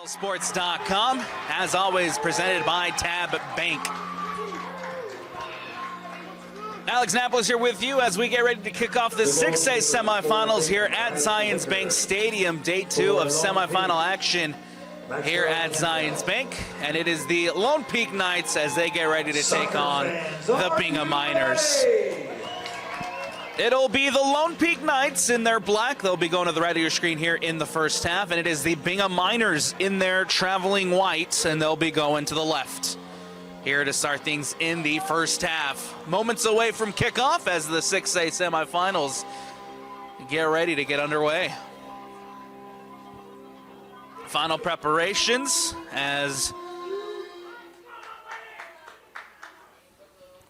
Sports.com, as always, presented by Tab Bank. Alex Napoles here with you as we get ready to kick off the 6A semifinals here at Zions Bank Stadium. Day 2 of semifinal action here at Zions Bank. And it is the Lone Peak Knights as they get ready to take on the Bingham Miners. It'll be the Lone Peak Knights in their black. They'll be going to the right of your screen here in the first half. And it is the Bingham Miners in their traveling white, and they'll be going to the left. Here to start things in the first half. Moments away from kickoff as the 6A semifinals get ready to get underway. Final preparations as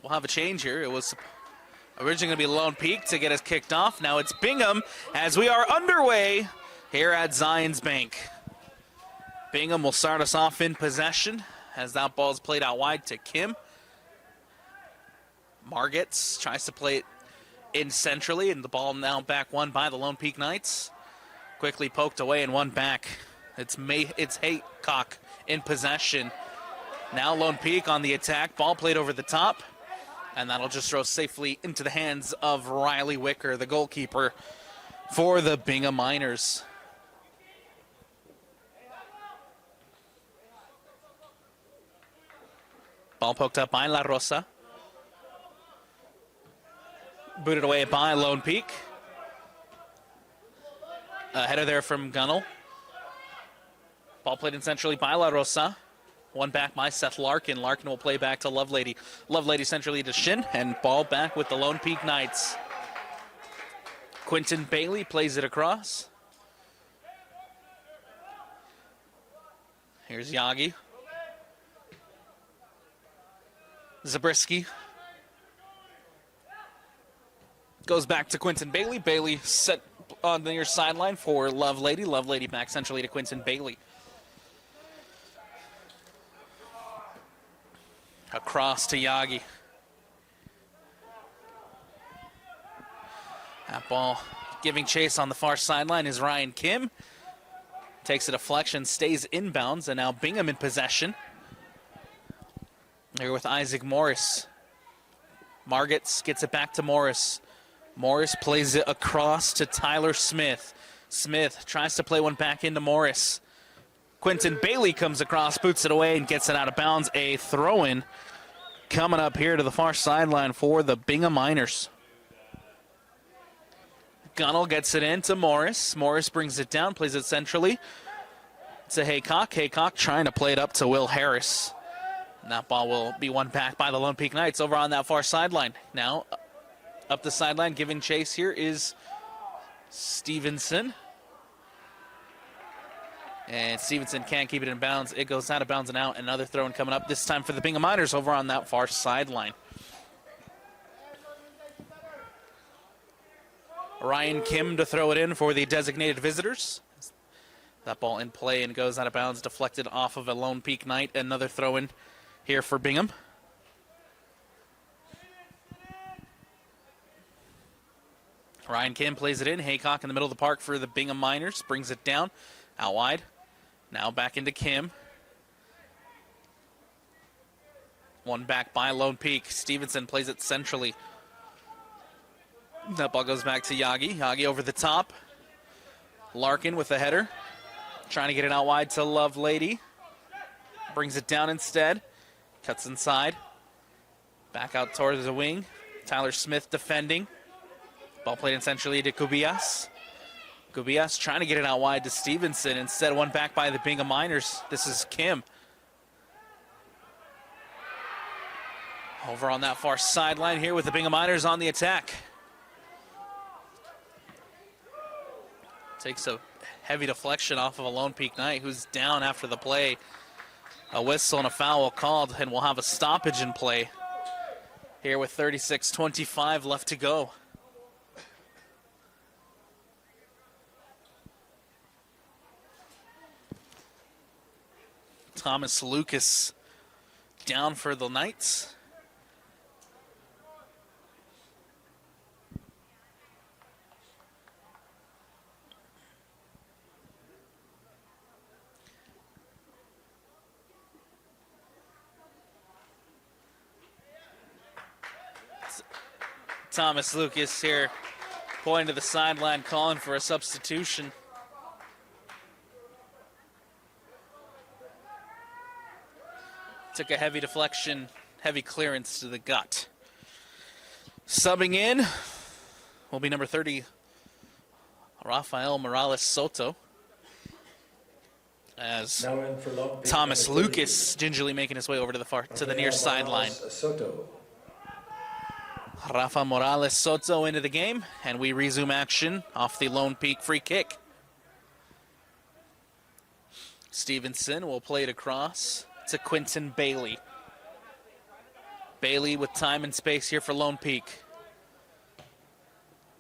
we'll have a change here. It was originally going to be Lone Peak to get us kicked off. Now it's Bingham as we are underway here at Zions Bank. Bingham will start us off in possession as that ball is played out wide to Kim. Margits tries to play it in centrally, and the ball now back one by the Lone Peak Knights. Quickly poked away and one back. It's Haycock in possession. Now Lone Peak on the attack. Ball played over the top. And that'll just throw safely into the hands of Riley Wicker, the goalkeeper for the Bingham Miners. Ball poked up by La Rosa. Booted away by Lone Peak. A header there from Gunnell. Ball played in centrally by La Rosa. One back by Seth Larkin. Larkin will play back to Lovelady. Lovelady centrally to Shin, and ball back with the Lone Peak Knights. Quentin Bailey plays it across. Here's Yagi. Zabriskie. Goes back to Quentin Bailey. Bailey set on the near sideline for Lovelady. Lovelady back centrally to Quentin Bailey. Across to Yagi. That ball giving chase on the far sideline is Ryan Kim. Takes a deflection, stays inbounds, and now Bingham in possession. Here with Isaac Morris. Margits gets it back to Morris. Morris plays it across to Tyler Smith. Smith tries to play one back into Morris. Quentin Bailey comes across, boots it away, and gets it out of bounds. A throw-in coming up here to the far sideline for the Bingham Miners. Gunnell gets it in to Morris. Morris brings it down, plays it centrally to Haycock. Haycock trying to play it up to Will Harris. And that ball will be won back by the Lone Peak Knights over on that far sideline. Now, up the sideline, giving chase here is Stevenson. And Stevenson can't keep it in bounds. It goes out of bounds and out. Another throw-in coming up, this time for the Bingham Miners over on that far sideline. Ryan Kim to throw it in for the designated visitors. That ball in play and goes out of bounds, deflected off of a Lone Peak Knight. Another throw-in here for Bingham. Ryan Kim plays it in. Haycock in the middle of the park for the Bingham Miners. Brings it down, out wide. Now back into Kim. One back by Lone Peak. Stevenson plays it centrally. That ball goes back to Yagi. Yagi over the top. Larkin with the header. Trying to get it out wide to Lovelady. Brings it down instead. Cuts inside. Back out towards the wing. Tyler Smith defending. Ball played in centrally to Cubillas. Cubillas trying to get it out wide to Stevenson. Instead, one back by the Bingham Miners. This is Kim. Over on that far sideline here with the Bingham Miners on the attack. Takes a heavy deflection off of a Lone Peak Knight who's down after the play. A whistle and a foul called, and we'll have a stoppage in play here with 36:25 left to go. Thomas Lucas down for the Knights. Thomas Lucas here, pointing to the sideline, calling for a substitution. Took a heavy deflection, heavy clearance to the gut. Subbing in will be number 30, Rafael Morales Soto. As Thomas Lucas gingerly making his way over to the near sideline. Rafa Morales Soto into the game, and we resume action off the Lone Peak free kick. Stevenson will play it across to Quinton Bailey. Bailey with time and space here for Lone Peak.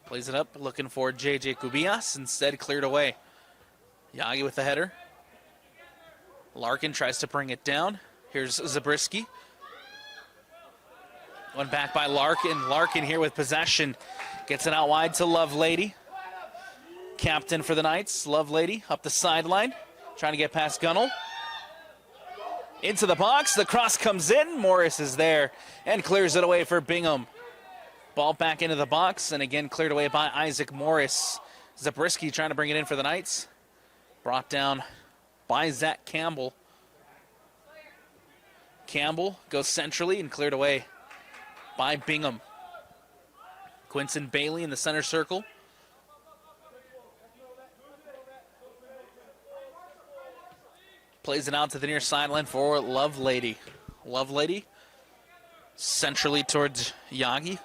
Plays it up, looking for J.J. Cubillas, instead cleared away. Yagi with the header. Larkin tries to bring it down. Here's Zabriskie. One back by Larkin. Larkin here with possession. Gets it out wide to Lovelady. Captain for the Knights, Lovelady, up the sideline. Trying to get past Gunnell. Into the box, the cross comes in. Morris is there and clears it away for Bingham. Ball back into the box and again cleared away by Isaac Morris. Zabriskie trying to bring it in for the Knights. Brought down by Zach Campbell. Campbell goes centrally and cleared away by Bingham. Quinton Bailey in the center circle. Plays it out to the near sideline for Lovelady. Lovelady centrally towards Yagi.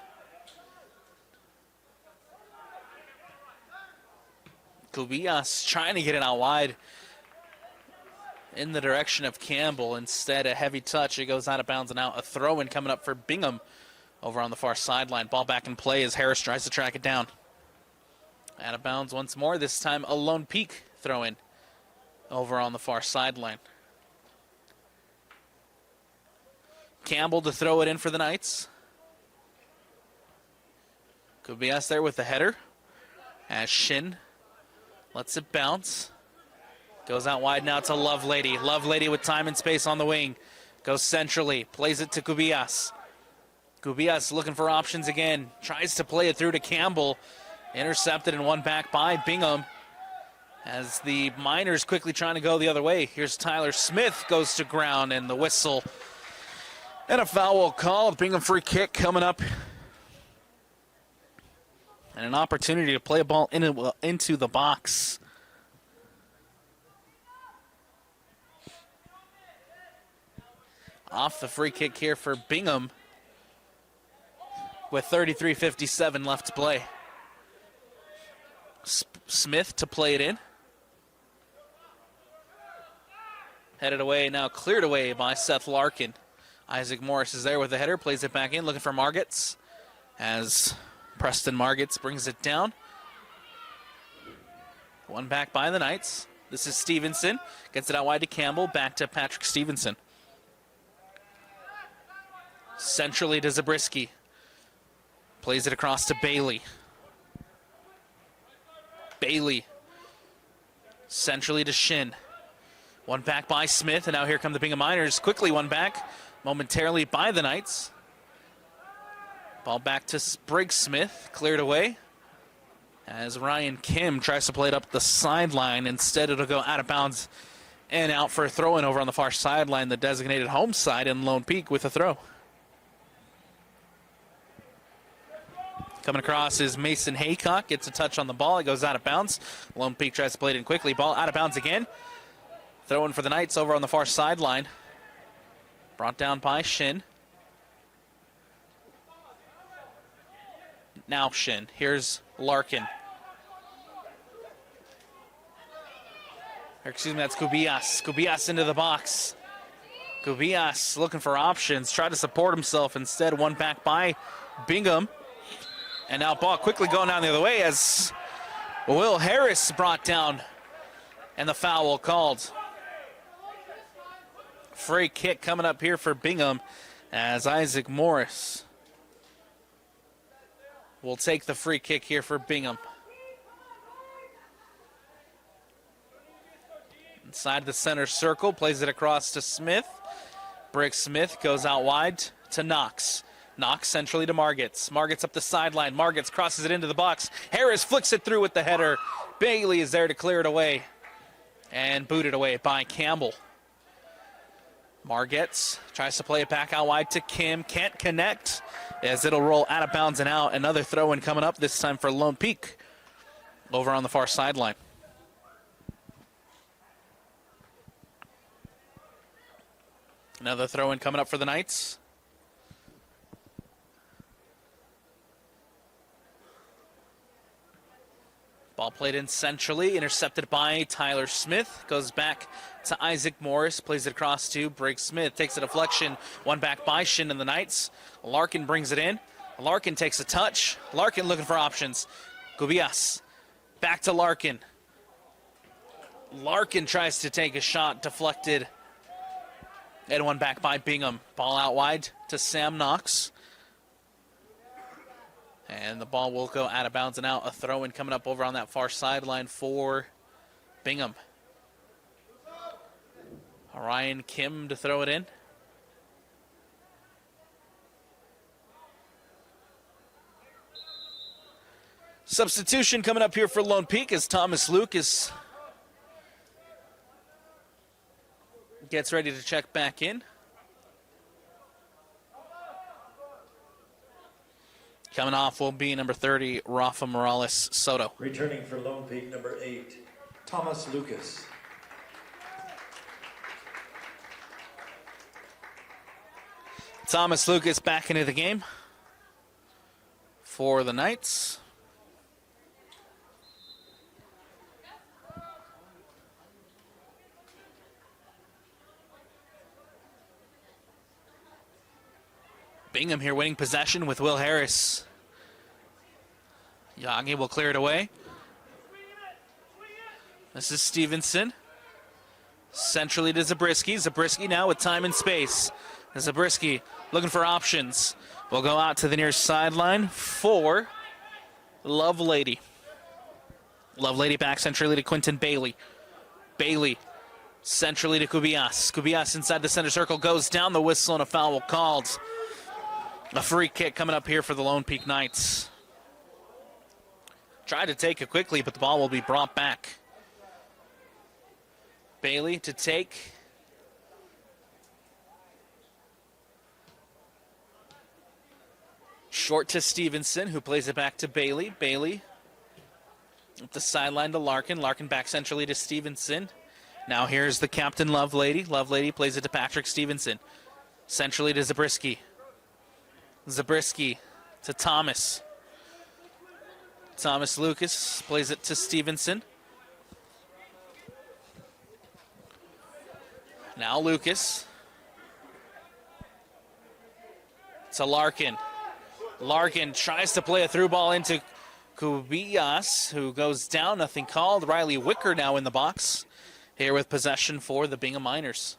Cubillas trying to get it out wide in the direction of Campbell. Instead, a heavy touch. It goes out of bounds and out. A throw-in coming up for Bingham over on the far sideline. Ball back in play as Harris tries to track it down. Out of bounds once more. This time a Lone Peak throw-in over on the far sideline. Campbell to throw it in for the Knights. Cubillas there with the header. As Shin lets it bounce. Goes out wide now to Lovelady. Lovelady with time and space on the wing. Goes centrally. Plays it to Cubillas. Cubillas looking for options again. Tries to play it through to Campbell. Intercepted and won back by Bingham. As the Miners quickly trying to go the other way. Here's Tyler Smith. Goes to ground and the whistle. And a foul called. Bingham free kick coming up. And an opportunity to play a ball into the box. Off the free kick here for Bingham. With 33:57 left to play. Smith to play it in. Headed away, now cleared away by Seth Larkin. Isaac Morris is there with the header, plays it back in, looking for Margits. As Preston Margits brings it down. One back by the Knights. This is Stevenson. Gets it out wide to Campbell. Back to Patrick Stevenson. Centrally to Zabriskie. Plays it across to Bailey. Bailey. Centrally to Shin. One back by Smith, and now here come the Bingham Miners. Quickly one back momentarily by the Knights. Ball back to Briggs Smith, cleared away. As Ryan Kim tries to play it up the sideline. Instead, it'll go out of bounds and out for a throw-in over on the far sideline, the designated home side in Lone Peak with a throw. Coming across is Mason Haycock, gets a touch on the ball, it goes out of bounds. Lone Peak tries to play it in quickly, ball out of bounds again. Throw-in for the Knights over on the far sideline. Brought down by Shin. Now Shin. Here's Larkin. Or excuse me, that's Cubillas. Cubillas into the box. Cubillas looking for options. Tried to support himself. Instead, one back by Bingham. And now ball quickly going down the other way as Will Harris brought down. And the foul called. Free kick coming up here for Bingham as Isaac Morris will take the free kick here for Bingham. Inside the center circle, plays it across to Smith. Briggs Smith goes out wide to Knox. Knox centrally to Margits. Margits up the sideline. Margits crosses it into the box. Harris flicks it through with the header. Bailey is there to clear it away. And booted away by Campbell. Margits tries to play it back out wide to Kim. Can't connect as it'll roll out of bounds and out. Another throw-in coming up, this time for Lone Peak over on the far sideline. Another throw-in coming up for the Knights. Ball played in centrally, intercepted by Tyler Smith. Goes back to Isaac Morris, plays it across to Briggs Smith. Takes a deflection, one back by Shin and the Knights. Larkin brings it in. Larkin takes a touch. Larkin looking for options. Gubias, back to Larkin. Larkin tries to take a shot, deflected. And one back by Bingham. Ball out wide to Sam Knox. And the ball will go out of bounds and out. A throw-in coming up over on that far sideline for Bingham. Ryan Kim to throw it in. Substitution coming up here for Lone Peak as Thomas Lucas gets ready to check back in. Coming off will be number 30, Rafa Morales Soto. Returning for Lone Peak, number 8, Thomas Lucas. Thomas Lucas back into the game for the Knights. Bingham here winning possession with Will Harris. Yagi will clear it away. This is Stevenson. Centrally to Zabriskie. Zabriskie now with time and space. Zabriskie looking for options. Will go out to the near sideline for Lovelady. Lovelady back centrally to Quentin Bailey. Bailey centrally to Kubias. Kubias inside the center circle goes down. The whistle and a foul called. A free kick coming up here for the Lone Peak Knights. Tried to take it quickly, but the ball will be brought back. Bailey to take. Short to Stevenson, who plays it back to Bailey. Bailey up the sideline to Larkin. Larkin back centrally to Stevenson. Now here's the captain, Lovelady. Lovelady plays it to Patrick Stevenson. Centrally to Zabriskie. Zabriskie to Thomas. Thomas Lucas plays it to Stevenson. Now Lucas. To Larkin. Larkin tries to play a through ball into Kubias, who goes down. Nothing called. Riley Wicker now in the box. Here with possession for the Bingham Miners.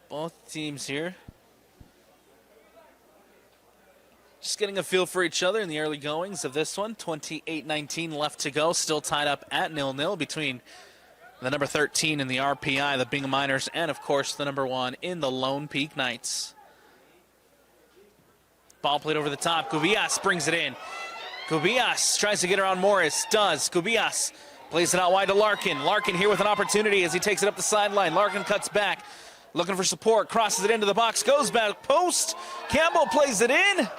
Both teams here just getting a feel for each other in the early goings of this one. 28-19 left to go. Still tied up at 0-0 between the number 13 in the RPI, the Bingham Miners, and, of course, the number 1 in the Lone Peak Knights. Ball played over the top. Kubias brings it in. Kubias tries to get around Morris. Does. Kubias plays it out wide to Larkin. Larkin here with an opportunity as he takes it up the sideline. Larkin cuts back. Looking for support, crosses it into the box, goes back post. Campbell plays it in.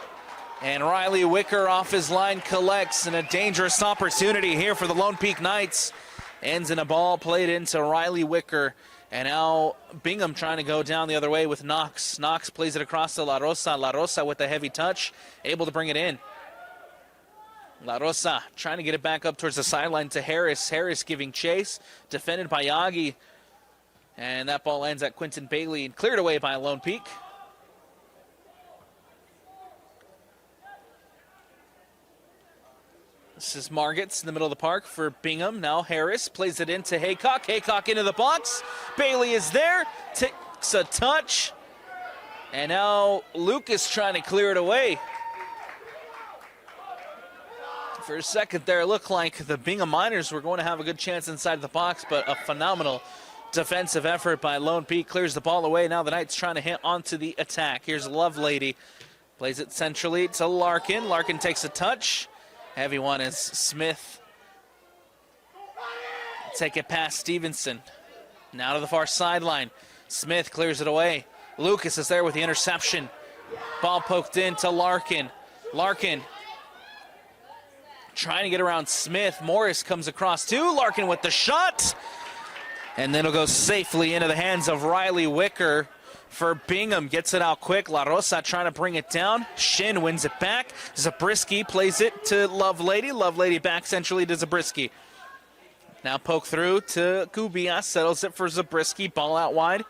And Riley Wicker off his line collects, and a dangerous opportunity here for the Lone Peak Knights. Ends in a ball played into Riley Wicker. And now Bingham trying to go down the other way with Knox. Knox plays it across to La Rosa. La Rosa with a heavy touch, able to bring it in. La Rosa trying to get it back up towards the sideline to Harris. Harris giving chase, defended by Yagi. And that ball ends at Quentin Bailey and cleared away by Lone Peak. This is Margits in the middle of the park for Bingham. Now Harris plays it into Haycock. Haycock into the box. Bailey is there. Takes a touch. And now Lucas trying to clear it away. For a second there, it looked like the Bingham Miners were going to have a good chance inside the box, but a phenomenal defensive effort by Lone Peak. Clears the ball away. Now the Knights trying to hit onto the attack. Here's Lovelady. Plays it centrally to Larkin. Larkin takes a touch. Heavy one is Smith. Take it past Stevenson. Now to the far sideline. Smith clears it away. Lucas is there with the interception. Ball poked in to Larkin. Larkin trying to get around Smith. Morris comes across too. Larkin with the shot. And then it'll go safely into the hands of Riley Wicker for Bingham. Gets it out quick. La Rosa trying to bring it down. Shin wins it back. Zabriskie plays it to Lovelady. Lovelady back centrally to Zabriskie. Now poke through to Kubias. Settles it for Zabriskie. Ball out wide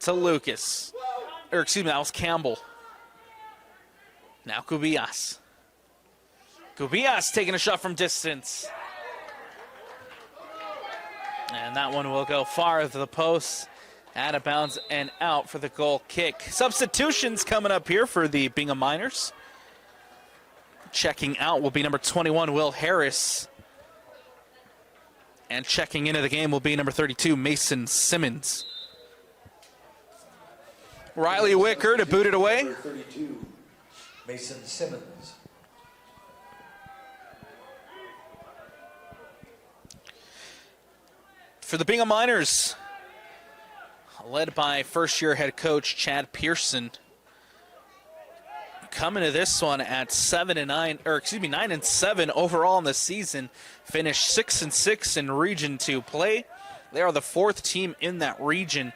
to Lucas. Or excuse me, that was Campbell. Now Kubias. Kubias taking a shot from distance. And that one will go far to the post. Out of bounds and out for the goal kick. Substitutions coming up here for the Bingham Miners. Checking out will be number 21, Will Harris. And checking into the game will be number 32, Mason Simmons. Riley Wicker to boot it away. Number 32, Mason Simmons. For the Bingham Miners, led by first-year head coach Chad Pearson, coming to this one at 9-7 overall in the season. Finished 6-6 in Region 2 play. They are the fourth team in that region.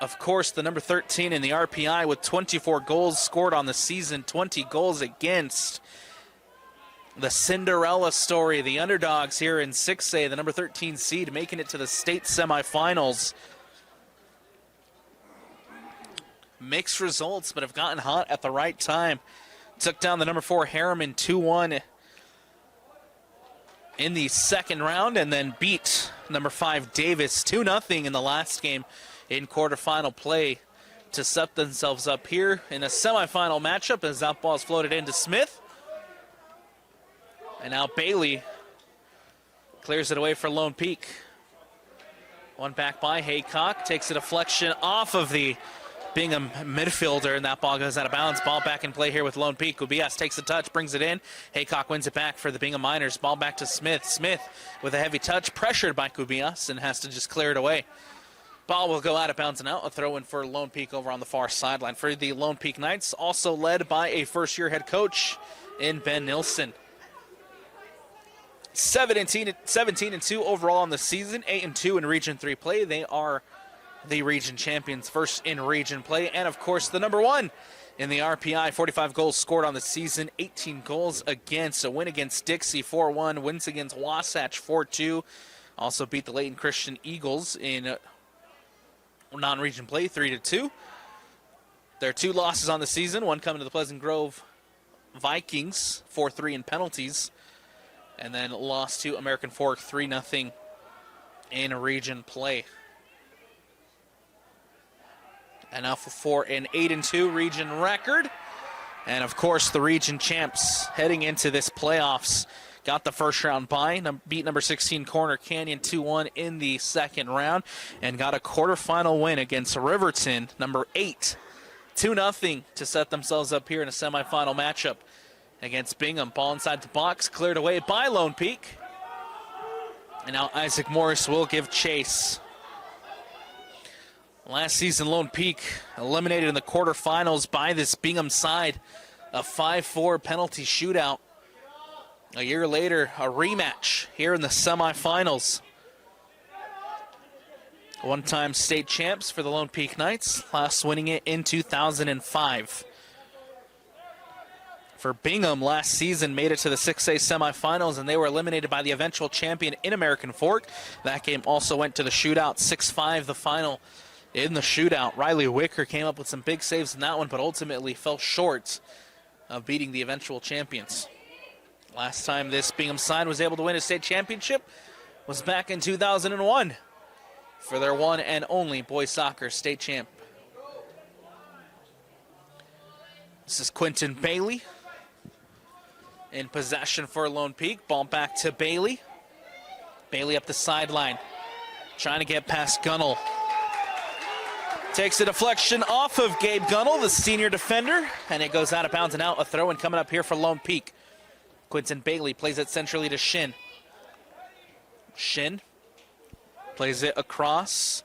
Of course, the number 13 in the RPI with 24 goals scored on the season, 20 goals against. The Cinderella story, the underdogs here in 6A, the number 13 seed, making it to the state semifinals. Mixed results, but have gotten hot at the right time. Took down the number 4 Harriman 2-1 in the second round, and then beat number 5 Davis 2-0 in the last game in quarterfinal play to set themselves up here in a semifinal matchup as that ball is floated into Smith. And now Bailey clears it away for Lone Peak. One back by Haycock, takes a deflection off of the Bingham midfielder, and that ball goes out of bounds. Ball back in play here with Lone Peak. Kubias takes a touch, brings it in. Haycock wins it back for the Bingham Miners. Ball back to Smith. Smith with a heavy touch, pressured by Kubias, and has to just clear it away. Ball will go out of bounds and out. A throw in for Lone Peak over on the far sideline. For the Lone Peak Knights, also led by a first-year head coach in Ben Nilsson. 17-2 overall on the season, 8-2 in Region 3 play. They are the region champions, first in region play, and of course the number 1 in the RPI. 45 goals scored on the season, 18 goals against. A win against Dixie 4-1, wins against Wasatch 4-2. Also beat the Layton Christian Eagles in non-region play 3-2. There are 2 losses on the season, one coming to the Pleasant Grove Vikings 4-3 in penalties, and then lost to American Fork 3-0 in region play. And now for an 8-2 region record. And of course the region champs heading into this playoffs got the first round bye, beat number 16 Corner Canyon 2-1 in the second round, and got a quarterfinal win against Riverton, number 8, 2-0 to set themselves up here in a semifinal matchup against Bingham. Ball inside the box, cleared away by Lone Peak. And now Isaac Morris will give chase. Last season, Lone Peak eliminated in the quarterfinals by this Bingham side. A 5-4 penalty shootout. A year later, a rematch here in the semifinals. One-time state champs for the Lone Peak Knights, last winning it in 2005. For Bingham, last season made it to the 6A semifinals, and they were eliminated by the eventual champion in American Fork. That game also went to the shootout, 6-5 the final in the shootout. Riley Wicker came up with some big saves in that one, but ultimately fell short of beating the eventual champions. Last time this Bingham side was able to win a state championship was back in 2001 for their one and only boys soccer state champ. This is Quentin Bailey in possession for Lone Peak. Ball back to Bailey. Bailey up the sideline. trying to get past Gunnell. Takes a deflection off of Gabe Gunnell, the senior defender, and it goes out of bounds and out. A throw in coming up here for Lone Peak. Quinton Bailey plays it centrally to Shin. Shin plays it across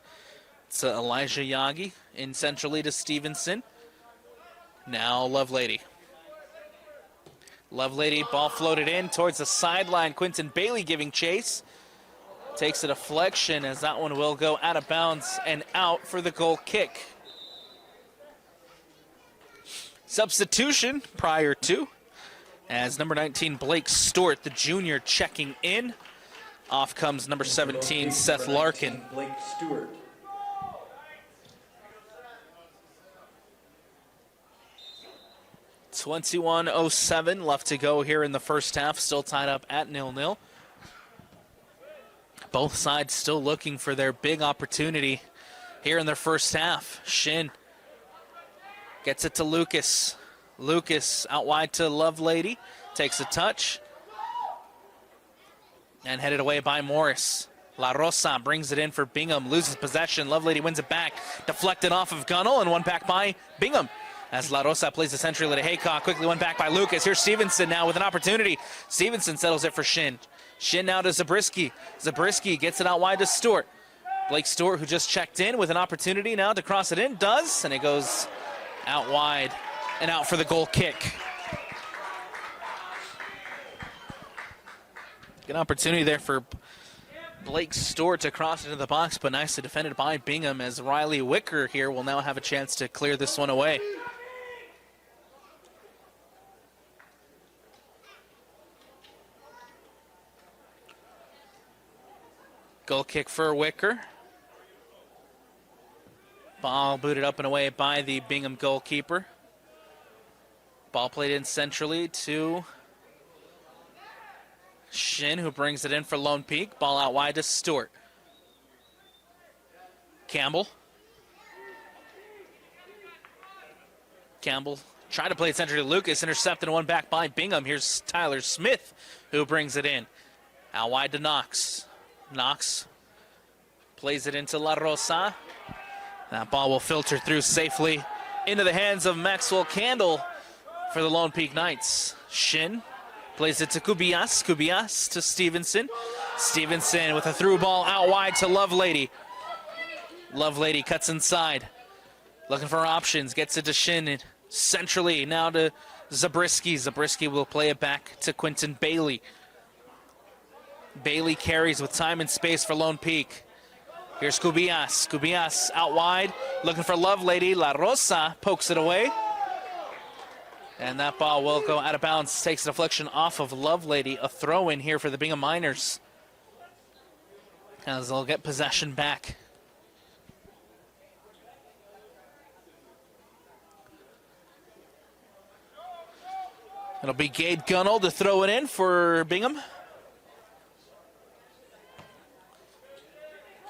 to Elijah Yagi, in centrally to Stevenson. Now Lovelady. Lovelady, ball floated in towards the sideline. Quinton Bailey giving chase. Takes a deflection as that one will go out of bounds and out for the goal kick. Substitution prior to, as number 19 Blake Stewart, the junior, checking in. Off comes number 17 Seth Larkin. Blake Stewart. .21:07 left to go here in the first half. Still tied up at 0-0. Both sides still looking for their big opportunity here in their first half. Shin gets it to Lucas. Lucas out wide to Lovelady. Takes a touch. And headed away by Morris. La Rosa brings it in for Bingham. Loses possession. Lovelady wins it back. Deflected off of Gunnell and one back by Bingham. As La Rosa plays the century to Haycock. Quickly one back by Lucas. Here's Stevenson now with an opportunity. Stevenson settles it for Shin. Shin now to Zabriskie. Zabriskie gets it out wide to Stewart. Blake Stewart, who just checked in with an opportunity now to cross it in, does. And it goes out wide and out for the goal kick. Good opportunity there for Blake Stewart to cross into the box, but nicely defended by Bingham as Riley Wicker here will now have a chance to clear this one away. Goal kick for Wicker. Ball booted up and away by the Bingham goalkeeper. Ball played in centrally to Shin, who brings it in for Lone Peak. Ball out wide to Stewart. Campbell. Campbell tried to play it centrally to Lucas. Intercepted and one back by Bingham. Here's Tyler Smith, who brings it in. Out wide to Knox. Knox plays it into La Rosa. That ball will filter through safely into the hands of Maxwell Candle for the Lone Peak Knights. Shin plays it to Kubias. Kubias to Stevenson. Stevenson with a through ball out wide to Lovelady. Lovelady cuts inside. Looking for options. Gets it to Shin. And centrally now to Zabriskie. Zabriskie will play it back to Quinton Bailey. Bailey carries with time and space for Lone Peak. Here's Kubias. Kubias out wide. Looking for Lovelady. La Rosa pokes it away. And that ball will go out of bounds. Takes a deflection off of Lovelady. A throw in here for the Bingham Miners, as they'll get possession back. It'll be Gabe Gunnell to throw it in for Bingham.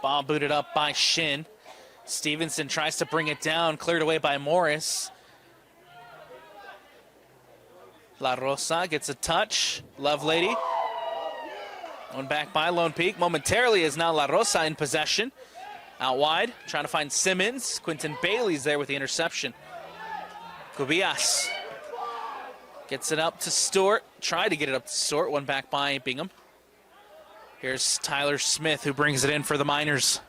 Ball booted up by Shin. Stevenson tries to bring it down. Cleared away by Morris. La Rosa gets a touch. Lovelady. One back by Lone Peak. Momentarily is now La Rosa in possession. Out wide, trying to find Simmons. Quinton Bailey's there with the interception. Kubias gets it up to Stewart. Tried to get it up to Stewart. One back by Bingham. Here's Tyler Smith, who brings it in for the Miners.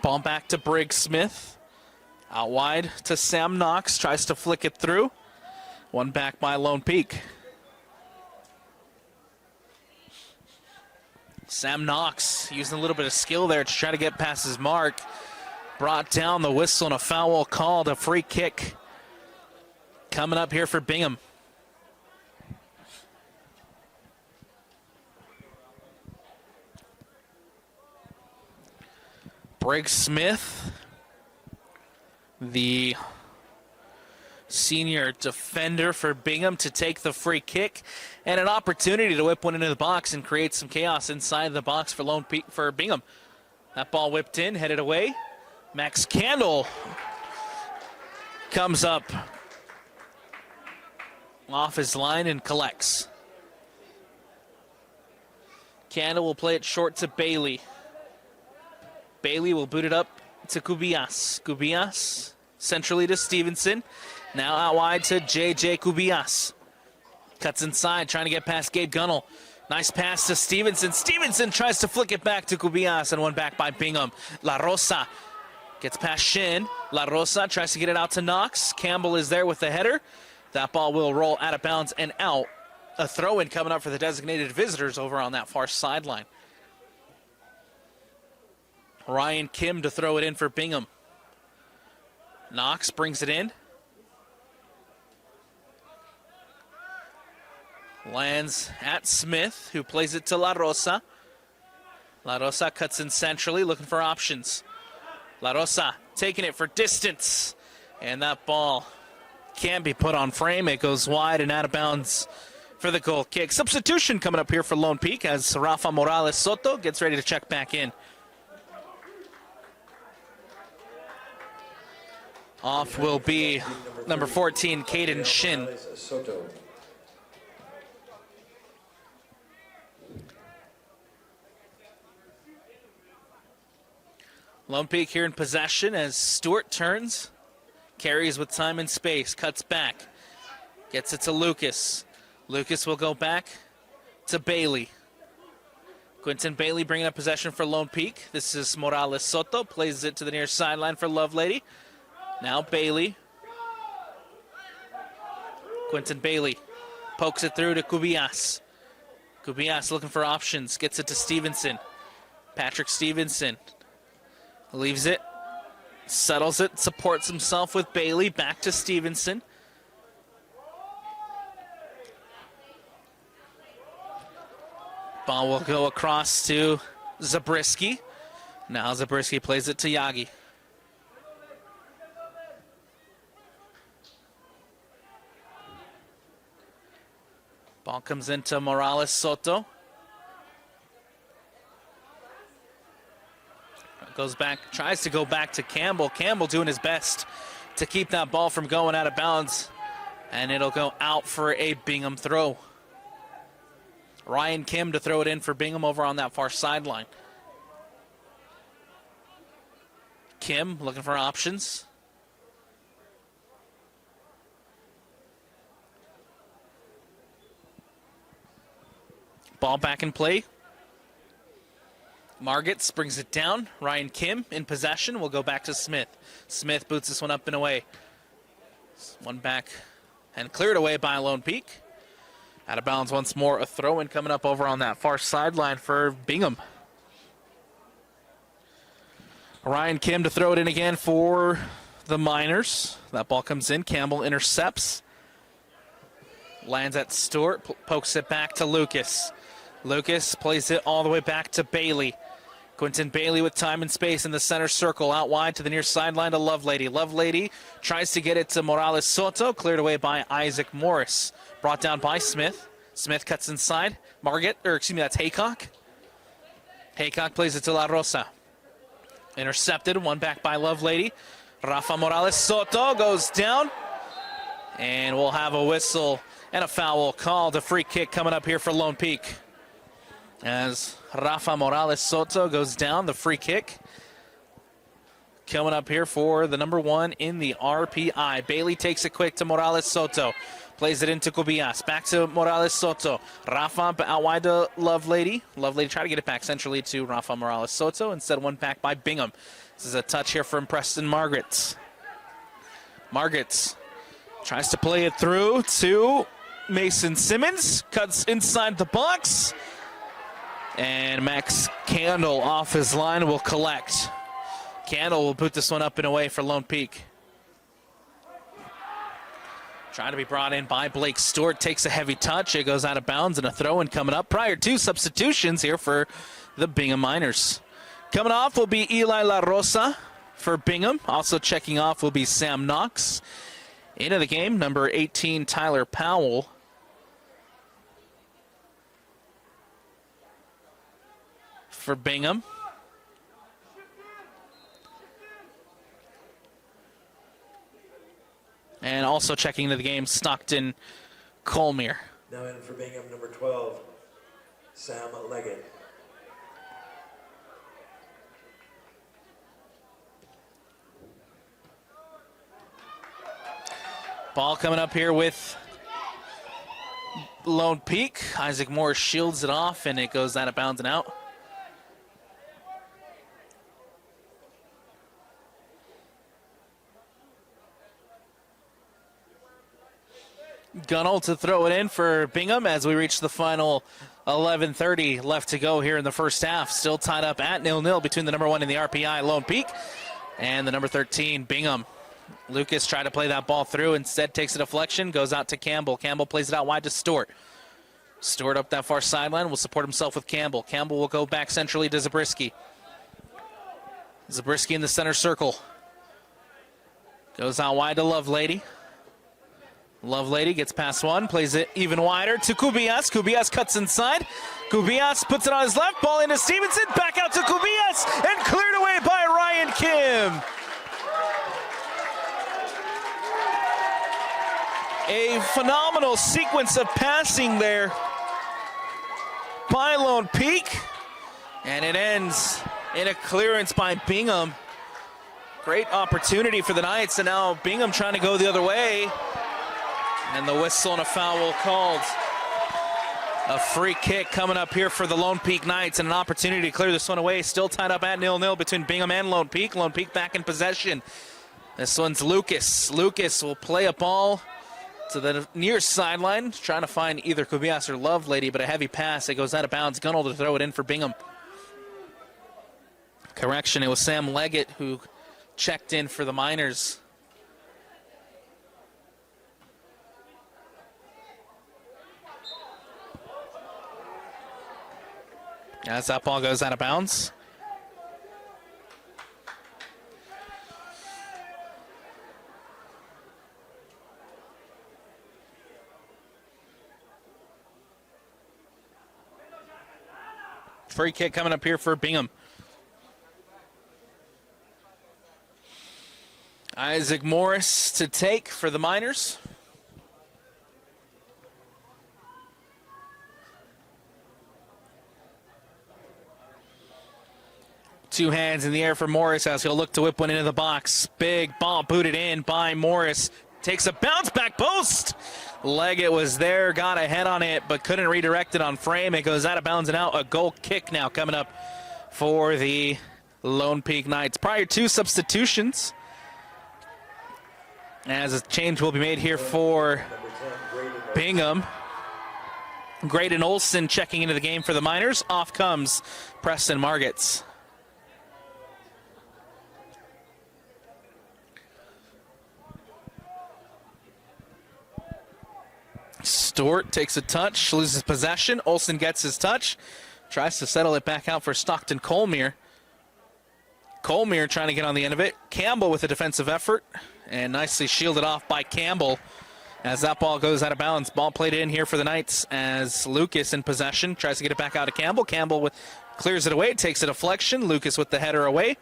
Ball back to Briggs Smith. Out wide to Sam Knox. Tries to flick it through. One back by Lone Peak. Sam Knox using a little bit of skill there to try to get past his mark. Brought down the whistle and a foul called. A free kick coming up here for Bingham. Briggs Smith, the senior defender for Bingham, to take the free kick, and an opportunity to whip one into the box and create some chaos inside the box for Bingham. That ball whipped in, headed away. Max Candle comes up off his line and collects. Candle will play it short to Bailey. Bailey will boot it up to Cubillas. Cubillas centrally to Stevenson. Now out wide to J.J. Cubillas. Cuts inside, trying to get past Gabe Gunnell. Nice pass to Stevenson. Stevenson tries to flick it back to Cubillas, and one back by Bingham. La Rosa gets past Shin. La Rosa tries to get it out to Knox. Campbell is there with the header. That ball will roll out of bounds and out. A throw-in coming up for the designated visitors over on that far sideline. Ryan Kim to throw it in for Bingham. Knox brings it in. Lands at Smith, who plays it to La Rosa. La Rosa cuts in centrally, looking for options. La Rosa taking it for distance. And that ball can be put on frame. It goes wide and out of bounds for the goal kick. Substitution coming up here for Lone Peak as Rafa Morales Soto gets ready to check back in. Off will be number 14, Caden Shin. Soto. Lone Peak here in possession as Stewart turns, carries with time and space, cuts back, gets it to Lucas. Lucas will go back to Bailey. Quinton Bailey bringing up possession for Lone Peak. This is Morales Soto, plays it to the near sideline for Lovelady. Now Bailey. Quinton Bailey pokes it through to Cubillas. Cubillas looking for options, gets it to Stevenson. Patrick Stevenson leaves it, settles it, supports himself with Bailey, back to Stevenson. Ball will go across to Zabriskie. Now Zabriskie plays it to Yagi. Ball comes into Morales Soto. Goes back, tries to go back to Campbell. Campbell doing his best to keep that ball from going out of bounds. And it'll go out for a Bingham throw. Ryan Kim to throw it in for Bingham over on that far sideline. Kim looking for options. Ball back in play. Margits brings it down. Ryan Kim in possession. Will go back to Smith. Smith boots this one up and away. One back and cleared away by Lone Peak. Out of bounds once more. A throw-in coming up over on that far sideline for Bingham. Ryan Kim to throw it in again for the Miners. That ball comes in. Campbell intercepts. Lands at Stewart. Pokes it back to Lucas. Lucas plays it all the way back to Bailey. Quinton Bailey with time and space in the center circle. Out wide to the near sideline to Lovelady. Lovelady tries to get it to Morales Soto. Cleared away by Isaac Morris. Brought down by Smith. Smith cuts inside. That's Haycock. Haycock plays it to La Rosa. Intercepted. One back by Lovelady. Rafa Morales Soto goes down. And we'll have a whistle and a foul called. A free kick coming up here for Lone Peak. As Rafa Morales Soto goes down, the free kick coming up here for the number 1 in the RPI. Bailey takes it quick to Morales Soto. Plays it into Cubillas. Back to Morales Soto. Rafa out wide to Lovelady. Lovelady try to get it back centrally to Rafa Morales Soto. Instead, one back by Bingham. This is a touch here from Preston Margits. Margits tries to play it through to Mason Simmons. Cuts inside the box. And Max Candle off his line will collect. Candle will boot this one up and away for Lone Peak. Trying to be brought in by Blake Stewart. Takes a heavy touch. It goes out of bounds and a throw-in coming up. Prior to substitutions here for the Bingham Miners. Coming off will be Eli La Rosa for Bingham. Also checking off will be Sam Knox. Into the game, number 18, Tyler Powell. For Bingham. And also checking into the game, Stockton Colmere. Now in for Bingham, number 12, Sam Leggett. Ball coming up here with Lone Peak. Isaac Morris shields it off, and it goes out of bounds and out. Gunnell to throw it in for Bingham as we reach the final 11:30 left to go here in the first half. Still tied up at 0-0 between the number 1 in the RPI, Lone Peak, and the number 13, Bingham. Lucas tried to play that ball through, instead takes a deflection, goes out to Campbell. Campbell plays it out wide to Stewart. Stewart up that far sideline will support himself with Campbell. Campbell will go back centrally to Zabriskie. Zabriskie in the center circle. Goes out wide to Lovelady. Lovelady gets past one, plays it even wider to Cubillas. Cubillas cuts inside. Cubillas puts it on his left, ball into Stevenson, back out to Cubillas, and cleared away by Ryan Kim. A phenomenal sequence of passing there by Lone Peak, and it ends in a clearance by Bingham. Great opportunity for the Knights, and now Bingham trying to go the other way, and the whistle and a foul called. A free kick coming up here for the Lone Peak Knights, and an opportunity to clear this one away. Still tied up at 0-0 between Bingham and Lone Peak. Lone Peak back in possession. This one's Lucas. Lucas will play a ball to the near sideline, trying to find either Cubillas or Lovelady, but a heavy pass. It goes out of bounds. Gunnell to throw it in for Bingham. Correction, it was Sam Leggett who checked in for the Miners. As that ball goes out of bounds. Free kick coming up here for Bingham. Isaac Morris to take for the Miners. Two hands in the air for Morris as he'll look to whip one into the box. Big ball booted in by Morris. Takes a bounce back post. Leggett was there, got a head on it, but couldn't redirect it on frame. It goes out of bounds and out. A goal kick now coming up for the Lone Peak Knights. Prior to substitutions, as a change will be made here for Bingham. Graydon Olson checking into the game for the Miners. Off comes Preston Margetts. Stewart takes a touch, loses possession. Olsen gets his touch, tries to settle it back out for Stockton Colmere. Colmere trying to get on the end of it. Campbell with a defensive effort, and nicely shielded off by Campbell as that ball goes out of bounds. Ball played in here for the Knights as Lucas in possession, tries to get it back out to Campbell. Campbell clears it away, takes a deflection. Lucas with the header away.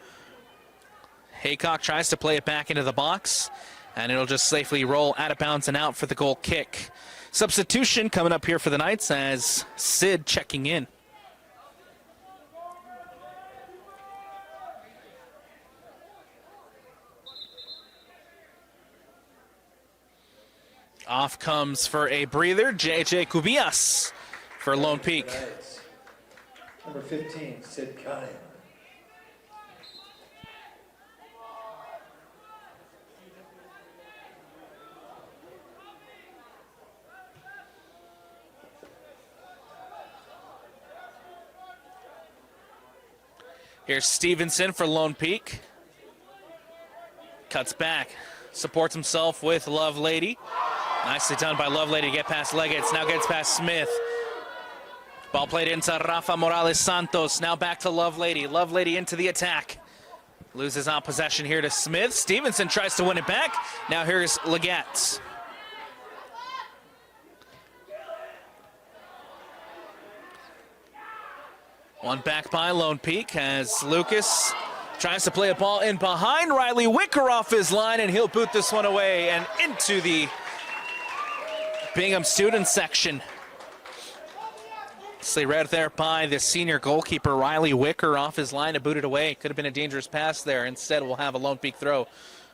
Haycock tries to play it back into the box, and it'll just safely roll out of bounds and out for the goal kick. Substitution coming up here for the Knights as Sid checking in. Off comes for a breather, J.J. Cubillas for Lone Peak. Number 15, Sid Kine. Here's Stevenson for Lone Peak. Cuts back, supports himself with Lovelady. Nicely done by Lovelady to get past Leggett. Now gets past Smith. Ball played into Rafa Morales Santos. Now back to Lovelady. Lovelady into the attack. Loses on possession here to Smith. Stevenson tries to win it back. Now here's Leggett. One back by Lone Peak as Lucas tries to play a ball in behind Riley Wicker off his line, and he'll boot this one away and into the Bingham student section. Nicely read there by the senior goalkeeper, Riley Wicker, off his line and booted away. Could have been a dangerous pass there. Instead, we'll have a Lone Peak throw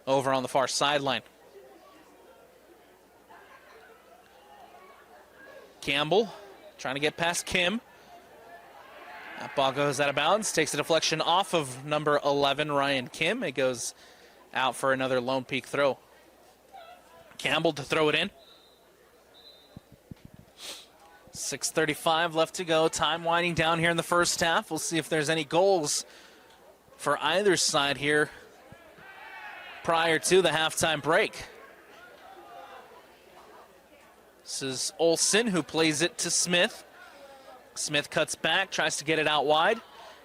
over on the far sideline. Campbell trying to get past Kim. That ball goes out of bounds, takes a deflection off of number 11, Ryan Kim. It goes out for another Lone Peak throw. Campbell to throw it in. 6:35 left to go. Time winding down here in the first half. We'll see if there's any goals for either side here prior to the halftime break. This is Olsen who plays it to Smith. Smith cuts back, tries to get it out wide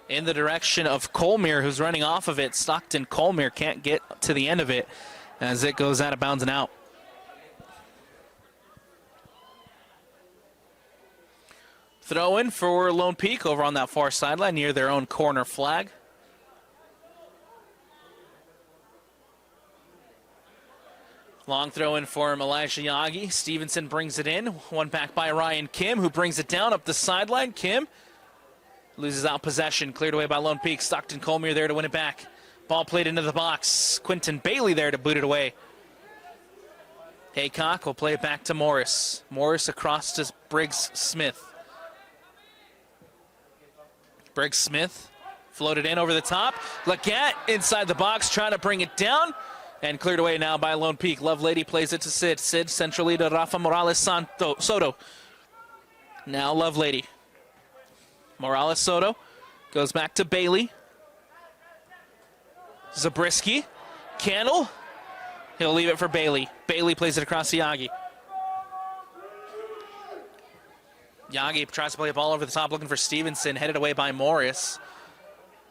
in the direction of Colmere, who's running off of it. Stockton Colmere can't get to the end of it as it goes out of bounds and out. Throw in for Lone Peak over on that far sideline near their own corner flag. Long throw in for Elijah Yagi. Stevenson brings it in. One back by Ryan Kim, who brings it down up the sideline. Kim loses out possession. Cleared away by Lone Peak. Stockton Colmere there to win it back. Ball played into the box. Quinton Bailey there to boot it away. Haycock will play it back to Morris. Morris across to Briggs Smith. Briggs Smith floated in over the top. Leggett inside the box trying to bring it down. And cleared away now by Lone Peak. Lovelady plays it to Sid. Sid centrally to Rafa Morales Soto. Now Lovelady. Morales Soto goes back to Bailey. Zabriskie. Candle. He'll leave it for Bailey. Bailey plays it across to Yagi. Yagi tries to play a ball over the top looking for Stevenson. Headed away by Morris.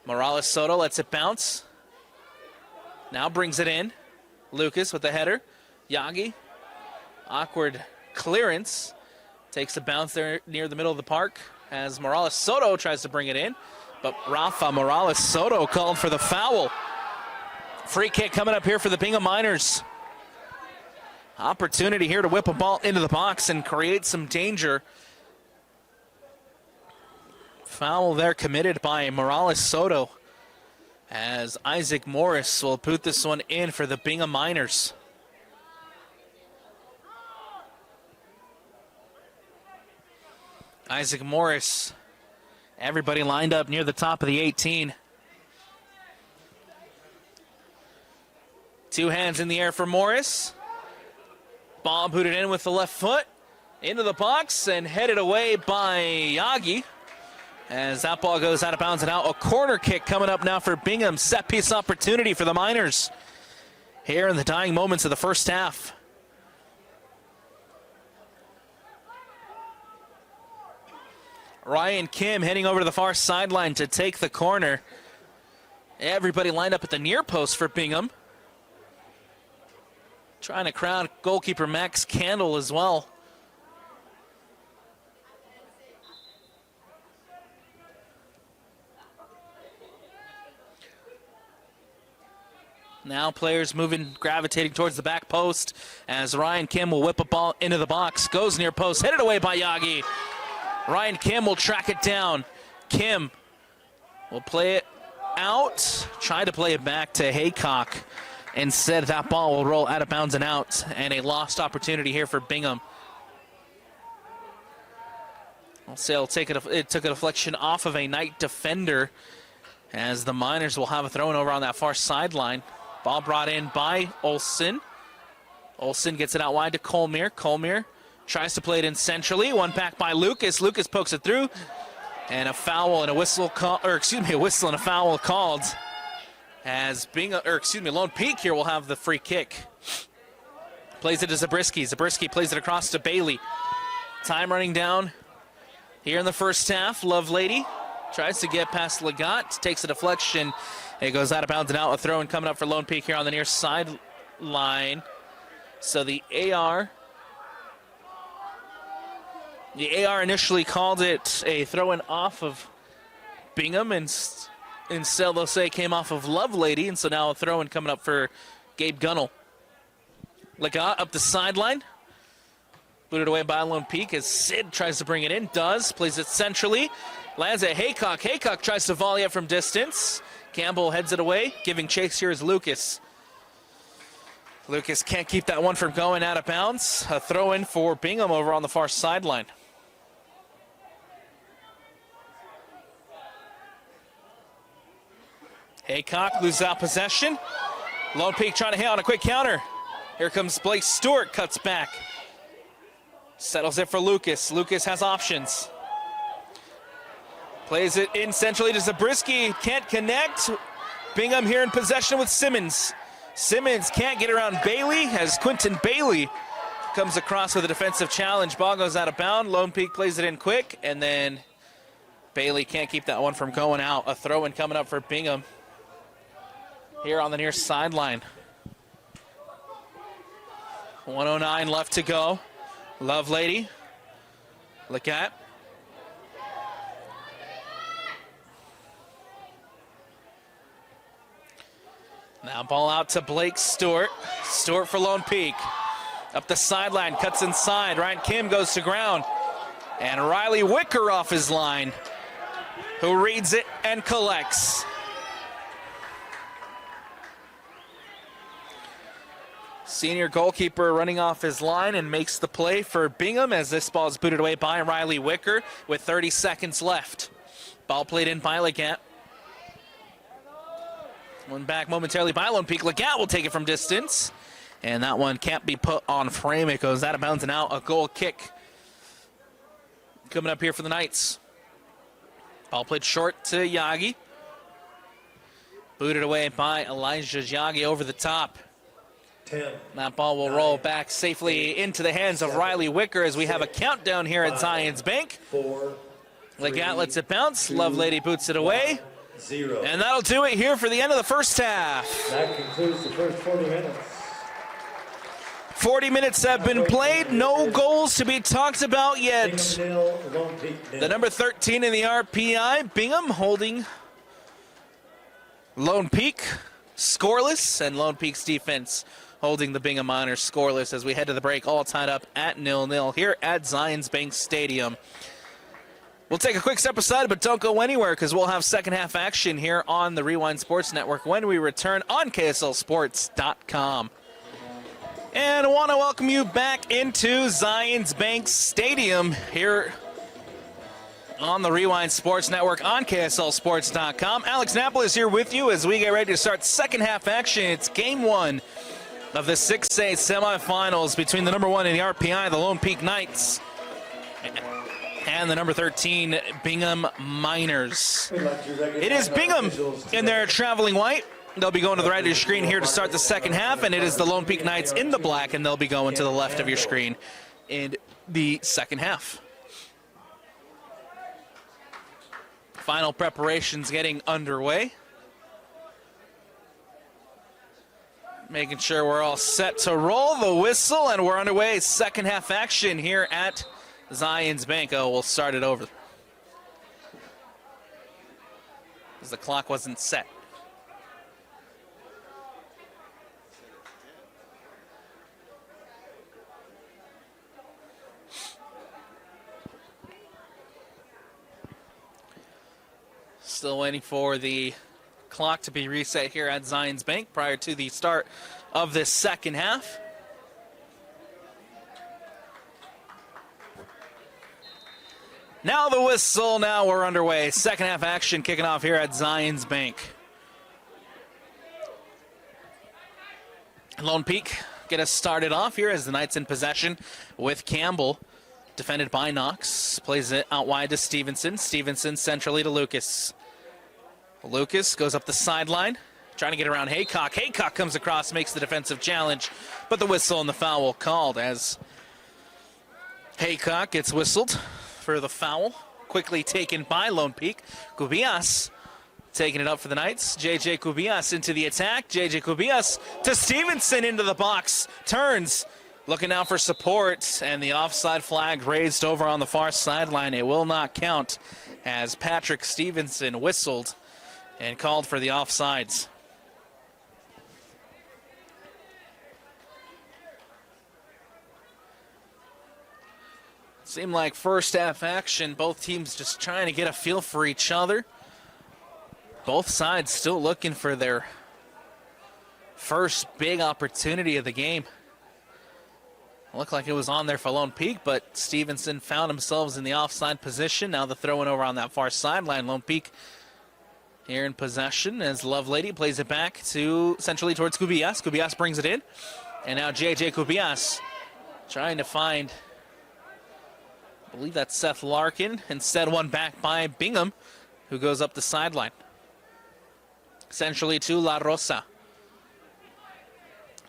Morales Soto lets it bounce. Now brings it in. Lucas with the header. Yagi. Awkward clearance. Takes a bounce there near the middle of the park as Morales Soto tries to bring it in. But Rafa Morales Soto called for the foul. Free kick coming up here for the Bingham Miners. Opportunity here to whip a ball into the box and create some danger. Foul there committed by Morales Soto as Isaac Morris will put this one in for the Bingham Miners. Isaac Morris, everybody lined up near the top of the 18. Two hands in the air for Morris. Ball booted in with the left foot into the box and headed away by Yagi. As that ball goes out of bounds and out. A corner kick coming up now for Bingham. Set piece opportunity for the Miners here in the dying moments of the first half. Ryan Kim heading over to the far sideline to take the corner. Everybody lined up at the near post for Bingham. Trying to crowd goalkeeper Max Candle as well. Now players moving, gravitating towards the back post as Ryan Kim will whip a ball into the box. Goes near post, headed away by Yagi. Ryan Kim will track it down. Kim will play it out. Try to play it back to Haycock. Instead, that ball will roll out of bounds and out. And a lost opportunity here for Bingham. I'll say it took a deflection off of a Knight defender as the Miners will have a throw-in over on that far sideline. Ball brought in by Olsen. Olsen gets it out wide to Colmere. Colmere tries to play it in centrally. One back by Lucas. Lucas pokes it through. And a foul and a whistle a whistle and a foul called. As Lone Peak here will have the free kick. Plays it to Zabriskie. Zabriskie plays it across to Bailey. Time running down here in the first half. Lovelady tries to get past Legat. Takes a deflection. It goes out of bounds and out. A throw-in coming up for Lone Peak here on the near sideline. So the AR initially called it a throw-in off of Bingham, and instead they'll say it came off of Lovelady, and so now a throw-in coming up for Gabe Gunnell. Legat up the sideline. Booted away by Lone Peak as Sid tries to bring it in. Does. Plays it centrally. Lands at Haycock. Haycock tries to volley it from distance. Campbell heads it away. Giving chase here is Lucas. Lucas can't keep that one from going out of bounds. A throw in for Bingham over on the far sideline. Haycock loses out possession. Lone Peak trying to hit on a quick counter. Here comes Blake Stewart, cuts back. Settles it for Lucas. Lucas has options. Plays it in centrally to Zabriskie. Can't connect. Bingham here in possession with Simmons. Simmons can't get around Bailey as Quentin Bailey comes across with a defensive challenge. Ball goes out of bounds. Lone Peak plays it in quick, and then Bailey can't keep that one from going out. A throw-in coming up for Bingham here on the near sideline. 1:09 left to go. Lovelady. Look at. Now ball out to Blake Stewart. Stewart for Lone Peak. Up the sideline, cuts inside. Ryan Kim goes to ground. And Riley Wicker off his line, who reads it and collects. Senior goalkeeper running off his line and makes the play for Bingham as this ball is booted away by Riley Wicker with 30 seconds left. Ball played in by Legat. One back momentarily by Lone Peak. Legat will take it from distance. And that one can't be put on frame. It goes out of bounds and out. A goal kick coming up here for the Knights. Ball played short to Yagi. Booted away by Elijah Yagi over the top. 10. That ball will roll back safely into the hands of Riley Wicker as we have a countdown here at Zions Bank. 4. Legat lets it bounce. Lovelady boots it away. 0. And that'll do it here for the end of the first half. That concludes the first 40 minutes. 40 minutes have been played. No goals to be talked about yet. Bingham nil, Lone Peak nil. The number 13 in the RPI, Bingham holding Lone Peak scoreless, and Lone Peak's defense holding the Bingham Miners scoreless as we head to the break, all tied up at 0-0 here at Zions Bank Stadium. We'll take a quick step aside, but don't go anywhere because we'll have second half action here on the Rewind Sports Network when we return on KSLSports.com. And I want to welcome you back into Zions Bank Stadium here on the Rewind Sports Network on KSLSports.com. Alex Napoli is here with you as we get ready to start second half action. It's game one of the 6A semifinals between the number 1 in the RPI, the Lone Peak Knights, and the number 13 Bingham Miners. It is Bingham in their traveling white. They'll be going to the right of your screen here to start the second half, and it is the Lone Peak Knights in the black, and they'll be going to the left of your screen in the second half. Final preparations getting underway. Making sure we're all set to roll the whistle, and we're underway. Second half action here at Zions Bank. Oh, we'll start it over because the clock wasn't set. Still waiting for the clock to be reset here at Zions Bank prior to the start of this second half. Now the whistle, now we're underway. Second half action kicking off here at Zions Bank. Lone Peak get us started off here as the Knights in possession with Campbell. Defended by Knox. Plays it out wide to Stevenson. Stevenson centrally to Lucas. Lucas goes up the sideline, trying to get around Haycock. Haycock comes across, makes the defensive challenge, but the whistle and the foul called as Haycock gets whistled for the foul. Quickly taken by Lone Peak. Cubillas taking it up for the Knights. J.J. Cubillas into the attack. J.J. Cubillas to Stevenson into the box. Turns, looking out for support, and the offside flag raised over on the far sideline. It will not count as Patrick Stevenson whistled and called for the offsides. Seemed like first half action, both teams just trying to get a feel for each other. Both sides still looking for their first big opportunity of the game. Looked like it was on there for Lone Peak, but Stevenson found themselves in the offside position. Now the throw in over on that far sideline. Lone Peak here in possession as Lovelady plays it back to centrally towards Cubillas. Cubillas brings it in. And now J.J. Cubillas trying to find, I believe that's Seth Larkin. Instead, one back by Bingham, who goes up the sideline. Centrally to La Rosa.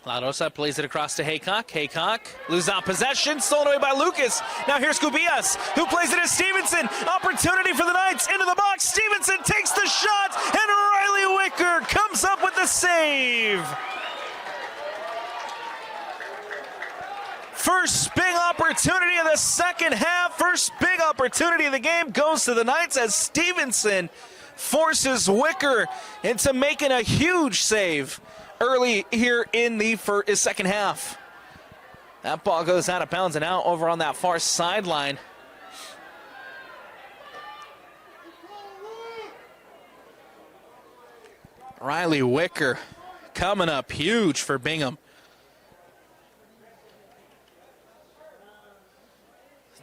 La Rosa plays it across to Haycock. Haycock loses out possession, stolen away by Lucas. Now here's Cubillas, who plays it to Stevenson. Opportunity for the Knights, into the box. Stevenson takes the shot, and Riley Wicker comes up with the save. First big opportunity of the second half. First big opportunity of the game goes to the Knights as Stevenson forces Wicker into making a huge save early here in the second half. That ball goes out of bounds and out over on that far sideline. Riley Wicker coming up huge for Bingham.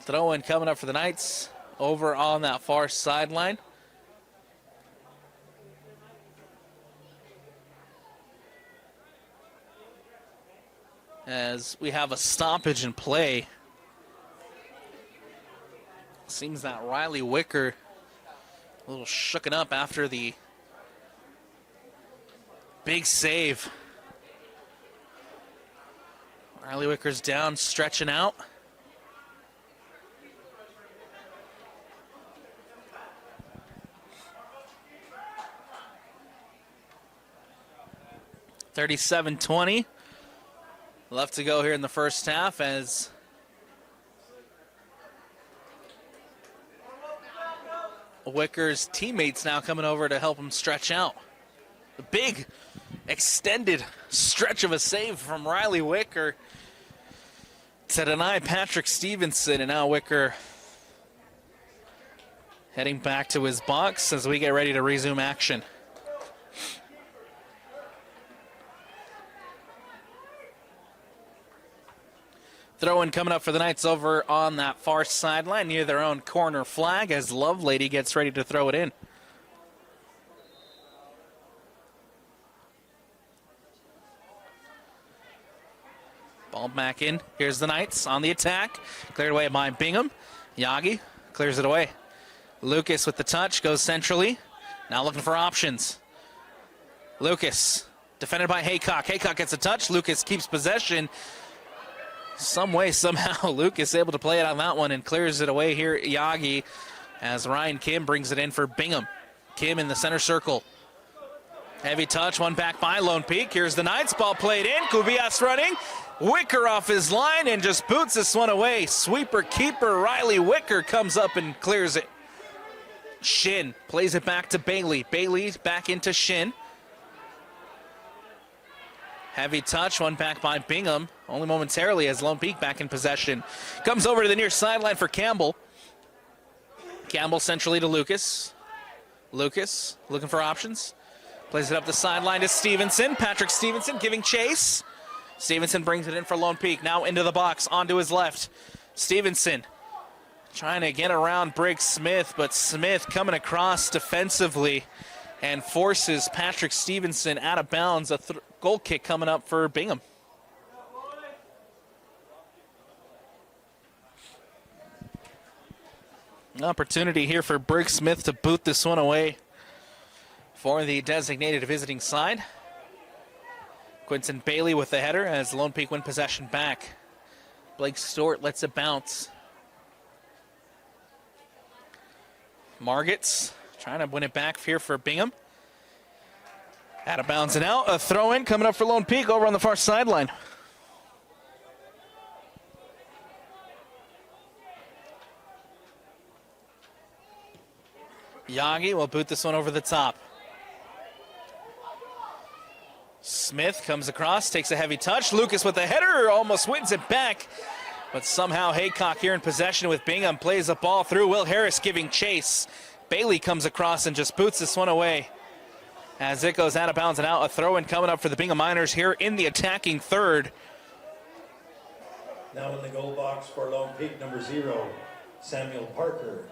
Throw-in coming up for the Knights over on that far sideline. As we have a stoppage in play. Seems that Riley Wicker a little shooken up after the big save. Riley Wicker's down, stretching out. $37-20. Left to go here in the first half as Wicker's teammates now coming over to help him stretch out. A big extended stretch of a save from Riley Wicker to deny Patrick Stevenson, and now Wicker heading back to his box as we get ready to resume action. Throw-in coming up for the Knights over on that far sideline near their own corner flag as Lovelady gets ready to throw it in. Ball back in. Here's the Knights on the attack. Cleared away by Bingham. Yagi clears it away. Lucas with the touch, goes centrally. Now looking for options. Lucas, defended by Haycock. Haycock gets a touch. Lucas keeps possession. Some way, somehow, Lucas able to play it on that one and clears it away here, Yagi, as Ryan Kim brings it in for Bingham. Kim in the center circle. Heavy touch, one back by Lone Peak. Here's the Knights, ball played in. Cubillas running. Wicker off his line and just boots this one away. Sweeper keeper Riley Wicker comes up and clears it. Shin plays it back to Bailey. Bailey back into Shin. Heavy touch, one back by Bingham, only momentarily as Lone Peak back in possession. Comes over to the near sideline for Campbell. Campbell centrally to Lucas. Lucas looking for options. Plays it up the sideline to Stevenson. Patrick Stevenson giving chase. Stevenson brings it in for Lone Peak. Now into the box, onto his left. Stevenson trying to get around Briggs Smith, but Smith coming across defensively and forces Patrick Stevenson out of bounds. A goal kick coming up for Bingham. An opportunity here for Briggs Smith to boot this one away for the designated visiting side. Quinton Bailey with the header as Lone Peak win possession back. Blake Stewart lets it bounce. Margits trying to win it back here for Bingham. Out of bounds and out. A throw in coming up for Lone Peak over on the far sideline. Yagi will boot this one over the top. Smith comes across, takes a heavy touch. Lucas with the header, almost wins it back. But somehow Haycock here in possession with Bingham, plays the ball through. Will Harris giving chase. Bailey comes across and just boots this one away as it goes out of bounds and out. A throw-in coming up for the Bingham Miners here in the attacking third. Now in the goal box for Lone Peak, number 0, Samuel Parker.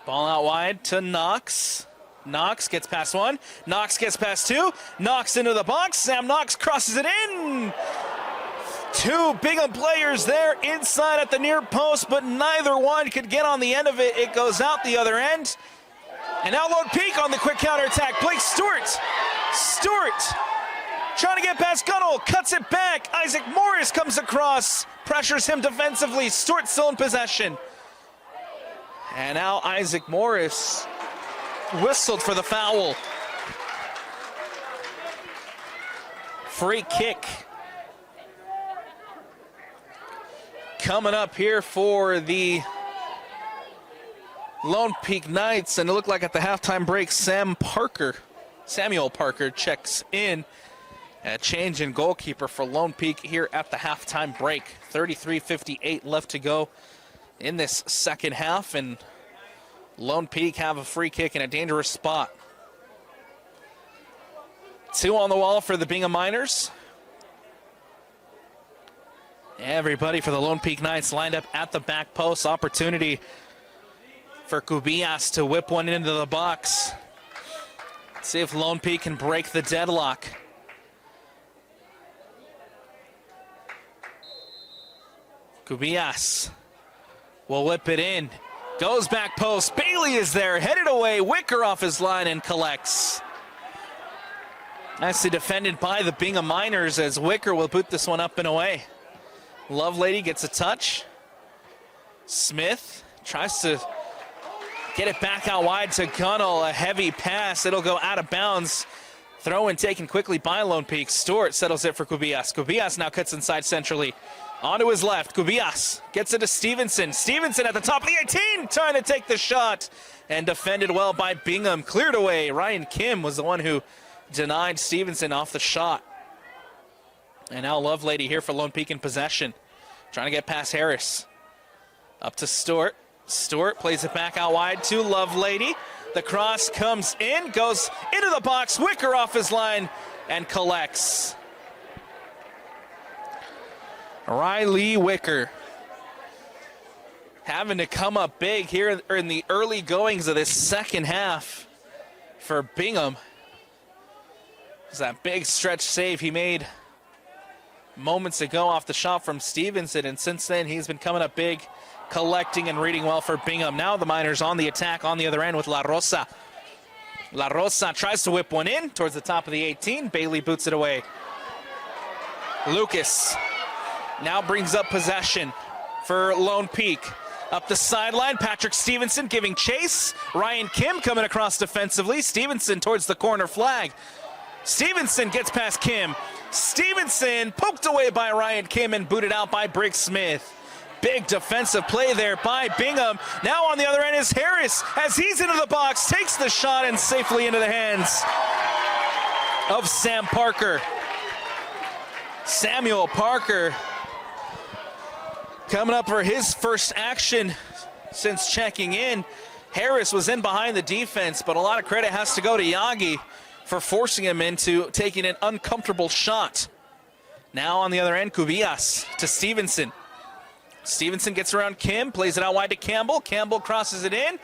Ball out wide to Knox. Knox gets past one. Knox gets past two. Knox into the box. Sam Knox crosses it in. Two Bingham players there inside at the near post, but neither one could get on the end of it. It goes out the other end. And now Lone Peak on the quick counterattack. Blake Stewart trying to get past Gunnell, cuts it back. Isaac Morris comes across, pressures him defensively. Stewart still in possession. And now Isaac Morris whistled for the foul. Free kick coming up here for the Lone Peak Knights, and it looked like at the halftime break Samuel Parker checks in. A change in goalkeeper for Lone Peak here at the halftime break. 33:58 left to go in this second half, and Lone Peak have a free kick in a dangerous spot. 2 on the wall for the Bingham Miners. Everybody for the Lone Peak Knights lined up at the back post. Opportunity for Cubillas to whip one into the box. See if Lone Peak can break the deadlock. Cubillas will whip it in. Goes back post. Bailey is there, headed away. Wicker off his line and collects. Nicely defended by the Bingham Miners as Wicker will boot this one up and away. Lovelady gets a touch. Smith tries to get it back out wide to Gunnell. A heavy pass. It'll go out of bounds. Throw in taken quickly by Lone Peak. Stewart settles it for Cubillas. Cubillas now cuts inside centrally. Onto his left. Cubillas gets it to Stevenson. Stevenson at the top of the 18, trying to take the shot. And defended well by Bingham. Cleared away. Ryan Kim was the one who denied Stevenson off the shot. And now Lovelady here for Lone Peak in possession. Trying to get past Harris. Up to Stewart. Stewart plays it back out wide to Lovelady. The cross comes in, goes into the box. Wicker off his line and collects. Riley Wicker having to come up big here in the early goings of this second half for Bingham. It's that big stretch save he made moments ago off the shot from Stevenson, and since then he's been coming up big, collecting and reading well for Bingham. Now the Miners on the attack on the other end with La Rosa. La Rosa tries to whip one in towards the top of the 18. Bailey boots it away. Lucas now brings up possession for Lone Peak. Up the sideline, Patrick Stevenson giving chase. Ryan Kim coming across defensively. Stevenson towards the corner flag. Stevenson gets past Kim. Stevenson poked away by Ryan Kim and booted out by Briggs Smith. Big defensive play there by Bingham. Now on the other end is Harris as he's into the box, takes the shot and safely into the hands of Sam Parker. Samuel Parker coming up for his first action since checking in. Harris was in behind the defense, but a lot of credit has to go to Yagi for forcing him into taking an uncomfortable shot. Now on the other end, Cubillas to Stevenson. Stevenson gets around Kim, plays it out wide to Campbell. Campbell crosses it in. Into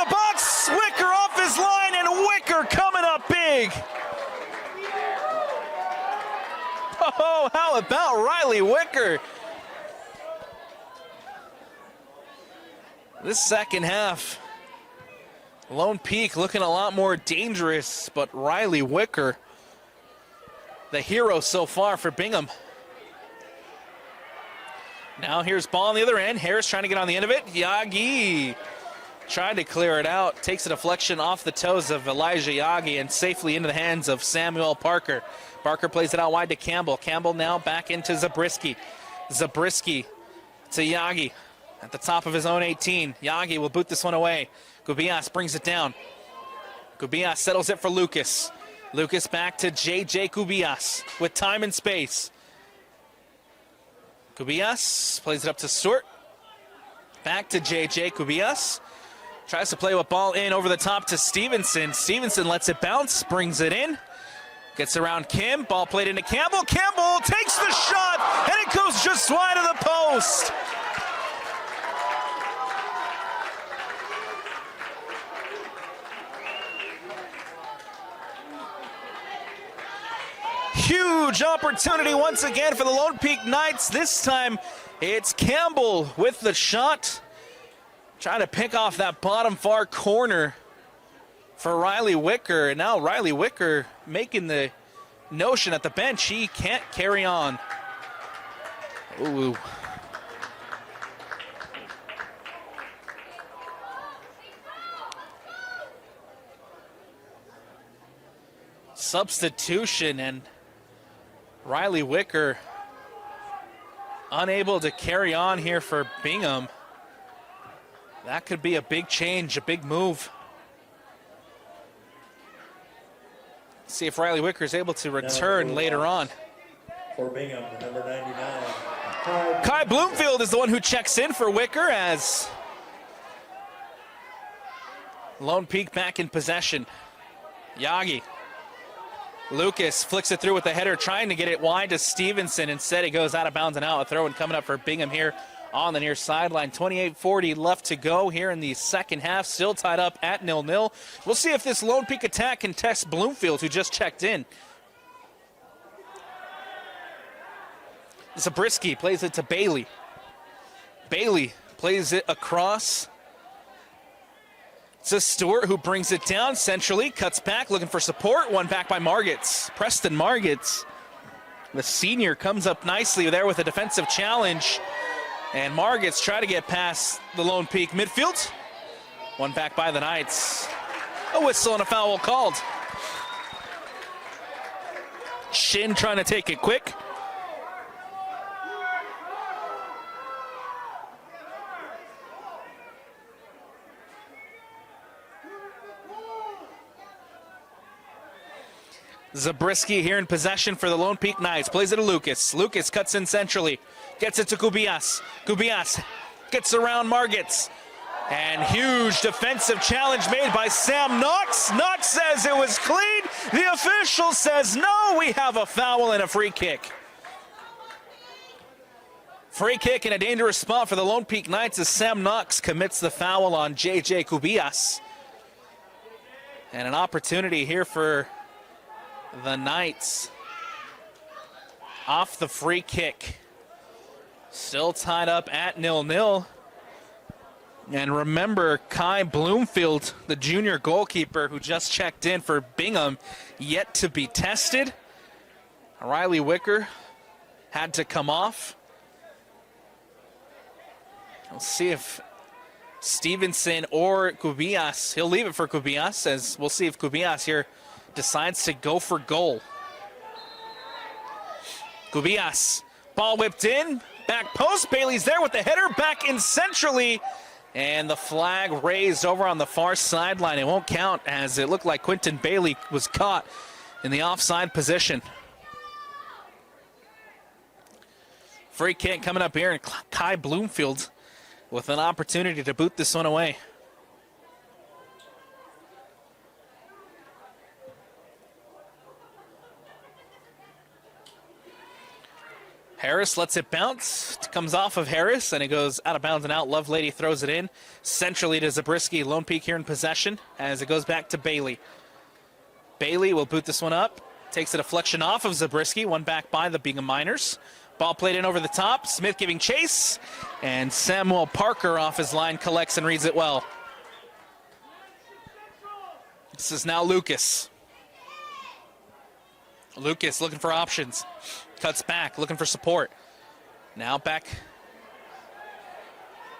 the box, Wicker off his line, and Wicker coming up big. Oh, how about Riley Wicker? This second half, Lone Peak looking a lot more dangerous, but Riley Wicker, the hero so far for Bingham. Now here's ball on the other end. Harris trying to get on the end of it. Yagi tried to clear it out. Takes a deflection off the toes of Elijah Yagi and safely into the hands of Samuel Parker. Parker plays it out wide to Campbell. Campbell now back into Zabriskie. Zabriskie to Yagi at the top of his own 18. Yagi will boot this one away. Cubillas brings it down. Cubillas settles it for Lucas. Lucas back to J.J. Cubillas with time and space. Kubias plays it up to Stewart. Back to JJ Kubias. Tries to play a ball in over the top to Stevenson. Stevenson lets it bounce, brings it in. Gets around Kim. Ball played into Campbell. Campbell takes the shot, and it goes just wide of the post. Huge opportunity once again for the Lone Peak Knights. This time it's Campbell with the shot. Trying to pick off that bottom far corner for Riley Wicker. And now Riley Wicker making the notion at the bench he can't carry on. Ooh. Substitution, and Riley Wicker unable to carry on here for Bingham. That could be a big change, a big move. See if Riley Wicker is able to return later on. For Bingham, number 99. Kai Bloomfield is the one who checks in for Wicker as Lone Peak back in possession. Yagi. Lucas flicks it through with the header, trying to get it wide to Stevenson. Instead, it goes out of bounds and out. A throw-in coming up for Bingham here on the near sideline. 28:40 left to go here in the second half. Still tied up at 0-0. We'll see if this Lone Peak attack can test Bloomfield, who just checked in. Zabriskie plays it to Bailey. Bailey plays it across. It's Stewart who brings it down centrally, cuts back, looking for support. One back by Margits. Preston Margits, the senior, comes up nicely there with a defensive challenge. And Margits try to get past the Lone Peak midfield. One back by the Knights. A whistle and a foul called. Shin trying to take it quick. Zabriskie here in possession for the Lone Peak Knights. Plays it to Lucas. Lucas cuts in centrally. Gets it to Kubias. Kubias gets around Margits. And huge defensive challenge made by Sam Knox. Knox says it was clean. The official says no, we have a foul and a free kick. Free kick in a dangerous spot for the Lone Peak Knights as Sam Knox commits the foul on JJ Kubias. And an opportunity here for the Knights off the free kick. Still tied up at 0-0. And remember, Kai Bloomfield, the junior goalkeeper who just checked in for Bingham, yet to be tested. Riley Wicker had to come off. We'll see if Stevenson or Kubias, he'll leave it for Kubias, as we'll see if Kubias here decides to go for goal. Kubias, ball whipped in, back post. Bailey's there with the header, back in centrally. And the flag raised over on the far sideline. It won't count, as it looked like Quentin Bailey was caught in the offside position. Free kick coming up here, and Kai Bloomfield with an opportunity to boot this one away. Harris lets it bounce. It comes off of Harris, and it goes out of bounds and out. Lovelady throws it in centrally to Zabriskie. Lone Peak here in possession as it goes back to Bailey. Bailey will boot this one up. Takes a deflection off of Zabriskie. One back by the Bingham Miners. Ball played in over the top. Smith giving chase. And Samuel Parker off his line collects and reads it well. This is now Lucas. Lucas looking for options. Cuts back, looking for support. Now back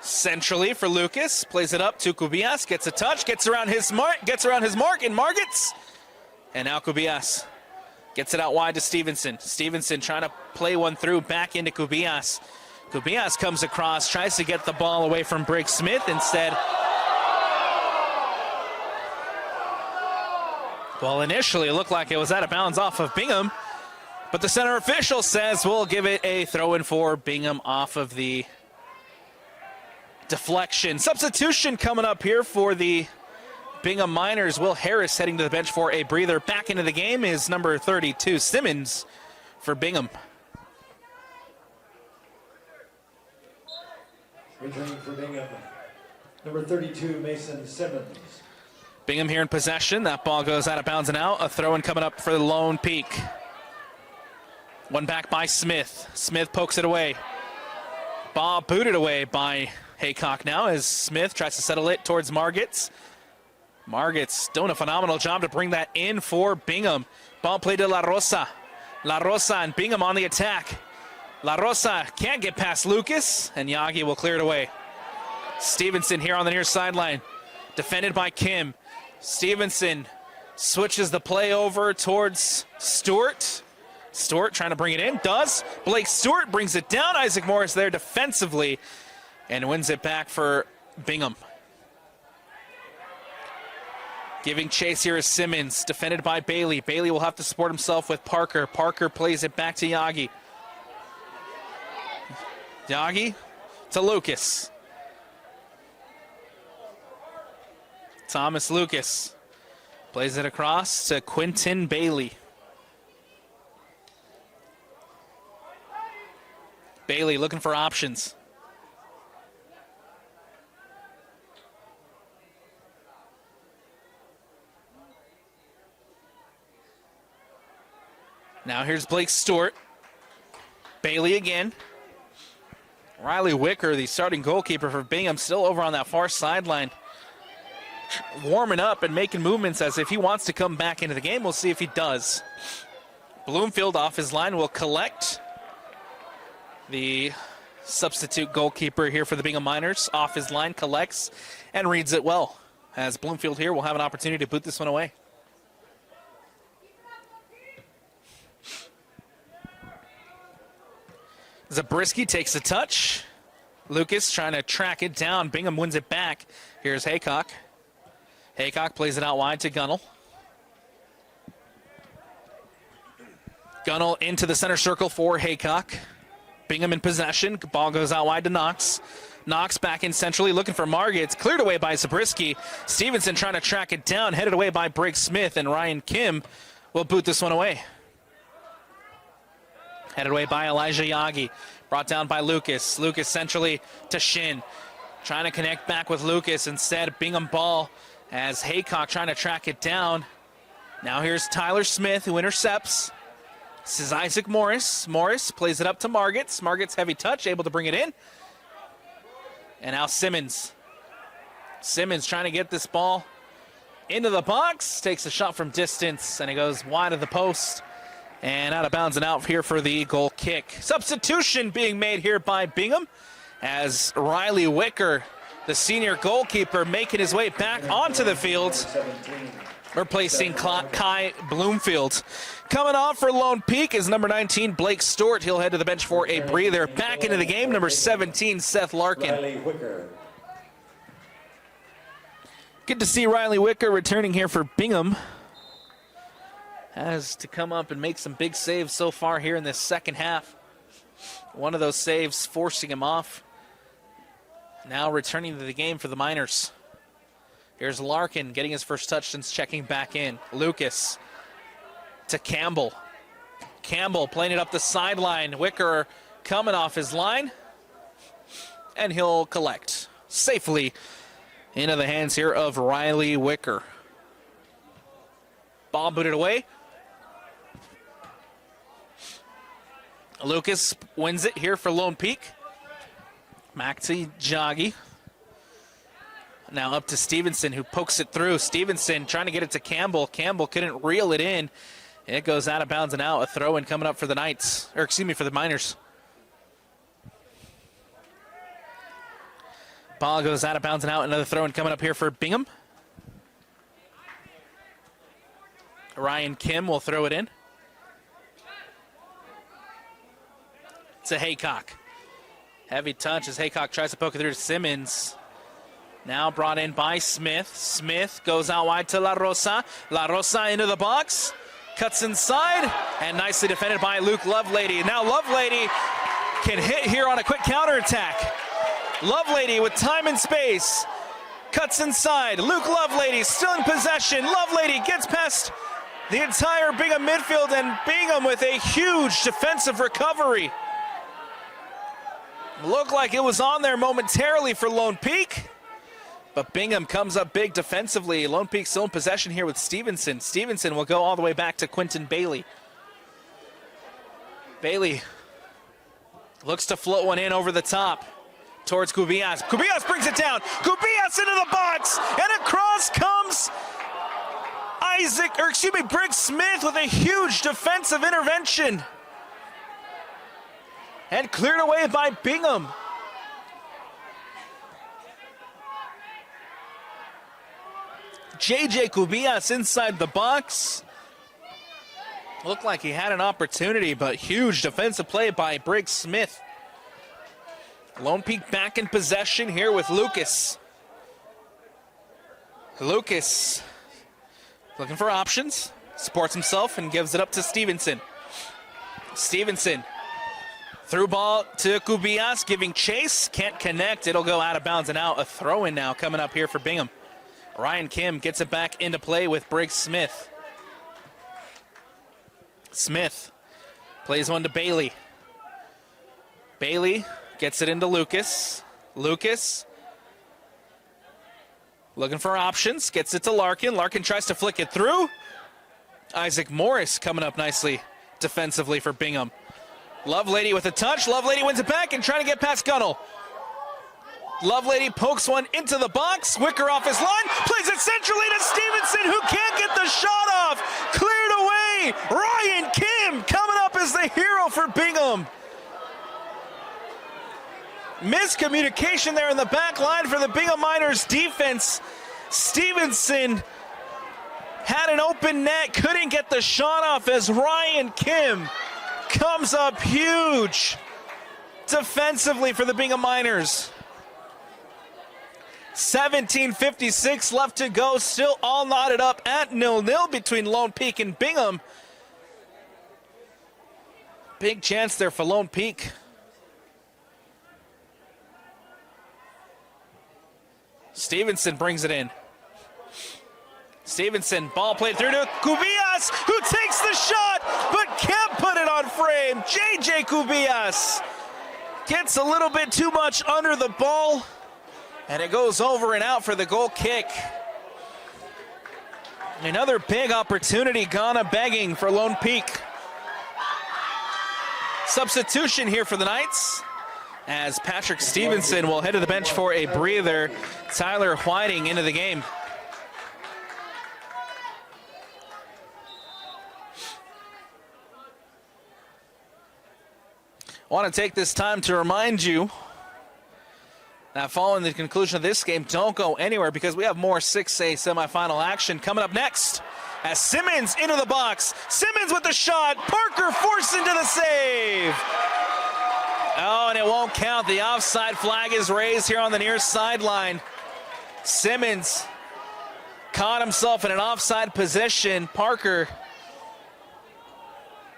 centrally for Lucas. Plays it up to Kubias. Gets a touch. Gets around his mark. And Margits. And now Kubias gets it out wide to Stevenson. Stevenson trying to play one through back into Kubias. Kubias comes across, tries to get the ball away from Briggs Smith. Instead, well, initially it looked like it was out of bounds off of Bingham. But the center official says we'll give it a throw-in for Bingham off of the deflection. Substitution coming up here for the Bingham Miners. Will Harris heading to the bench for a breather. Back into the game is number 32, Simmons, for Bingham. Returning for Bingham, number 32, Mason Simmons. Bingham here in possession. That ball goes out of bounds and out. A throw-in coming up for the Lone Peak. One back by Smith. Smith pokes it away. Ball booted away by Haycock now as Smith tries to settle it towards Margits. Margits doing a phenomenal job to bring that in for Bingham. Ball played to La Rosa. La Rosa and Bingham on the attack. La Rosa can't get past Lucas, and Yagi will clear it away. Stevenson here on the near sideline. Defended by Kim. Stevenson switches the play over towards Stewart. Stewart trying to bring it in. Does. Blake Stewart brings it down. Isaac Morris there defensively and wins it back for Bingham. Giving chase here is Simmons, defended by Bailey. Bailey will have to support himself with Parker. Parker plays it back to Yagi. Yagi to Lucas. Thomas Lucas plays it across to Quentin Bailey. Bailey looking for options. Now here's Blake Stewart. Bailey again. Riley Wicker, the starting goalkeeper for Bingham, still over on that far sideline. Warming up and making movements as if he wants to come back into the game. We'll see if he does. Bloomfield off his line will collect. The substitute goalkeeper here for the Bingham Miners off his line collects and reads it well. As Bloomfield here will have an opportunity to boot this one away. Zabriskie takes a touch. Lucas trying to track it down. Bingham wins it back. Here's Haycock. Haycock plays it out wide to Gunnell. Gunnell into the center circle for Haycock. Bingham in possession. Ball goes out wide to Knox. Knox back in centrally looking for Margits. Cleared away by Zabriskie. Stevenson trying to track it down. Headed away by Briggs Smith, and Ryan Kim will boot this one away. Headed away by Elijah Yagi. Brought down by Lucas. Lucas centrally to Shin. Trying to connect back with Lucas. Instead, Bingham ball as Haycock trying to track it down. Now here's Tyler Smith who intercepts. This is Isaac Morris. Morris plays it up to Margits. Margits heavy touch, able to bring it in. And now Simmons. Simmons trying to get this ball into the box. Takes a shot from distance and it goes wide of the post. And out of bounds and out here for the goal kick. Substitution being made here by Bingham as Riley Wicker, the senior goalkeeper, making his way back onto the field, replacing Kai Bloomfield. Coming off for Lone Peak is number 19, Blake Stewart. He'll head to the bench for a breather. Back into the game, number 17, Seth Larkin. Riley Wicker. Good to see Riley Wicker returning here for Bingham. Has to come up and make some big saves so far here in this second half. One of those saves forcing him off. Now returning to the game for the Miners. Here's Larkin getting his first touch since checking back in. Lucas to Campbell. Campbell playing it up the sideline. Wicker coming off his line. And he'll collect safely into the hands here of Riley Wicker. Ball booted away. Lucas wins it here for Lone Peak. Maxi Joggy. Now up to Stevenson, who pokes it through. Stevenson trying to get it to Campbell. Campbell couldn't reel it in. It goes out of bounds and out. A throw-in coming up for the Knights, or excuse me, for the Miners. Ball goes out of bounds and out. Another throw-in coming up here for Bingham. Ryan Kim will throw it in. To Haycock. Heavy touch as Haycock tries to poke it through to Simmons. Now brought in by Smith. Smith goes out wide to La Rosa. La Rosa into the box. Cuts inside, and nicely defended by Luke Lovelady. Now Lovelady can hit here on a quick counterattack. Lovelady with time and space. Cuts inside. Luke Lovelady still in possession. Lovelady gets past the entire Bingham midfield, and Bingham with a huge defensive recovery. Looked like it was on there momentarily for Lone Peak, but Bingham comes up big defensively. Lone Peak still in possession here with Stevenson. Stevenson will go all the way back to Quentin Bailey. Bailey looks to float one in over the top towards Cubillas. Cubillas brings it down. Cubillas into the box, and across comes Briggs Smith with a huge defensive intervention. And cleared away by Bingham. JJ Cubillas inside the box. Looked like he had an opportunity, but huge defensive play by Briggs Smith. Lone Peak back in possession here with Lucas. Lucas looking for options, supports himself and gives it up to Stevenson. Stevenson, through ball to Cubillas, giving chase, can't connect, it'll go out of bounds and out. A throw-in now coming up here for Bingham. Ryan Kim gets it back into play with Briggs Smith. Smith plays one to Bailey. Bailey gets it into Lucas. Lucas looking for options, gets it to Larkin. Larkin tries to flick it through. Isaac Morris coming up nicely defensively for Bingham. Lovelady with a touch. Lovelady wins it back and trying to get past Gunnell. Lovelady pokes one into the box. Wicker off his line. Plays it centrally to Stevenson, who can't get the shot off. Cleared away. Ryan Kim coming up as the hero for Bingham. Miscommunication there in the back line for the Bingham Miners defense. Stevenson had an open net, couldn't get the shot off as Ryan Kim comes up huge defensively for the Bingham Miners. 17:56 left to go, still all knotted up at 0-0 between Lone Peak and Bingham. Big chance there for Lone Peak. Stevenson brings it in. Stevenson, ball played through to Cubillas, who takes the shot, but can't put it on frame. JJ Cubillas gets a little bit too much under the ball, and it goes over and out for the goal kick. Another big opportunity gone a-begging for Lone Peak. Substitution here for the Knights, as Patrick Stevenson will head to the bench for a breather. Tyler Whiting into the game. I want to take this time to remind you that following the conclusion of this game, don't go anywhere because we have more 6A semifinal action coming up next. As Simmons into the box. Simmons with the shot. Parker forced into the save. Oh, and it won't count. The offside flag is raised here on the near sideline. Simmons caught himself in an offside position. Parker,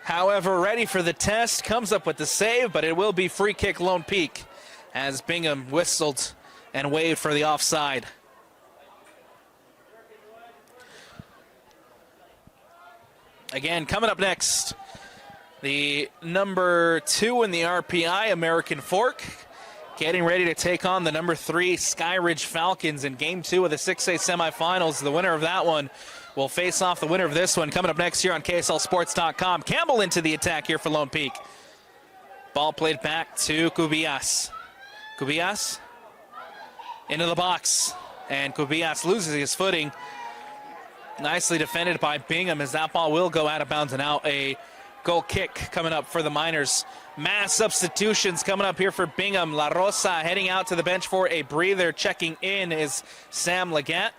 however, ready for the test, comes up with the save, but it will be free kick Lone Peak as Bingham whistled and waved for the offside. Again, coming up next, the number 2 in the RPI, American Fork, getting ready to take on the number 3 Skyridge Falcons in Game 2 of the 6A semifinals. The winner of that one will face off the winner of this one coming up next year on KSLSports.com. Campbell into the attack here for Lone Peak. Ball played back to Cubillas. Cubillas into the box, and Cubillas loses his footing. Nicely defended by Bingham as that ball will go out of bounds and out. A goal kick coming up for the Miners. Mass substitutions coming up here for Bingham. La Rosa heading out to the bench for a breather. Checking in is Sam Leggett.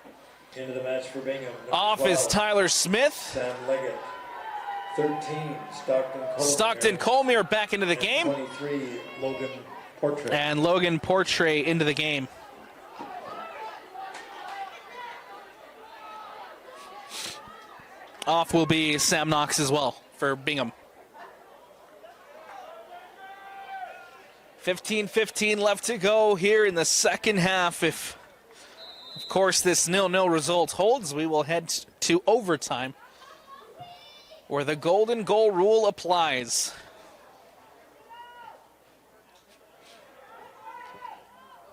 Into the match for Bingham. Off 12, is Tyler Smith. Sam Leggett. 13, Stockton Colmier back into the game. 23, Logan Portrait. And Logan Portrait into the game. Off will be Sam Knox as well for Bingham. 15-15 left to go here in the second half. If, of course, this 0-0 result holds, we will head to overtime, where the golden goal rule applies.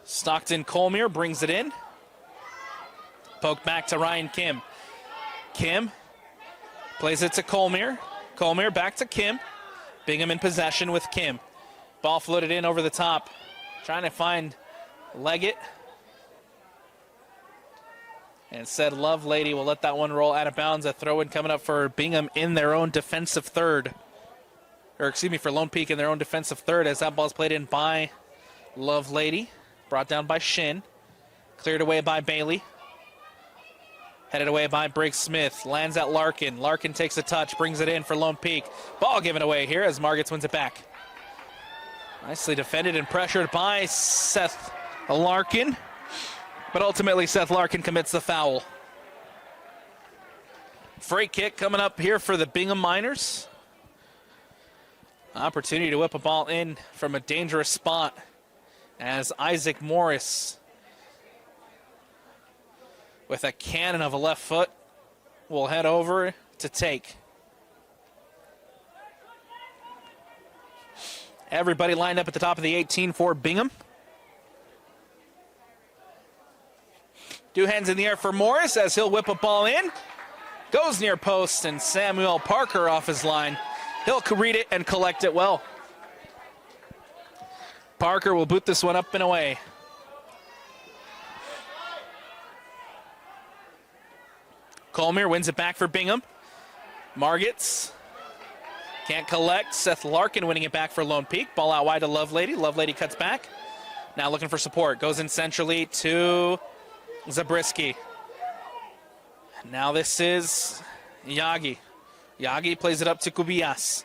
Stockton Colmier brings it in. Poke back to Ryan Kim. Kim plays it to Colmier. Colmier back to Kim. Bingham in possession with Kim. Ball floated in over the top. Trying to find Leggett. And instead, Lovelady will let that one roll out of bounds. A throw-in coming up for Bingham in their own defensive third. Or, excuse me, for Lone Peak in their own defensive third, as that ball's played in by Lovelady. Brought down by Shin. Cleared away by Bailey. Headed away by Briggs Smith. Lands at Larkin. Larkin takes a touch, brings it in for Lone Peak. Ball given away here as Margits wins it back. Nicely defended and pressured by Seth Larkin. But ultimately, Seth Larkin commits the foul. Free kick coming up here for the Bingham Miners. Opportunity to whip a ball in from a dangerous spot as Isaac Morris, with a cannon of a left foot, will head over to take. Everybody lined up at the top of the 18 for Bingham. Two hands in the air for Morris as he'll whip a ball in. Goes near post, and Samuel Parker off his line. He'll read it and collect it well. Parker will boot this one up and away. Colmier wins it back for Bingham. Margits can't collect. Seth Larkin winning it back for Lone Peak. Ball out wide to Lovelady. Lovelady cuts back. Now looking for support. Goes in centrally to Zabriskie. Now this is Yagi. Yagi plays it up to Kubias.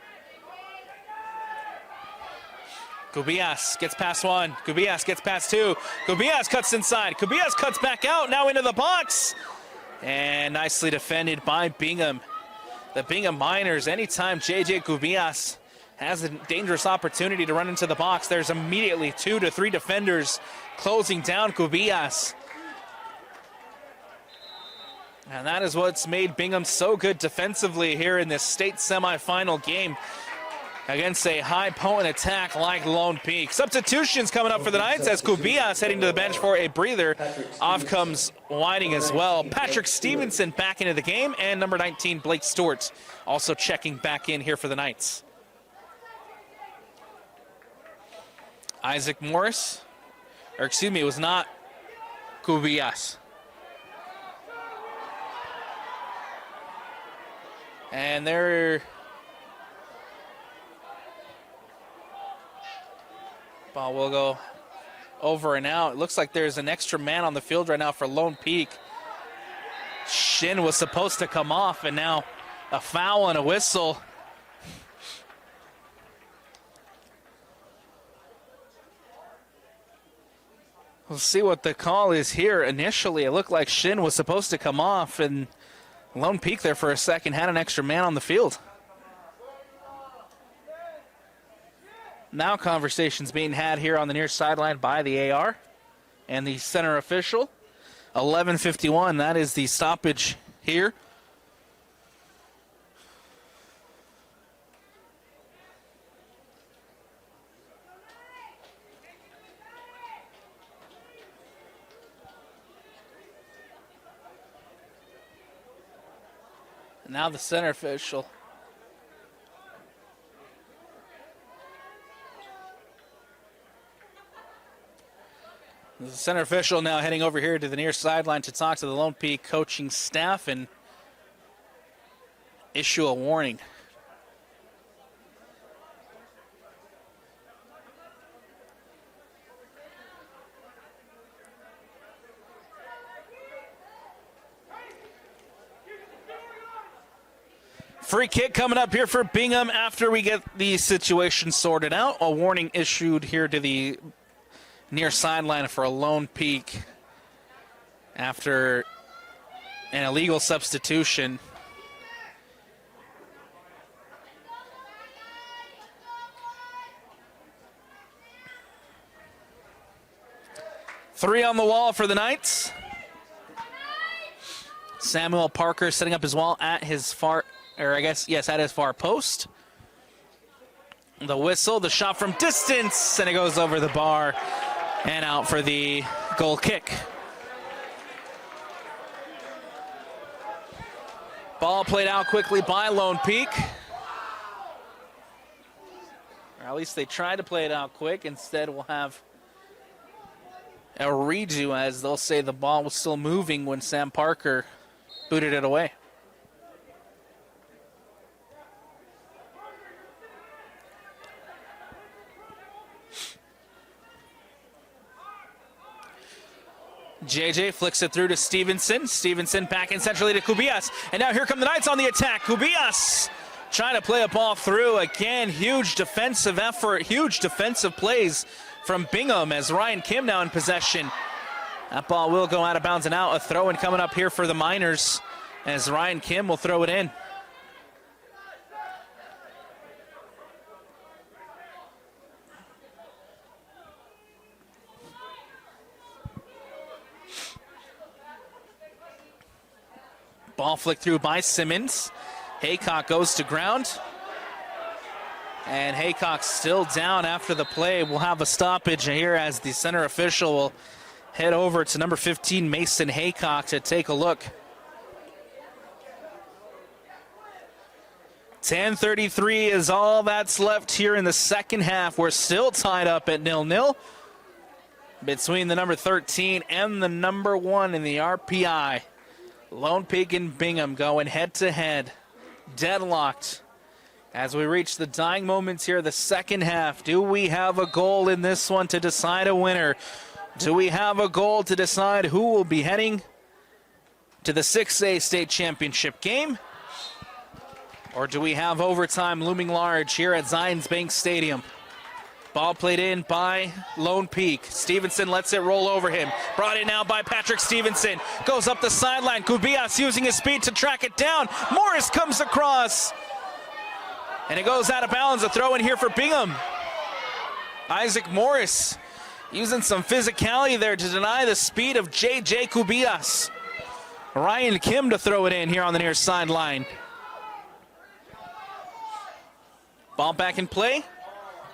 Kubias gets past one. Kubias gets past two. Kubias cuts inside. Kubias cuts back out. Now into the box. And nicely defended by Bingham. The Bingham Miners, anytime J.J. Kubias has a dangerous opportunity to run into the box, there's immediately 2 to 3 defenders closing down Kubias. And that is what's made Bingham so good defensively here in this state semifinal game against a high potent attack like Lone Peak. Substitutions coming up for the Knights as Kubias heading to the bench for a breather. Off comes Whiting as well. Patrick Stevenson back into the game, and number 19, Blake Stewart, also checking back in here for the Knights. Isaac Morris, or excuse me, it was not Kubias. And they're... Ball will go over and out. It looks like there's an extra man on the field right now for Lone Peak. Shin was supposed to come off, and now a foul and a whistle. We'll see what the call is here. Initially, it looked like Shin was supposed to come off, and Lone Peak there for a second had an extra man on the field. Now conversations being had here on the near sideline by the AR and the center official. 11:51, that is the stoppage here. Now the center official. The center official now heading over here to the near sideline to talk to the Lone Peak coaching staff and issue a warning. Free kick coming up here for Bingham after we get the situation sorted out. A warning issued here to the near sideline for a Lone Peak after an illegal substitution 3 on the wall for the Knights. Samuel Parker setting up his wall at his far, or I guess, yes, at his far post. The whistle, the shot from distance, and it goes over the bar and out for the goal kick. Ball played out quickly by Lone Peak. Or at least they tried to play it out quick. Instead, we'll have a redo, as they'll say the ball was still moving when Sam Parker booted it away. JJ flicks it through to Stevenson. Stevenson back in centrally to Cubillas. And now here come the Knights on the attack. Cubillas trying to play a ball through. Again, huge defensive effort, huge defensive plays from Bingham as Ryan Kim now in possession. That ball will go out of bounds and out. A throw-in coming up here for the Miners as Ryan Kim will throw it in. Ball flicked through by Simmons. Haycock goes to ground. And Haycock still down after the play. We'll have a stoppage here as the center official will head over to number 15, Mason Haycock, to take a look. 10:33 is all that's left here in the second half. We're still tied up at 0-0 between the number 13 and the number 1 in the RPI. Lone Peak and Bingham going head-to-head, deadlocked. As we reach the dying moments here of the second half, do we have a goal in this one to decide a winner? Do we have a goal to decide who will be heading to the 6A state championship game? Or do we have overtime looming large here at Zions Bank Stadium? Ball played in by Lone Peak. Stevenson lets it roll over him. Brought in now by Patrick Stevenson. Goes up the sideline. Cubillas using his speed to track it down. Morris comes across. And it goes out of bounds. A throw in here for Bingham. Isaac Morris using some physicality there to deny the speed of J.J. Cubillas. Ryan Kim to throw it in here on the near sideline. Ball back in play.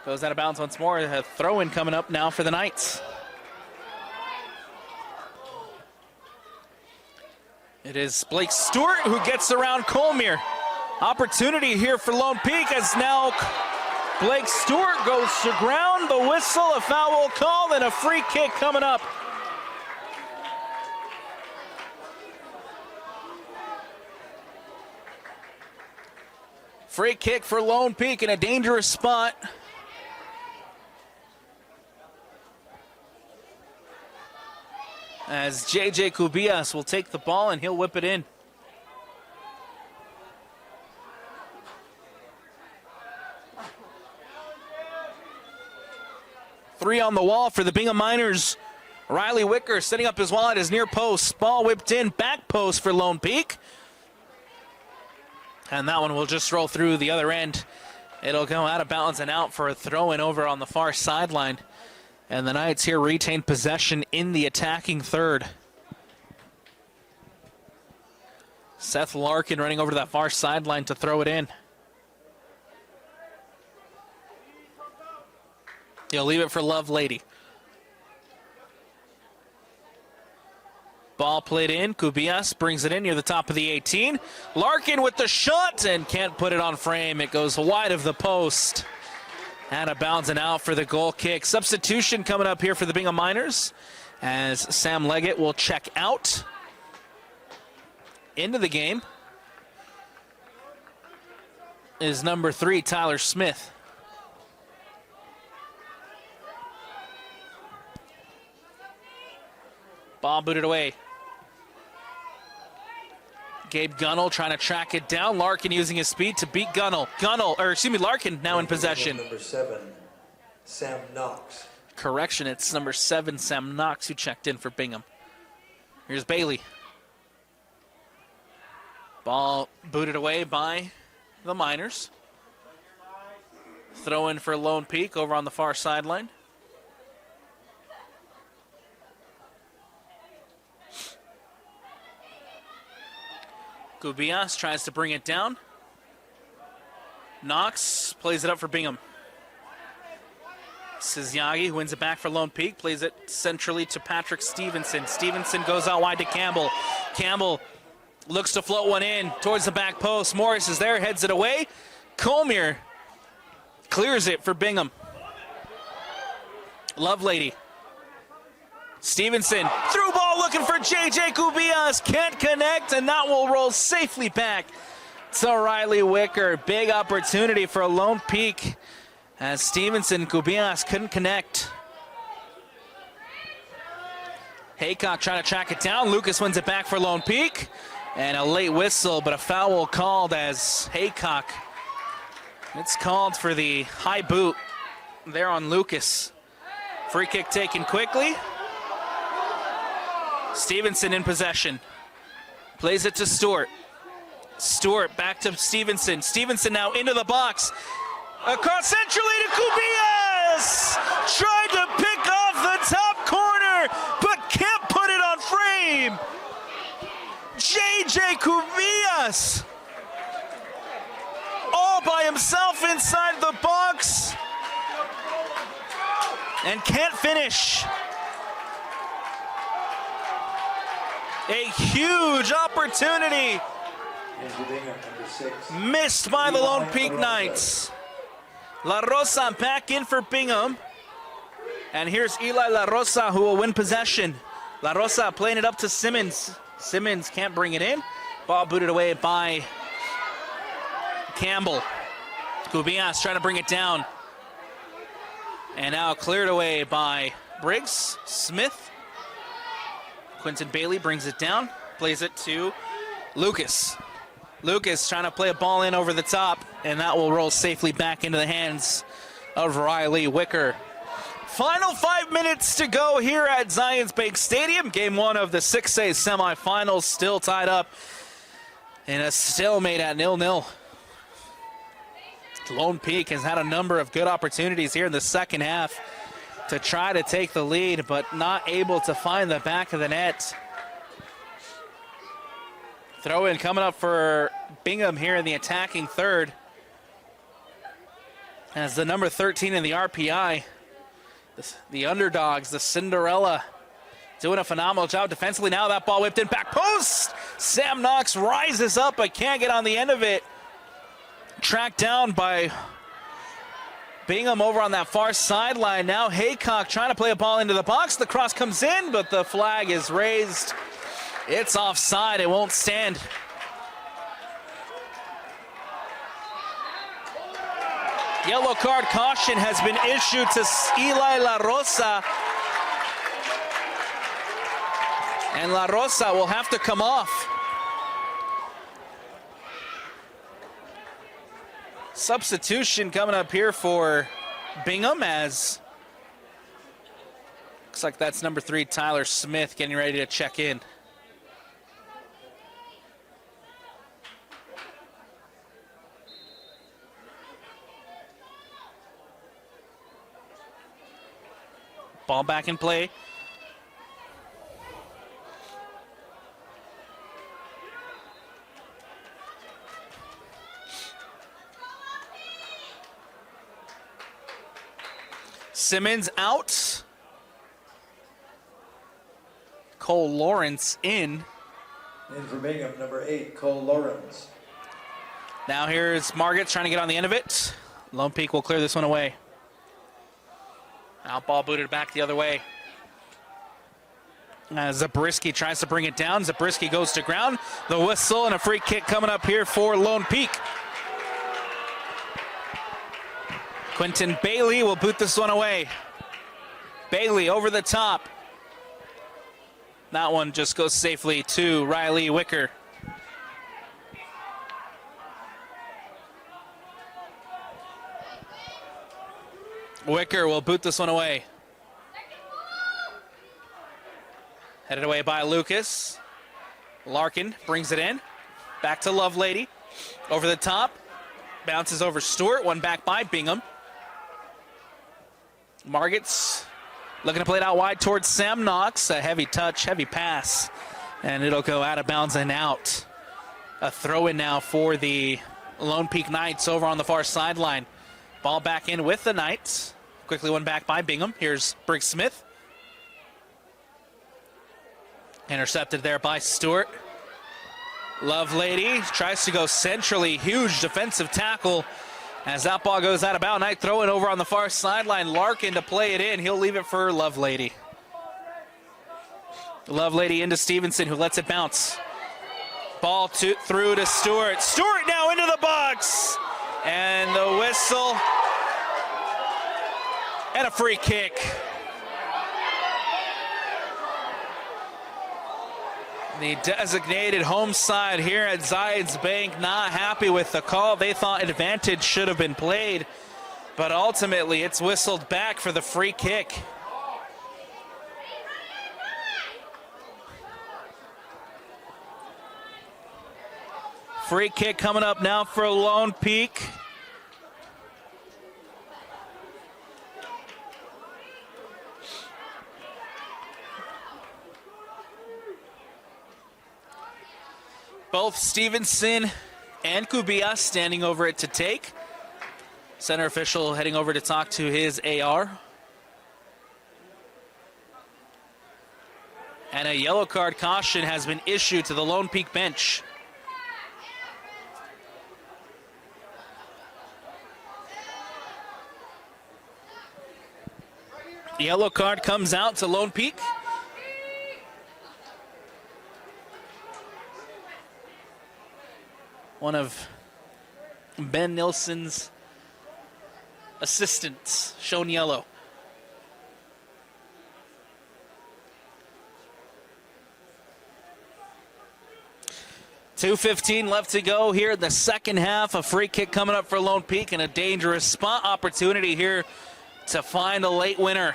Goes out of bounds once more. A throw-in coming up now for the Knights. It is Blake Stewart who gets around Colmier. Opportunity here for Lone Peak as now Blake Stewart goes to ground. The whistle, a foul will call, and a free kick coming up. Free kick for Lone Peak in a dangerous spot. As J.J. Cubillas will take the ball and he'll whip it in. Three on the wall for the Bingham Miners. Riley Wicker setting up his wall at his near post. Ball whipped in, back post for Lone Peak. And that one will just roll through the other end. It'll go out of bounds and out for a throw-in over on the far sideline. And the Knights here retain possession in the attacking third. Seth Larkin running over to that far sideline to throw it in. He'll leave it for Lovelady. Ball played in. Cubillas brings it in near the top of the 18. Larkin with the shot and can't put it on frame. It goes wide of the post. Out of bounds and out for the goal kick. Substitution coming up here for the Bingham Miners as Sam Leggett will check out into the game is number 3, Tyler Smith. Ball booted away. Gabe Gunnell trying to track it down. Larkin using his speed to beat Gunnell. Larkin now in possession. Number 7, Sam Knox. Correction, it's number 7, Sam Knox, who checked in for Bingham. Here's Bailey. Ball booted away by the Miners. Throw in for Lone Peak over on the far sideline. Gubias tries to bring it down. Knox plays it up for Bingham. Sizyagi wins it back for Lone Peak, plays it centrally to Patrick Stevenson. Stevenson goes out wide to Campbell. Campbell looks to float one in towards the back post. Morris is there, heads it away. Colmier clears it for Bingham. Lovelady. Stevenson, through ball looking for J.J. Gubias. Can't connect, and that will roll safely back to Riley Wicker. Big opportunity for Lone Peak as Stevenson, Gubias couldn't connect. Haycock trying to track it down. Lucas wins it back for Lone Peak. And a late whistle, but a foul called as Haycock. It's called for the high boot there on Lucas. Free kick taken quickly. Stevenson in possession. Plays it to Stewart. Stewart back to Stevenson. Stevenson now into the box. Across centrally to Gubias! Tried to pick off the top corner, but can't put it on frame. J.J. Gubias all by himself inside the box and can't finish. A huge opportunity missed by the Lone Peak Knights. La Rosa back in for Bingham. And here's Eli La Rosa who will win possession. La Rosa playing it up to Simmons. Simmons can't bring it in. Ball booted away by Campbell. Gubias trying to bring it down. And now cleared away by Briggs. Smith. Quentin Bailey brings it down. Plays it to Lucas. Lucas trying to play a ball in over the top, and that will roll safely back into the hands of Riley Wicker. Final 5 minutes to go here at Zions Bank Stadium. Game 1 of the 6A semifinals still tied up in a stalemate at 0-0. Lone Peak has had a number of good opportunities here in the second half to try to take the lead, but not able to find the back of the net. Throw in coming up for Bingham here in the attacking third. As the number 13 in the RPI, the underdogs, the Cinderella, doing a phenomenal job defensively. Now that ball whipped in back post. Sam Knox rises up but can't get on the end of it. Tracked down by Bingham over on that far sideline. Now Haycock trying to play a ball into the box. The cross comes in, but the flag is raised. It's offside. It won't stand. Yellow card caution has been issued to Eli La Rosa. And La Rosa will have to come off. Substitution coming up here for Bingham as looks like that's number 3, Tyler Smith, getting ready to check in. Ball back in play. Simmons out. Cole Lawrence in. In for Bingham, number 8, Cole Lawrence. Now here's Margit trying to get on the end of it. Lone Peak will clear this one away. Out ball booted back the other way. Zabriskie tries to bring it down. Zabriskie goes to ground. The whistle and a free kick coming up here for Lone Peak. Quentin Bailey will boot this one away. Bailey over the top. That one just goes safely to Riley Wicker. Wicker will boot this one away. Headed away by Lucas. Larkin brings it in. Back to Lovelady. Over the top. Bounces over Stewart. One back by Bingham. Margits looking to play it out wide towards Sam Knox. A heavy touch, heavy pass. And it'll go out of bounds and out A throw in now for the Lone Peak Knights over on the far sideline. Ball back in with the Knights. Quickly won back by Bingham. Here's Briggs Smith. Intercepted there by Stewart. Lovelady tries to go centrally. Huge defensive tackle as that ball goes out of bounds. Knight throw it over on the far sideline. Larkin to play it in. He'll leave it for Lovelady. Lovelady into Stevenson, who lets it bounce. Ball through to Stewart. Stewart now into the box. And the whistle. And a free kick. The designated home side here at Zions Bank not happy with the call. They thought advantage should have been played, but ultimately it's whistled back for the free kick. Free kick coming up now for Lone Peak. Both Stevenson and Kubias standing over it to take. Center official heading over to talk to his AR. And a yellow card caution has been issued to the Lone Peak bench. Yellow card comes out to Lone Peak. One of Ben Nilsson's assistants shown yellow. .2:15 left to go here in the second half. A free kick coming up for Lone Peak and a dangerous spot opportunity here to find a late winner.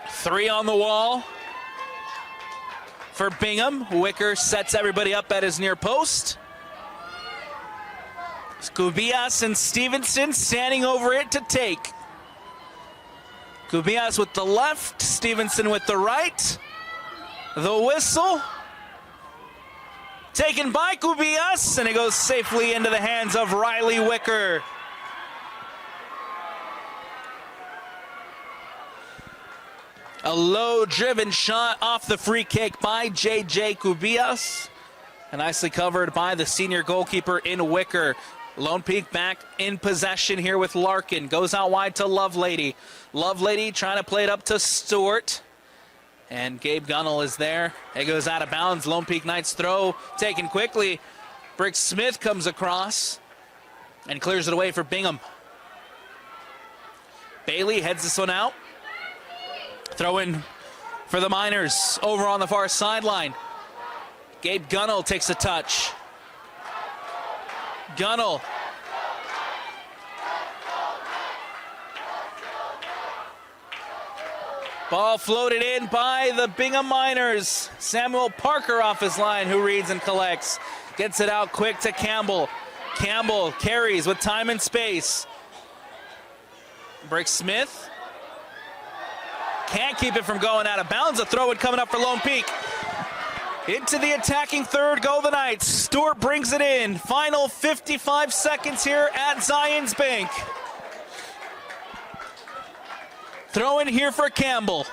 3 on the wall for Bingham. Wicker sets everybody up at his near post. Kubias and Stevenson standing over it to take. Kubias with the left, Stevenson with the right. The whistle taken by Kubias, and it goes safely into the hands of Riley Wicker. A low-driven shot off the free kick by J.J. Kubias. And nicely covered by the senior goalkeeper in Wicker. Lone Peak back in possession here with Larkin. Goes out wide to Lovelady. Lovelady trying to play it up to Stewart. And Gabe Gunnell is there. It goes out of bounds. Lone Peak Knights throw taken quickly. Briggs Smith comes across and clears it away for Bingham. Bailey heads this one out. Throw in for the Miners over on the far sideline. Gabe Gunnell takes a touch. Gunnell. Ball floated in by the Bingham Miners. Samuel Parker off his line, who reads and collects. Gets it out quick to Campbell. Campbell carries with time and space. Briggs Smith. Can't keep it from going out of bounds. A throw in coming up for Lone Peak. Into the attacking third go the Knights. Stewart brings it in. Final 55 seconds here at Zions Bank. Throw in here for Campbell.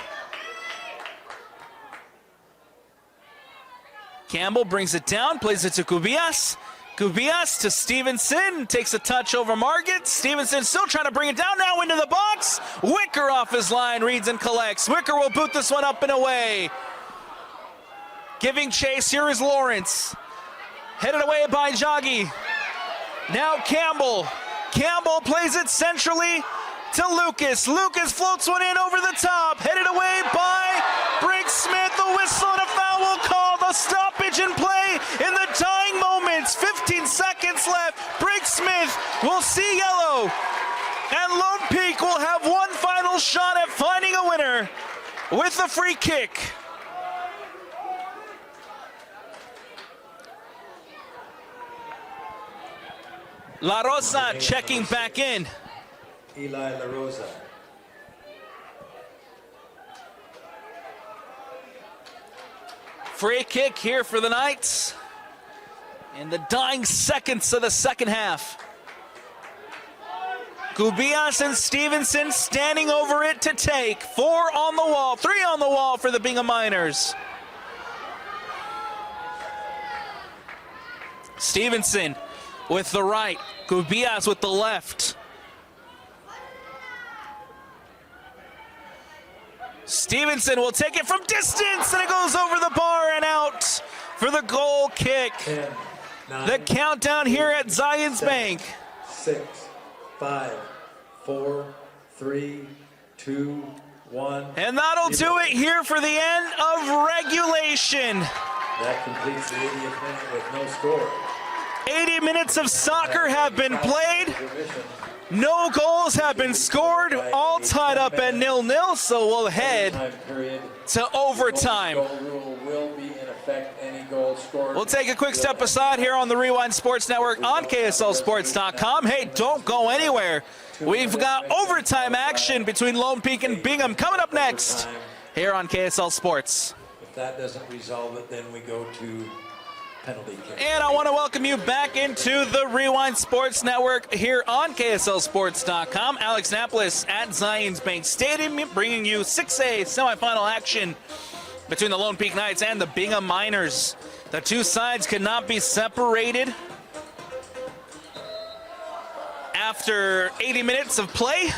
Campbell brings it down, plays it to Kubias. Kubias to Stevenson, takes a touch over Margit. Stevenson still trying to bring it down, now into the box. Wicker off his line, reads and collects. Wicker will boot this one up and away. Giving chase, here is Lawrence. Headed away by Joggy. Now Campbell. Campbell plays it centrally to Lucas. Lucas floats one in over the top. Headed away by Briggs Smith. The whistle and a foul will call. The stoppage in play in the dying moments. 15 seconds left. Briggs Smith will see yellow. And Lone Peak will have one final shot at finding a winner with a free kick. La Rosa checking back in. Eli La Rosa. Free kick here for the Knights in the dying seconds of the second half. Gubias and Stevenson standing over it to take. 4 on the wall, 3 on the wall for the Bingham Miners. Stevenson with the right, Gubias with the left. Stevenson will take it from distance, and it goes over the bar and out for the goal kick. 10, 9, the countdown here at Zions 7, Bank. 6, 5, 4, 3, 2, 1. And that'll do it here for the end of regulation. That completes the 80th minute with no score. 80 minutes of soccer have been played. No goals have been scored, all tied up at 0-0, so we'll head to overtime. We'll take a quick step aside here on the Rewind Sports Network on KSLSports.com. Hey, don't go anywhere. We've got overtime action between Lone Peak and Bingham coming up next here on KSL Sports. If that doesn't resolve it, then we go to penalty kick. And I want to welcome you back into the Rewind Sports Network here on KSLSports.com. Alex Napolis at Zions Bank Stadium, bringing you 6A semifinal action between the Lone Peak Knights and the Bingham Miners. The two sides could not be separated after 80 minutes of play.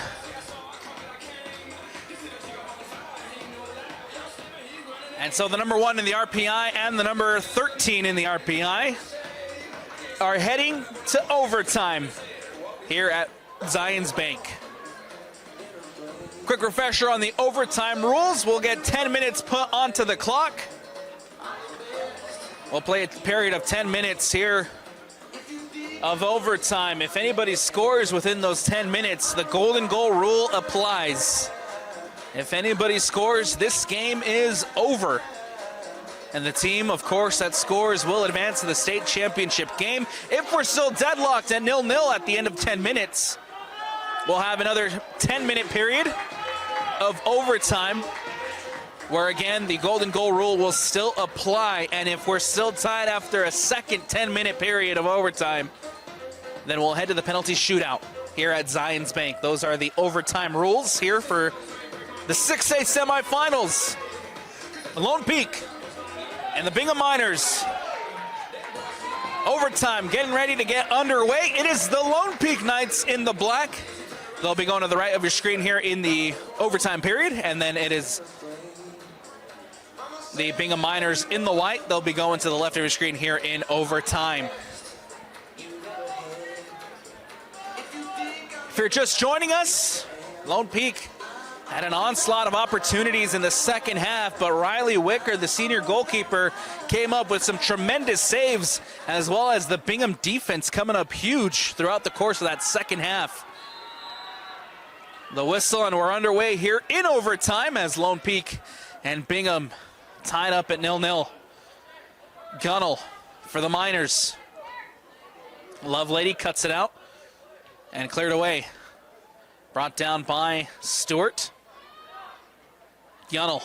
And so the number 1 in the RPI and the number 13 in the RPI are heading to overtime here at Zions Bank. Quick refresher on the overtime rules. We'll get 10 minutes put onto the clock. We'll play a period of 10 minutes here of overtime. If anybody scores within those 10 minutes, the golden goal rule applies. If anybody scores, this game is over. And the team, of course, that scores will advance to the state championship game. If we're still deadlocked at 0-0 at the end of 10 minutes, we'll have another 10-minute period of overtime where, again, the golden goal rule will still apply. And if we're still tied after a second 10-minute period of overtime, then we'll head to the penalty shootout here at Zions Bank. Those are the overtime rules here for the 6A semifinals. Lone Peak and the Bingham Miners. Overtime getting ready to get underway. It is the Lone Peak Knights in the black. They'll be going to the right of your screen here in the overtime period, and then it is the Bingham Miners in the white. They'll be going to the left of your screen here in overtime. If you're just joining us, Lone Peak had an onslaught of opportunities in the second half, but Riley Wicker, the senior goalkeeper, came up with some tremendous saves, as well as the Bingham defense coming up huge throughout the course of that second half. The whistle, and we're underway here in overtime as Lone Peak and Bingham tied up at 0-0. Gunnell for the Miners. Lovelady cuts it out and cleared away. Brought down by Stewart. Gunnell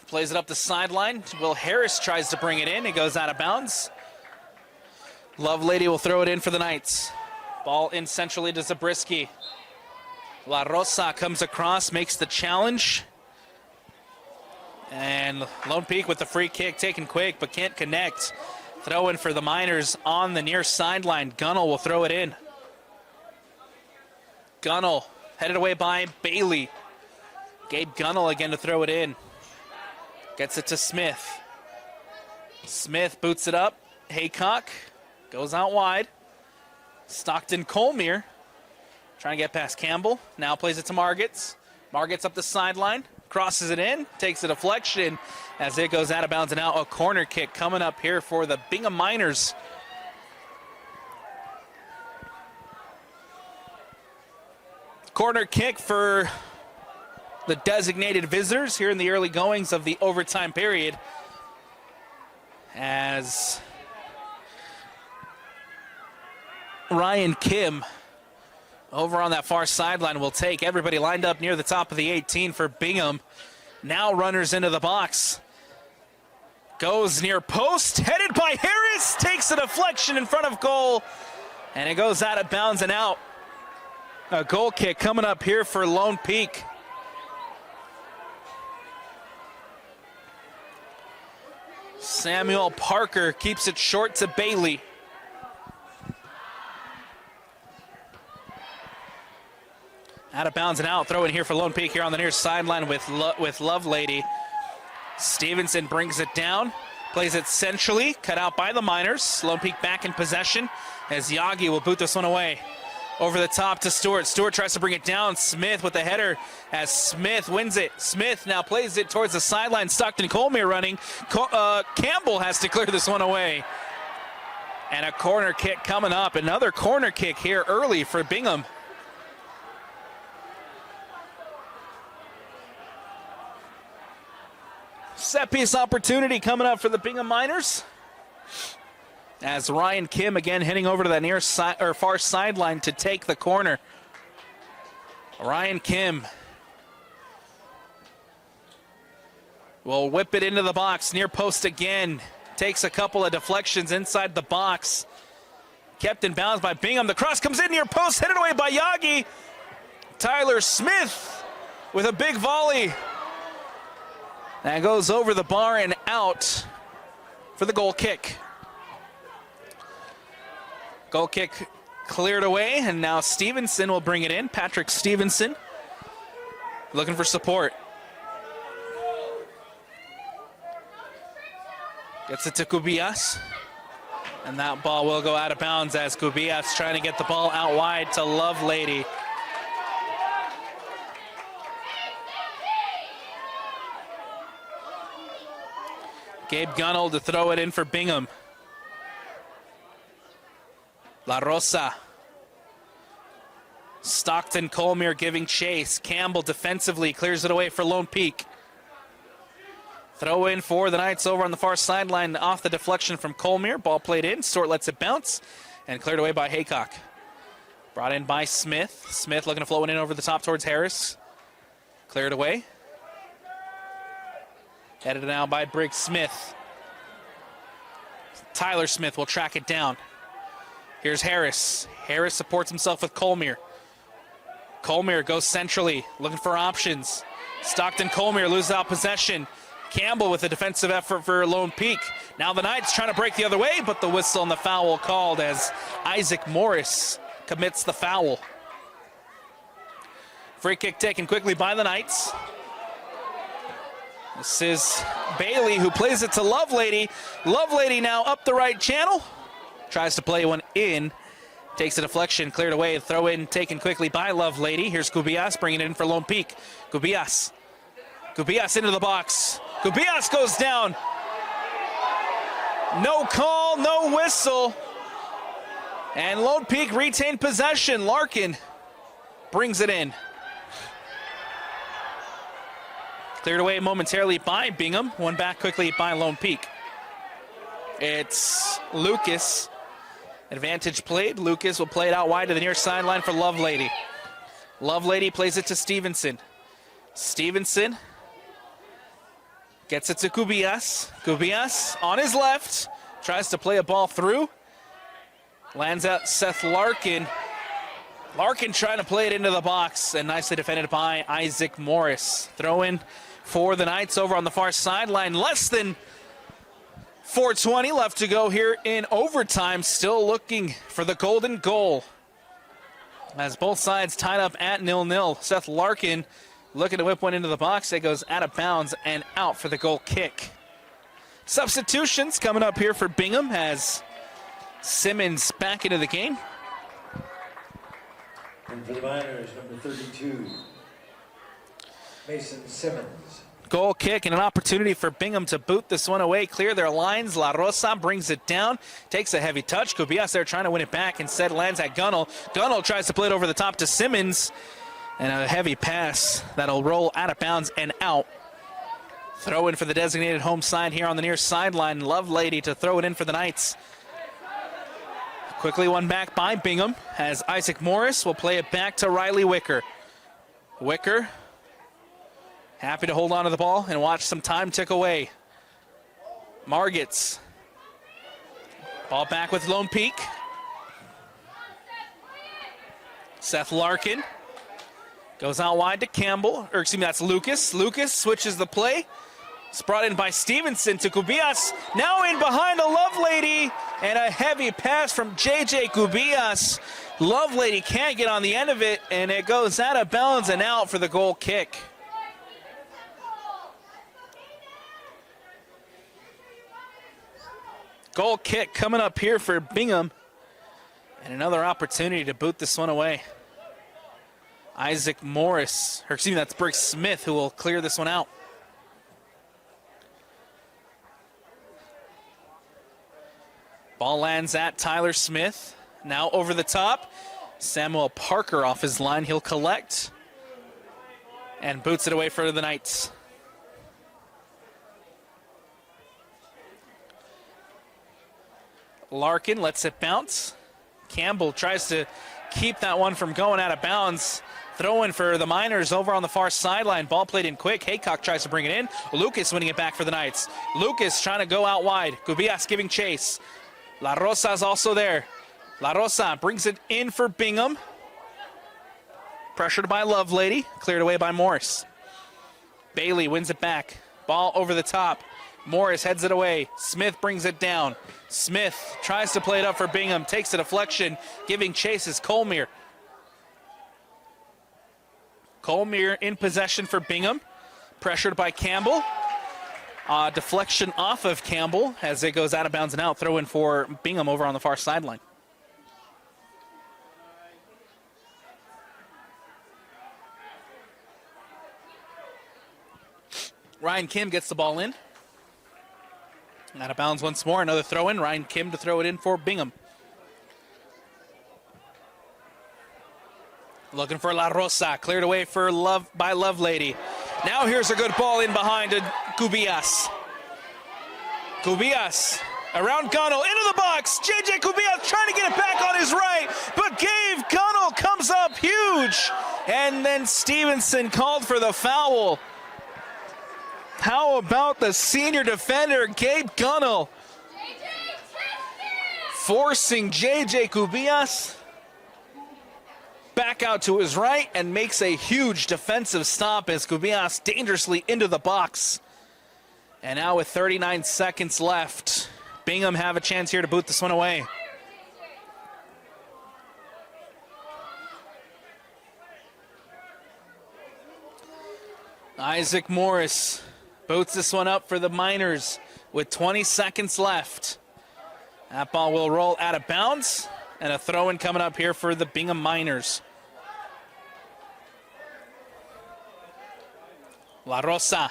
plays it up the sideline. Will Harris tries to bring it in. It goes out of bounds. Lovelady will throw it in for the Knights. Ball in centrally to Zabriskie. La Rosa comes across, makes the challenge. And Lone Peak with the free kick, taken quick, but can't connect. Throw in for the Miners on the near sideline. Gunnell will throw it in. Gunnell headed away by Bailey. Gabe Gunnell again to throw it in. Gets it to Smith. Smith boots it up. Haycock goes out wide. Stockton Colmere trying to get past Campbell. Now plays it to Margits. Margits up the sideline. Crosses it in. Takes a deflection as it goes out of bounds, and now a corner kick coming up here for the Bingham Miners. Corner kick for the designated visitors here in the early goings of the overtime period, as Ryan Kim over on that far sideline will take. Everybody lined up near the top of the 18 for Bingham. Now runners into the box Goes near post, headed by Harris, takes a deflection in front of goal, and it goes out of bounds and out. A goal kick coming up here for Lone Peak. Samuel Parker keeps it short to Bailey. Out of bounds and out. Throw in here for Lone Peak here on the near sideline with Lovelady. Stevenson brings it down, plays it centrally, cut out by the Miners. Lone Peak back in possession as Yagi will boot this one away. Over the top to Stewart. Stewart tries to bring it down. Smith with the header as Smith wins it. Smith now plays it towards the sideline. Stockton Colmere running. Campbell has to clear this one away. And a corner kick coming up. Another corner kick here early for Bingham. Set piece opportunity coming up for the Bingham Miners. As Ryan Kim again heading over to that near side or far sideline to take the corner. Ryan Kim will whip it into the box, near post again. Takes a couple of deflections inside the box. Kept in bounds by Bingham. The cross comes in near post, headed away by Yagi. Tyler Smith with a big volley. That goes over the bar and out for the goal kick. Goal kick cleared away, and now Stevenson will bring it in. Patrick Stevenson looking for support. Gets it to Cubillas. And that ball will go out of bounds as Cubillas trying to get the ball out wide to Lovelady. Gabe Gunnell to throw it in for Bingham. La Rosa. Stockton Colmere giving chase. Campbell defensively clears it away for Lone Peak. Throw in for the Knights over on the far sideline off the deflection from Colmere. Ball played in. Stewart lets it bounce and cleared away by Haycock. Brought in by Smith. Smith looking to flow it in over the top towards Harris. Cleared away. Headed now by Briggs Smith. Tyler Smith will track it down. Here's Harris. Harris supports himself with Colmere. Colmere goes centrally, looking for options. Stockton Colmere loses out possession. Campbell with a defensive effort for Lone Peak. Now the Knights trying to break the other way, but the whistle and the foul called as Isaac Morris commits the foul. Free kick taken quickly by the Knights. This is Bailey who plays it to Lovelady. Lovelady now up the right channel. Tries to play one in. Takes a deflection, cleared away. Throw in taken quickly by Lovelady. Here's Cubillas bringing it in for Lone Peak. Cubillas. Cubillas into the box. Cubillas goes down. No call, no whistle. And Lone Peak retained possession. Larkin brings it in. Cleared away momentarily by Bingham. One back quickly by Lone Peak. It's Lucas. Advantage played. Lucas will play it out wide to the near sideline for Lovelady. Lovelady plays it to Stevenson. Stevenson gets it to Cubillas. Cubillas on his left. Tries to play a ball through. Lands out Seth Larkin. Larkin trying to play it into the box and nicely defended by Isaac Morris. Throw in for the Knights over on the far sideline. Less than 4:20 left to go here in overtime. Still looking for the golden goal. As both sides tied up at 0-0. Seth Larkin looking to whip one into the box. It goes out of bounds and out for the goal kick. Substitutions coming up here for Bingham as Simmons back into the game. And for the Miners, number 32, Mason Simmons. Goal kick and an opportunity for Bingham to boot this one away, clear their lines. La Rosa brings it down, takes a heavy touch. Cubillas there trying to win it back. Instead lands at Gunnell. Gunnell tries to play it over the top to Simmons. And a heavy pass that'll roll out of bounds and out. Throw in for the designated home side here on the near sideline. Lovelady to throw it in for the Knights. Quickly one back by Bingham as Isaac Morris will play it back to Riley Wicker. Wicker happy to hold on to the ball and watch some time tick away. Margits. Ball back with Lone Peak. Seth Larkin goes out wide to Campbell, or excuse me, that's Lucas. Lucas switches the play. It's brought in by Stevenson to Cubillas. Now in behind the Lovelady, and a heavy pass from JJ Cubillas. Lovelady can't get on the end of it, and it goes out of bounds and out for the goal kick. Goal kick coming up here for Bingham. And another opportunity to boot this one away. Isaac Morris, or excuse me, that's Brooks Smith who will clear this one out. Ball lands at Tyler Smith. Now over the top. Samuel Parker off his line. He'll collect. And boots it away for the Knights. Larkin lets it bounce. Campbell tries to keep that one from going out of bounds. Throw in for the Miners over on the far sideline. Ball played in quick. Haycock tries to bring it in. Lucas winning it back for the Knights. Lucas trying to go out wide. Cubillas giving chase. La Rosa's also there. La Rosa brings it in for Bingham. Pressured by Lovelady. Cleared away by Morris. Bailey wins it back. Ball over the top. Morris heads it away. Smith brings it down. Smith tries to play it up for Bingham. Takes a deflection. Giving chase is Colmere. Colmere in possession for Bingham. Pressured by Campbell. Deflection off of Campbell as it goes out of bounds and out. Throw in for Bingham over on the far sideline. Ryan Kim gets the ball in. Out of bounds once more. Another throw in. Ryan Kim to throw it in for Bingham. Looking for La Rosa. Cleared away for by Lovelady. Now here's a good ball in behind to Cubillas. Cubillas around Gunnell into the box. JJ Cubillas trying to get it back on his right, but Gabe Gunnell comes up huge. And then Stevenson called for the foul. How about the senior defender, Gabe Gunnell, forcing JJ Cubillas back out to his right and makes a huge defensive stop as Cubillas dangerously into the box. And now with 39 seconds left, Bingham have a chance here to boot this one away. Isaac Morris boots this one up for the Miners with 20 seconds left. That ball will roll out of bounds, and a throw-in coming up here for the Bingham Miners. La Rosa,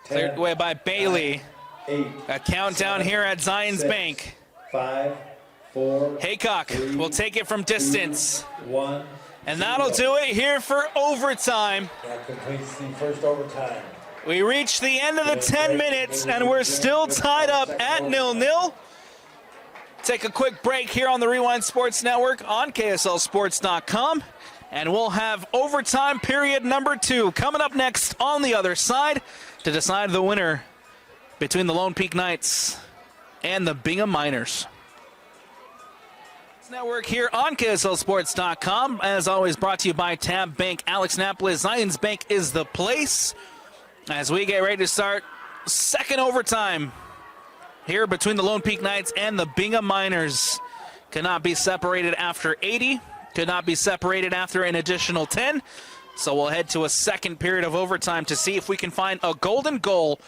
cleared away by Bailey. 8, A countdown 7, here at Zions 6, Bank. 5, 4. Haycock 3, will take it from distance. 1. And that'll do it here for overtime. That completes the first overtime. We reached the end of the 10 minutes, and we're still tied up at 0-0. Take a quick break here on the Rewind Sports Network on KSLSports.com, and we'll have overtime period number 2 coming up next on the other side to decide the winner between the Lone Peak Knights and the Bingham Miners. Network here on KSLSports.com, as always brought to you by Tab Bank. Alex Napolis, Zions Bank is the place as we get ready to start second overtime here between the Lone Peak Knights and the Bingham Miners. Cannot be separated after 80, could not be separated after an additional 10, so we'll head to a second period of overtime to see if we can find a golden goal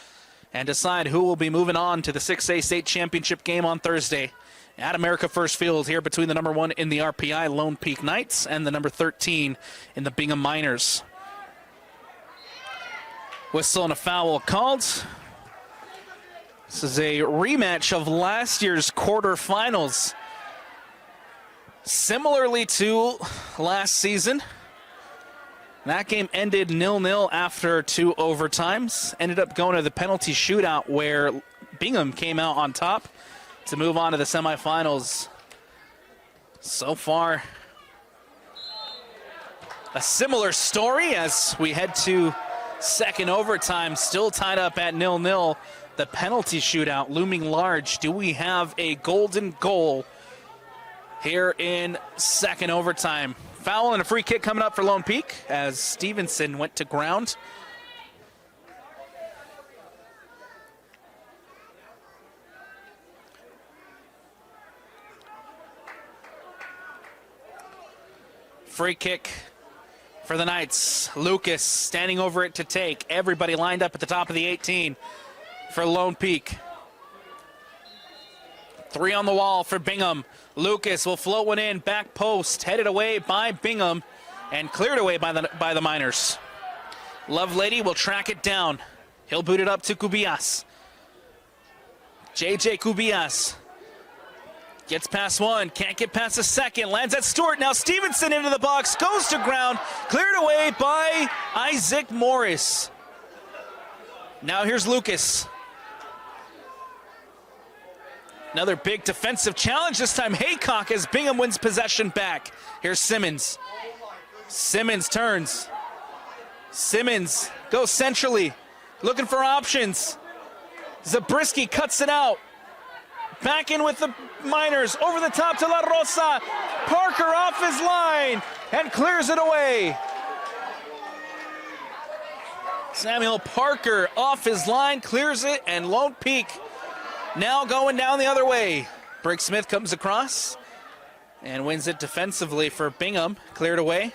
and decide who will be moving on to the 6A state championship game on Thursday at America First Field here between the number 1 in the RPI Lone Peak Knights and the number 13 in the Bingham Miners. Whistle and a foul called. This is a rematch of last year's quarterfinals. Similarly to last season, that game ended 0-0 after 2 overtimes. Ended up going to the penalty shootout where Bingham came out on top to move on to the semifinals. So far, a similar story as we head to second overtime, still tied up at 0-0 The penalty shootout looming large. Do we have a golden goal here in second overtime? Foul and a free kick coming up for Lone Peak as Stevenson went to ground. Free kick for the Knights. Lucas standing over it to take. Everybody lined up at the top of the 18 for Lone Peak. 3 on the wall for Bingham. Lucas will float one in, back post, headed away by Bingham and cleared away by the Miners. Lovelady will track it down. He'll boot it up to Cubillas. JJ Cubillas gets past one, can't get past the second, lands at Stewart. Now Stevenson into the box, goes to ground, cleared away by Isaac Morris. Now here's Lucas. Another big defensive challenge, this time Haycock as Bingham wins possession back. Here's Simmons. Simmons turns. Simmons goes centrally, looking for options. Zabriskie cuts it out. Back in with the Miners, over the top to La Rosa. Parker off his line and clears it away. Samuel Parker off his line, clears it, and Lone Peak now going down the other way. Briggs Smith comes across and wins it defensively for Bingham, cleared away.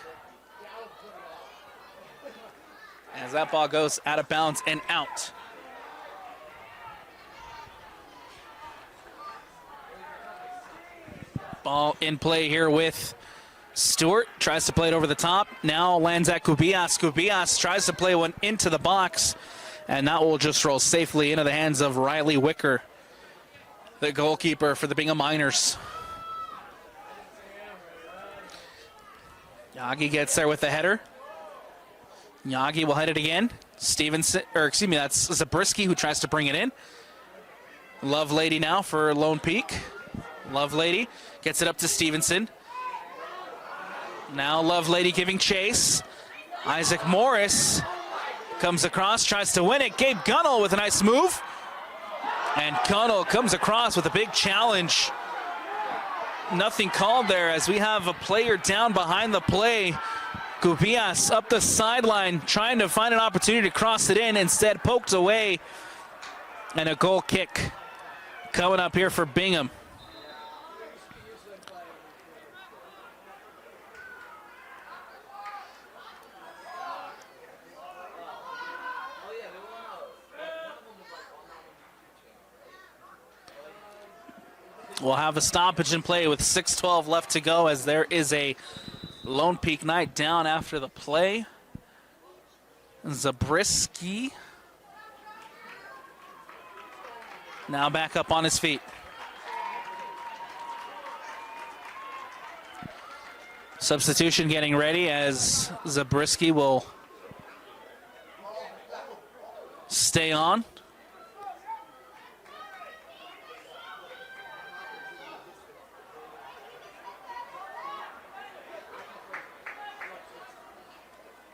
As that ball goes out of bounds and out. Ball in play here with Stewart. Tries to play it over the top. Now lands at Cubillas. Cubillas tries to play one into the box. And that will just roll safely into the hands of Riley Wicker, the goalkeeper for the Bingham Miners. Yagi gets there with the header. Yagi will head it again. That's Zabriskie who tries to bring it in. Lovelady now for Lone Peak. Lovelady gets it up to Stevenson. Now Lovelady giving chase. Isaac Morris comes across, tries to win it. Gabe Gunnell with a nice move. And Gunnell comes across with a big challenge. Nothing called there as we have a player down behind the play. Cubillas up the sideline trying to find an opportunity to cross it in. Instead poked away. And a goal kick coming up here for Bingham. We'll have a stoppage in play with 6:12 left to go as there is a Lone Peak Knight down after the play. Zabriskie now back up on his feet. Substitution getting ready as Zabriskie will stay on.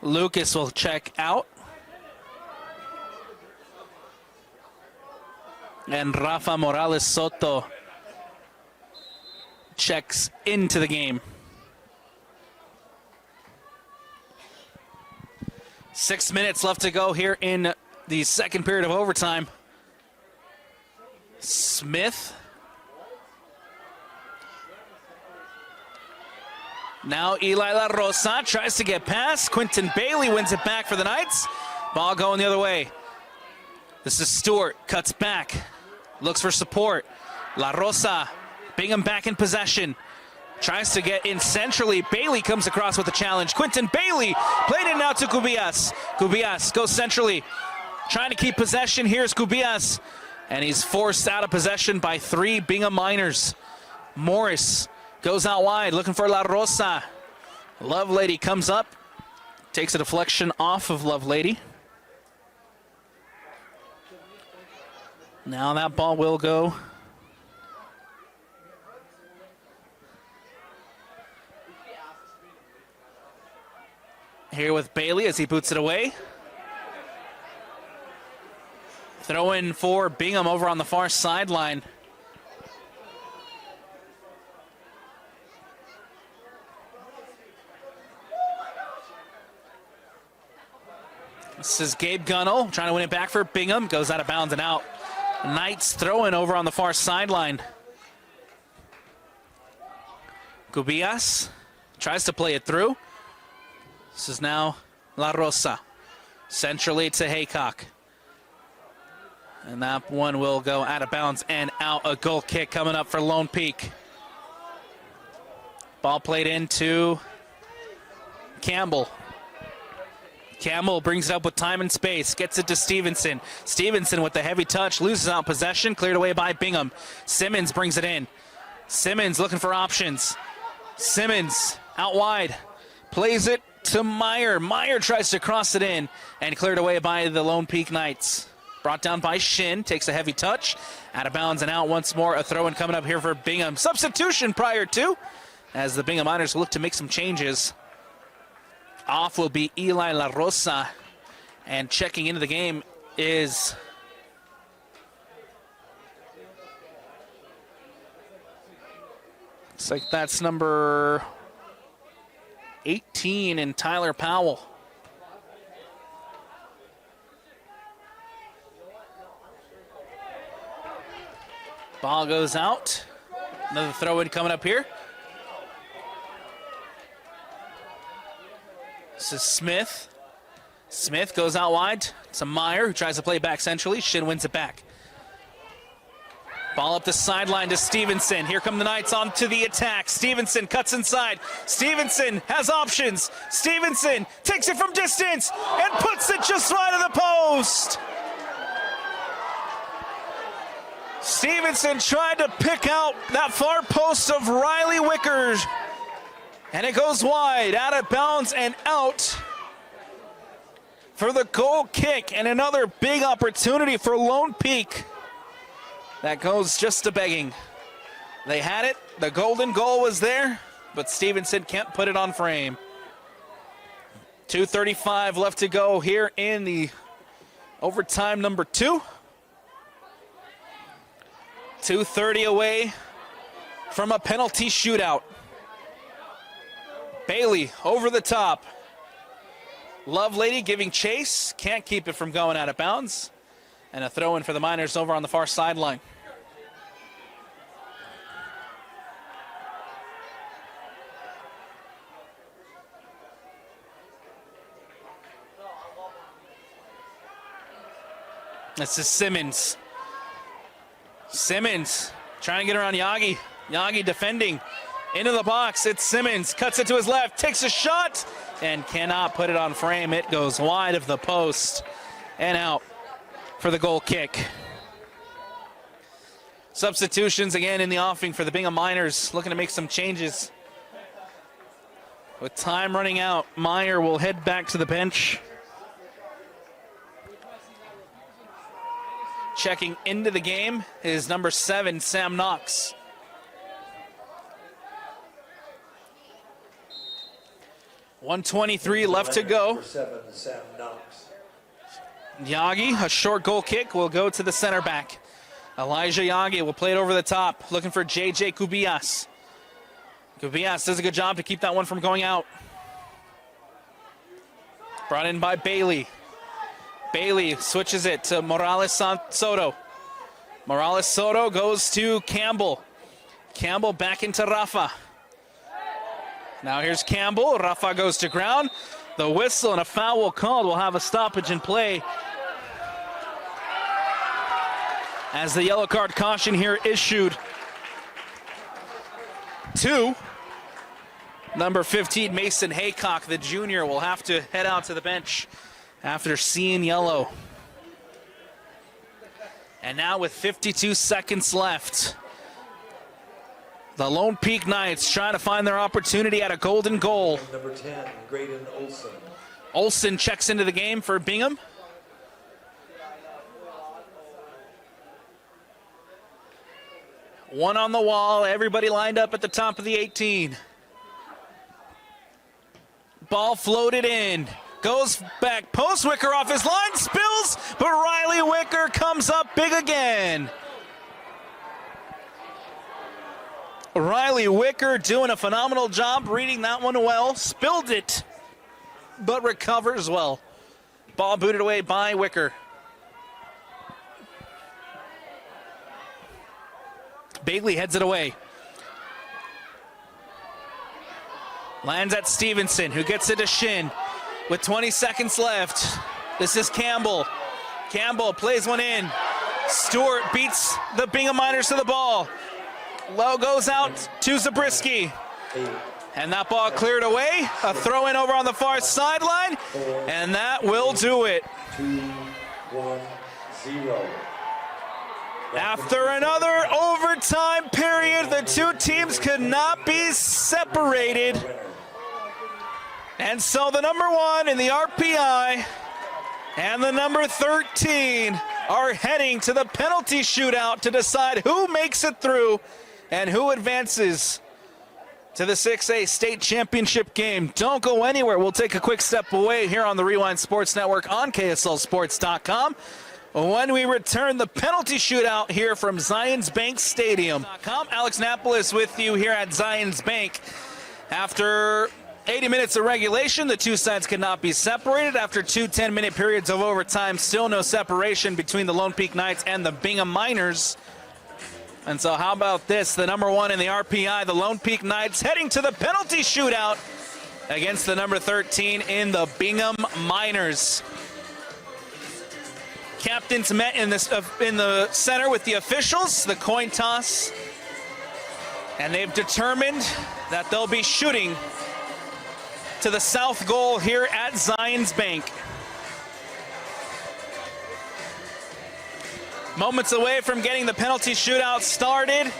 Lucas will check out. And Rafa Morales Soto checks into the game. 6 minutes left to go here in the second period of overtime. Smith. Now Eli La Rosa tries to get past. Quentin Bailey wins it back for the Knights. Ball going the other way. This is Stewart, cuts back, looks for support. La Rosa, Bingham back in possession. Tries to get in centrally. Bailey comes across with a challenge. Quentin Bailey played it now to Cubillas. Cubillas goes centrally, trying to keep possession. Here's Cubillas, and he's forced out of possession by 3 Bingham Miners. Morris goes out wide, looking for La Rosa. Lovelady comes up, takes a deflection off of Lovelady. Now that ball will go here with Bailey as he boots it away. Throw in for Bingham over on the far sideline. This is Gabe Gunnell trying to win it back for Bingham. Goes out of bounds and out. Knights throwing over on the far sideline. Cubillas tries to play it through. This is now La Rosa. Centrally to Haycock. And that one will go out of bounds and out. A goal kick coming up for Lone Peak. Ball played into Campbell. Campbell brings it up with time and space. Gets it to Stevenson. Stevenson with the heavy touch. Loses out possession. Cleared away by Bingham. Simmons brings it in. Simmons looking for options. Simmons out wide. Plays it to Meyer. Meyer tries to cross it in and cleared away by the Lone Peak Knights. Brought down by Shin. Takes a heavy touch. Out of bounds and out once more. A throw-in coming up here for Bingham. Substitution prior to as the Bingham Miners look to make some changes. Off will be Eli La Rosa. And checking into the game is looks like that's number 18 in Tyler Powell. Ball goes out. Another throw-in coming up here. This is Smith. Smith goes out wide to Meyer, who tries to play back centrally. Shin wins it back. Ball up the sideline to Stevenson. Here come the Knights on to the attack. Stevenson cuts inside. Stevenson has options. Stevenson takes it from distance and puts it just wide of the post. Stevenson tried to pick out that far post of Riley Wickers. And it goes wide, out of bounds and out for the goal kick. And another big opportunity for Lone Peak. That goes just to begging. They had it, the golden goal was there, but Stevenson can't put it on frame. 2:35 left to go here in the overtime number 2. 2:30 away from a penalty shootout. Bailey over the top. Lovelady giving chase. Can't keep it from going out of bounds. And a throw in for the Miners over on the far sideline. This is Simmons. Simmons trying to get around Yagi. Yagi defending. Into the box, it's Simmons, cuts it to his left, takes a shot, and cannot put it on frame. It goes wide of the post and out for the goal kick. Substitutions again in the offing for the Bingham Miners, looking to make some changes. With time running out, Meyer will head back to the bench. Checking into the game is number 7, Sam Knox. .123 left to go. Yagi, a short goal kick, will go to the center back. Elijah Yagi will play it over the top, looking for J.J. Cubillas. Cubillas does a good job to keep that one from going out. Brought in by Bailey. Bailey switches it to Morales Soto. Morales Soto goes to Campbell. Campbell back into Rafa. Now here's Campbell. Rafa goes to ground. The whistle and a foul called. Will have a stoppage in play as the yellow card caution here issued to number 15, Mason Haycock. The junior will have to head out to the bench after seeing yellow. And now with 52 seconds left, the Lone Peak Knights trying to find their opportunity at a golden goal. Number 10, Graydon Olson. Olson checks into the game for Bingham. One on the wall, everybody lined up at the top of the 18. Ball floated in. Goes back post. Wicker off his line. Spills. But Riley Wicker comes up big again. Riley Wicker doing a phenomenal job reading that one well. Spilled it, but recovers well. Ball booted away by Wicker. Bagley heads it away. Lands at Stevenson, who gets it to Shin with 20 seconds left. This is Campbell. Campbell plays one in. Stewart beats the Bingham Miners to the ball. Low goes out to Zabriskie. And that ball cleared away. A throw in over on the far sideline. And that will do it. 2-1-0. After another overtime period, the two teams could not be separated. And so the number 1 in the RPI and the number 13 are heading to the penalty shootout to decide who makes it through and who advances to the 6A state championship game. Don't go anywhere. We'll take a quick step away here on the Rewind Sports Network on KSLSports.com. When we return, the penalty shootout here from Zions Bank Stadium. Alex Napolis with you here at Zions Bank. After 80 minutes of regulation, the two sides could not be separated. After two 10-minute periods of overtime, still no separation between the Lone Peak Knights and the Bingham Miners. And so how about this? The number 1 in the RPI, the Lone Peak Knights, heading to the penalty shootout against the number 13 in the Bingham Miners. Captains met in the center with the officials, the coin toss, and they've determined that they'll be shooting to the south goal here at Zions Bank. Moments away from getting the penalty shootout started.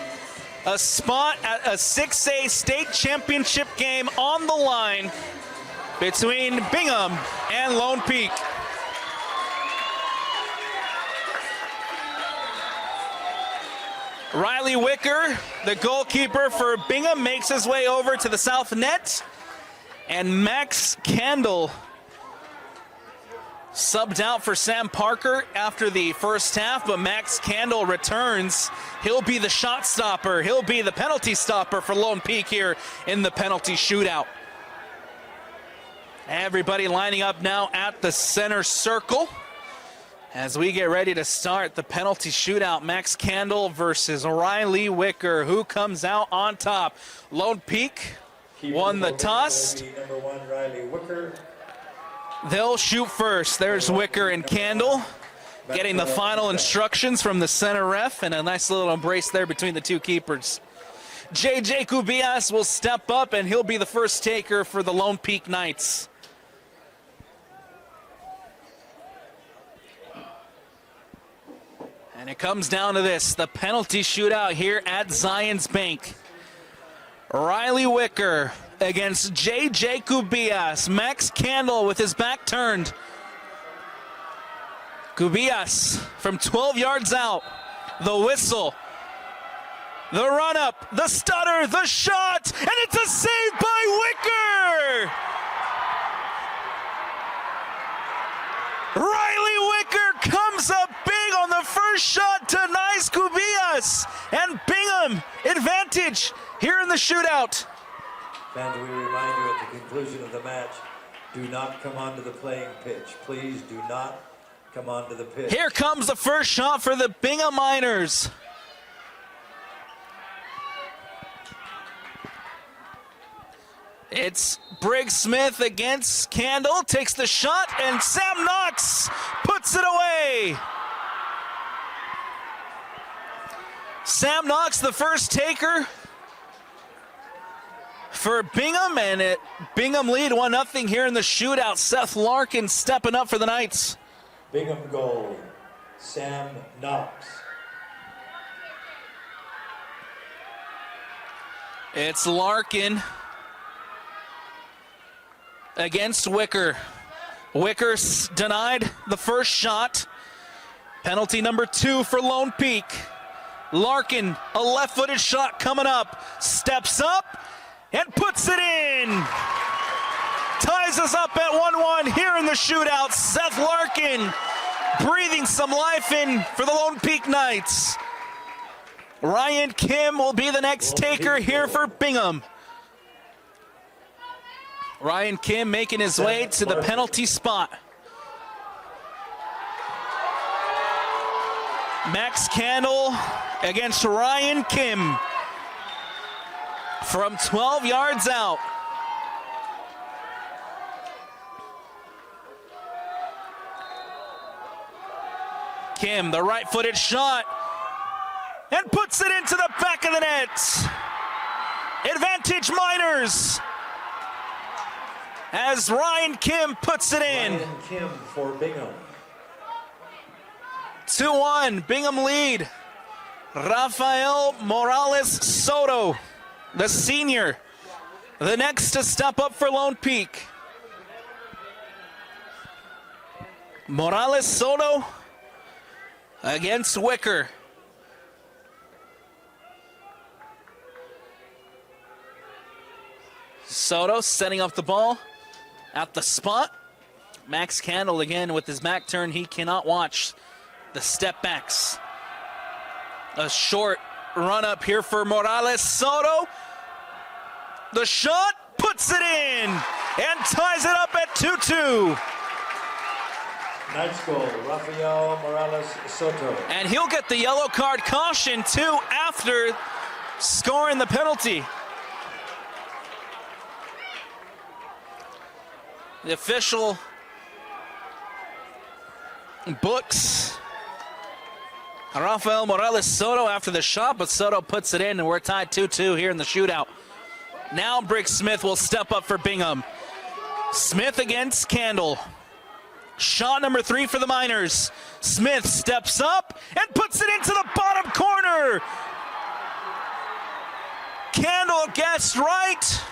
A spot at a 6A state championship game on the line between Bingham and Lone Peak. Riley Wicker, the goalkeeper for Bingham, makes his way over to the south net. And Max Candle subbed out for Sam Parker after the first half, but Max Candle returns. He'll be the shot stopper. He'll be the penalty stopper for Lone Peak here in the penalty shootout. Everybody lining up now at the center circle as we get ready to start the penalty shootout. Max Candle versus Riley Wicker. Who comes out on top? Lone Peak won the toss. Number 1, Riley Wicker. They'll shoot first. There's Wicker and Candle getting the final instructions from the center ref, and a nice little embrace there between the two keepers. JJ Cubillas will step up, and he'll be the first taker for the Lone Peak Knights. And it comes down to this, the penalty shootout here at Zions Bank. Riley Wicker against J.J. Cubillas. Max Candle with his back turned. Cubillas from 12 yards out. The whistle. The run-up. The stutter. The shot. And it's a save by Wicker! Riley Wicker comes up big on the first shot, denies Cubillas. And Bingham advantage here in the shootout. Fans, we remind you at the conclusion of the match, do not come onto the playing pitch. Please do not come onto the pitch. Here comes the first shot for the Bingham Miners. It's Briggs Smith against Candle, takes the shot, and Sam Knox puts it away. Sam Knox, the first taker for Bingham, and Bingham lead 1-0 here in the shootout. Seth Larkin stepping up for the Knights. Bingham goal, Sam Knox. It's Larkin against Wicker. Wicker denied the first shot. Penalty number 2 for Lone Peak. Larkin, a left-footed shot coming up. Steps up and puts it in. Ties ties us up at 1-1 here in the shootout. Seth Larkin breathing some life in for the Lone Peak Knights. Ryan Kim will be the next taker here for Bingham. Ryan Kim making his way to the penalty spot. Max Candle against Ryan Kim from 12 yards out. Kim, the right-footed shot, and puts it into the back of the net. Advantage Miners as Ryan Kim puts it in. Ryan Kim for Bingham. 2-1, Bingham lead. Rafael Morales Soto, the senior, the next to step up for Lone Peak. Morales Soto against Wicker. Soto setting up the ball at the spot. Max Candle again with his back turn. He cannot watch the step backs. A short run up here for Morales Soto. The shot puts it in and ties it up at 2-2. Knights goal, Rafael Morales Soto. And he'll get the yellow card caution too after scoring the penalty. The official books Rafael Morales Soto after the shot, but Soto puts it in, and we're tied 2-2 here in the shootout. Now Brick Smith will step up for Bingham. Smith against Candle. Shot number 3 for the Miners. Smith steps up and puts it into the bottom corner. Candle guessed right,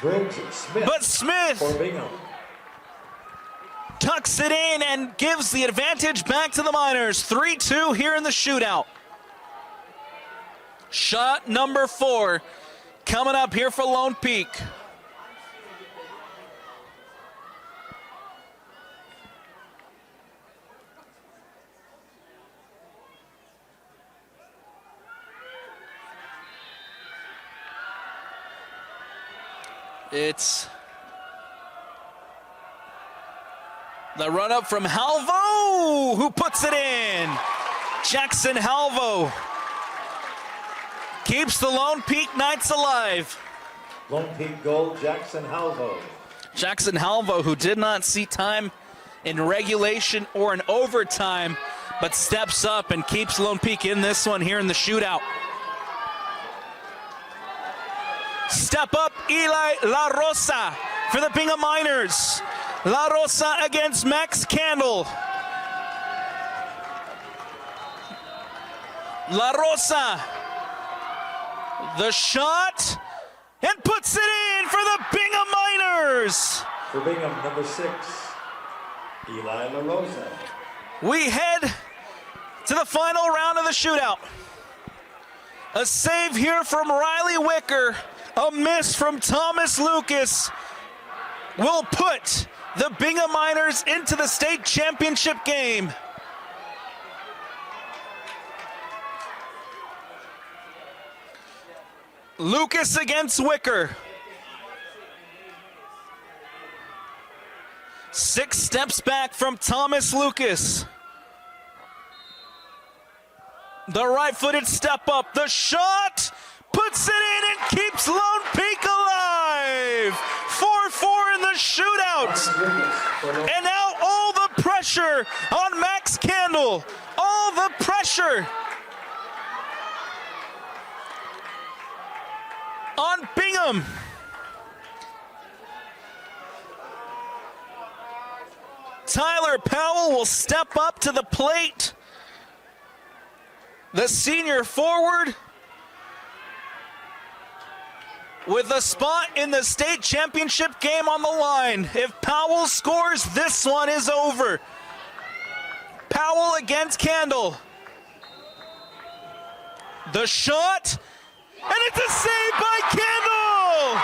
but Smith for Bingham tucks it in and gives the advantage back to the Miners. 3-2 here in the shootout. Shot number 4 coming up here for Lone Peak. It's the run up from Halvo, who puts it in. Jackson Halvo keeps the Lone Peak Knights alive. Lone Peak goal, Jackson Halvo. Jackson Halvo, who did not see time in regulation or in overtime, but steps up and keeps Lone Peak in this one here in the shootout. Step up, Eli La Rosa for the Bingham Miners. La Rosa against Max Candle. La Rosa, the shot, and puts it in for the Bingham Miners. For Bingham, number 6, Eli La Rosa. We head to the final round of the shootout. A save here from Riley Wicker. A miss from Thomas Lucas will put the Bingham Miners into the state championship game. Lucas against Wicker. 6 steps back from Thomas Lucas. The right-footed step up, the shot, puts it in and keeps Lone Peak alive. 4-4 in the shootout. And now all the pressure on Max Candle. All the pressure on Bingham. Tyler Powell will step up to the plate. The senior forward with a spot in the state championship game on the line. If Powell scores, this one is over. Powell against Candle. The shot, and it's a save by Candle!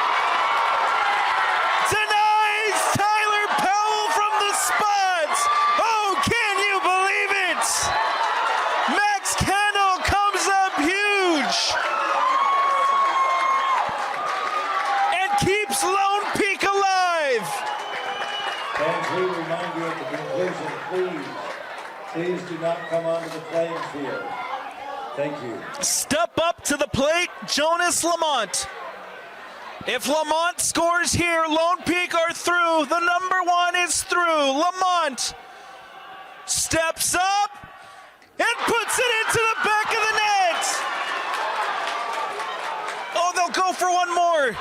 Denies Tyler Powell! Max Candle comes up huge and keeps Lone Peak alive. Fans, we remind you at the conclusion, please do not come onto the playing field. Thank you. Step up to the plate, Jonas Lamont. If Lamont scores here, Lone Peak are through. The number one is through. Lamont steps up and puts it into the back of the net. Oh, they'll go for one more.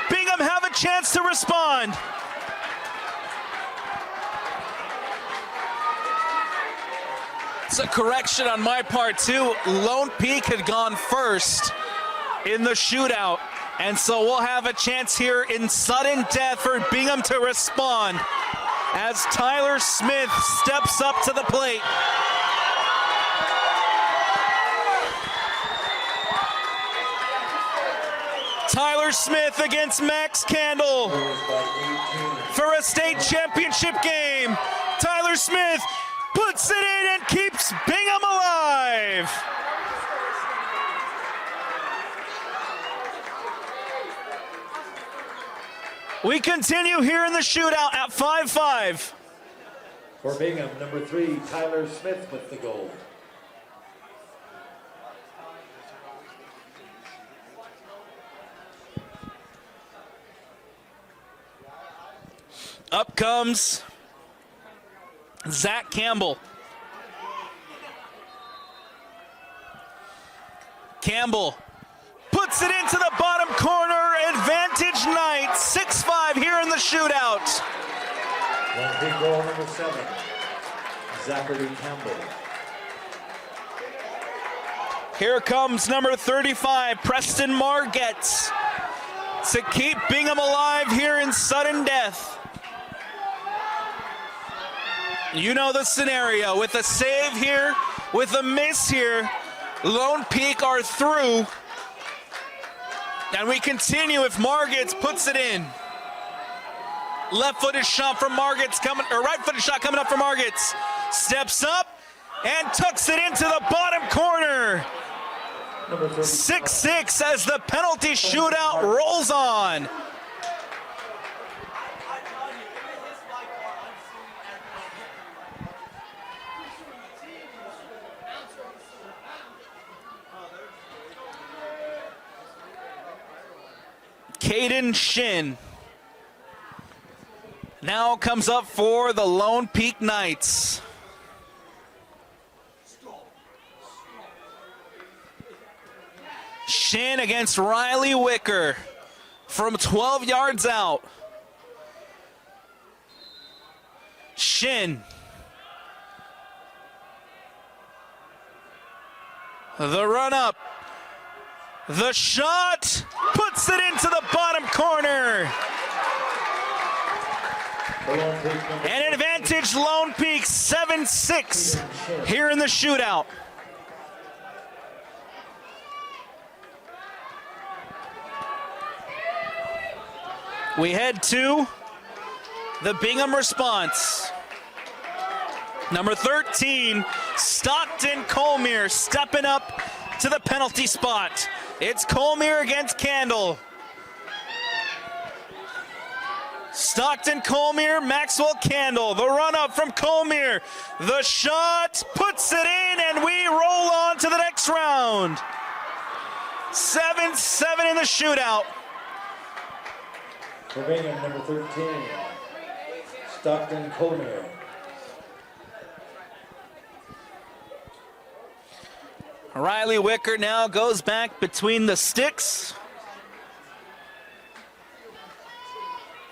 Bingham have a chance to respond. It's a correction on my part, too. Lone Peak had gone first in the shootout. And so we'll have a chance here in sudden death for Bingham to respond as Tyler Smith steps up to the plate. Tyler Smith against Max Candle for a state championship game. Tyler Smith puts it in and keeps Bingham alive. We continue here in the shootout at 5-5. For Bingham, number 3, Tyler Smith with the goal. Up comes Zach Campbell. Campbell puts it into the bottom corner. Advantage Knights. 6-5 here in the shootout. One big goal, number 7, Zachary Campbell. Here comes number 35, Preston Margetts, to keep Bingham alive here in sudden death. You know the scenario. With a save here, with a miss here, Lone Peak are through. And we continue if Margetts puts it in. Left-footed shot from Margetts coming, or right-footed shot coming up for Margetts. Steps up and tucks it into the bottom corner. 6-6 as the penalty shootout rolls on. Caden Shin now comes up for the Lone Peak Knights. Shin against Riley Wicker from 12 yards out. Shin. The run up. The shot puts it into the bottom corner. An advantage Lone Peak 7-6 here in the shootout. We head to the Bingham response. Number 13, Stockton Colmere stepping up to the penalty spot. It's Colmere against Candle. Stockton Colmere, Maxwell Candle. The run up from Colmere. The shot puts it in, and we roll on to the next round. 7-7 in the shootout. For Bingham, number 13, Stockton Colmere. Riley Wicker now goes back between the sticks.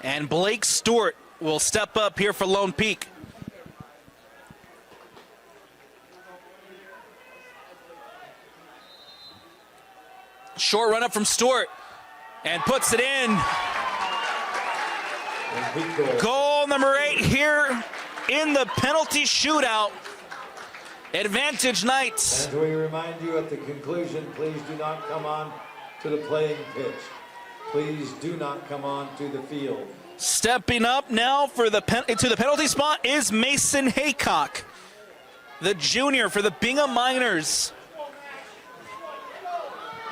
And Blake Stewart will step up here for Lone Peak. Short run up from Stewart and puts it in. Goal number 8 here in the penalty shootout. Advantage Knights. And we remind you at the conclusion, please do not come on to the playing pitch. Please do not come on to the field. Stepping up now for the to the penalty spot is Mason Haycock, the junior for the Bingham Miners.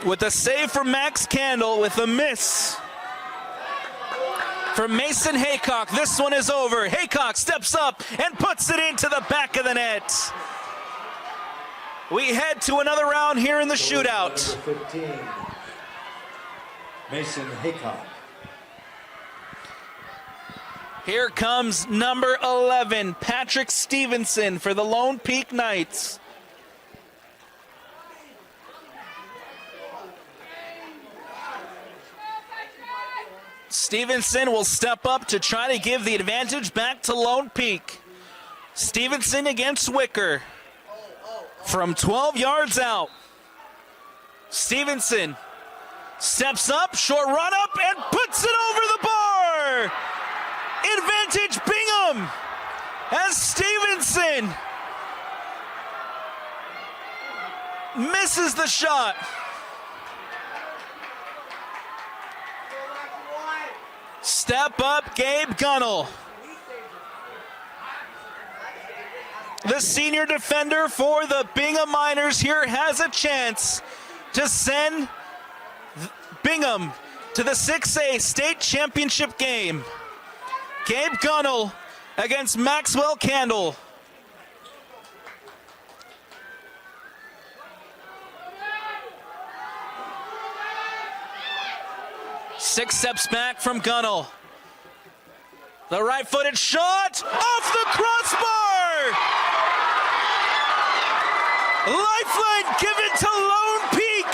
with a save from Max Candle with a miss from Mason Haycock. This one is over. Haycock steps up and puts it into the back of the net. We head to another round here in the shootout. Number 15, Mason Haycock. Here comes number 11, Patrick Stevenson for the Lone Peak Knights. Stevenson will step up to try to give the advantage back to Lone Peak. Stevenson against Wicker from 12 yards out. Stevenson steps up, short run up, and puts it over the bar. Advantage Bingham as Stevenson misses the shot. Step up, Gabe Gunnell. The senior defender for the Bingham Miners here has a chance to send Bingham to the 6A state championship game. Gabe Gunnell against Maxwell Candle. Six steps back from Gunnell. The right-footed shot off the crossbar! Lifeline given to Lone Peak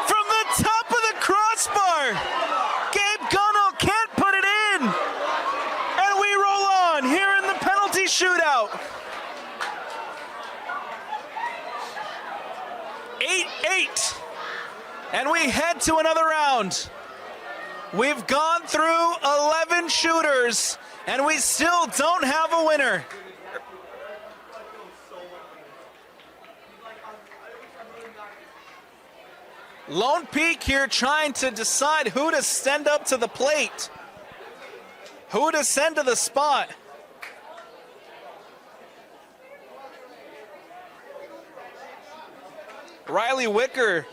from the top of the crossbar. Gabe Gunnell can't put it in. And we roll on here in the penalty shootout. 8-8. And we head to another round. We've gone through 11 shooters, and we still don't have a winner. Lone Peak here trying to decide who to send up to the plate, who to send to the spot. Riley Wicker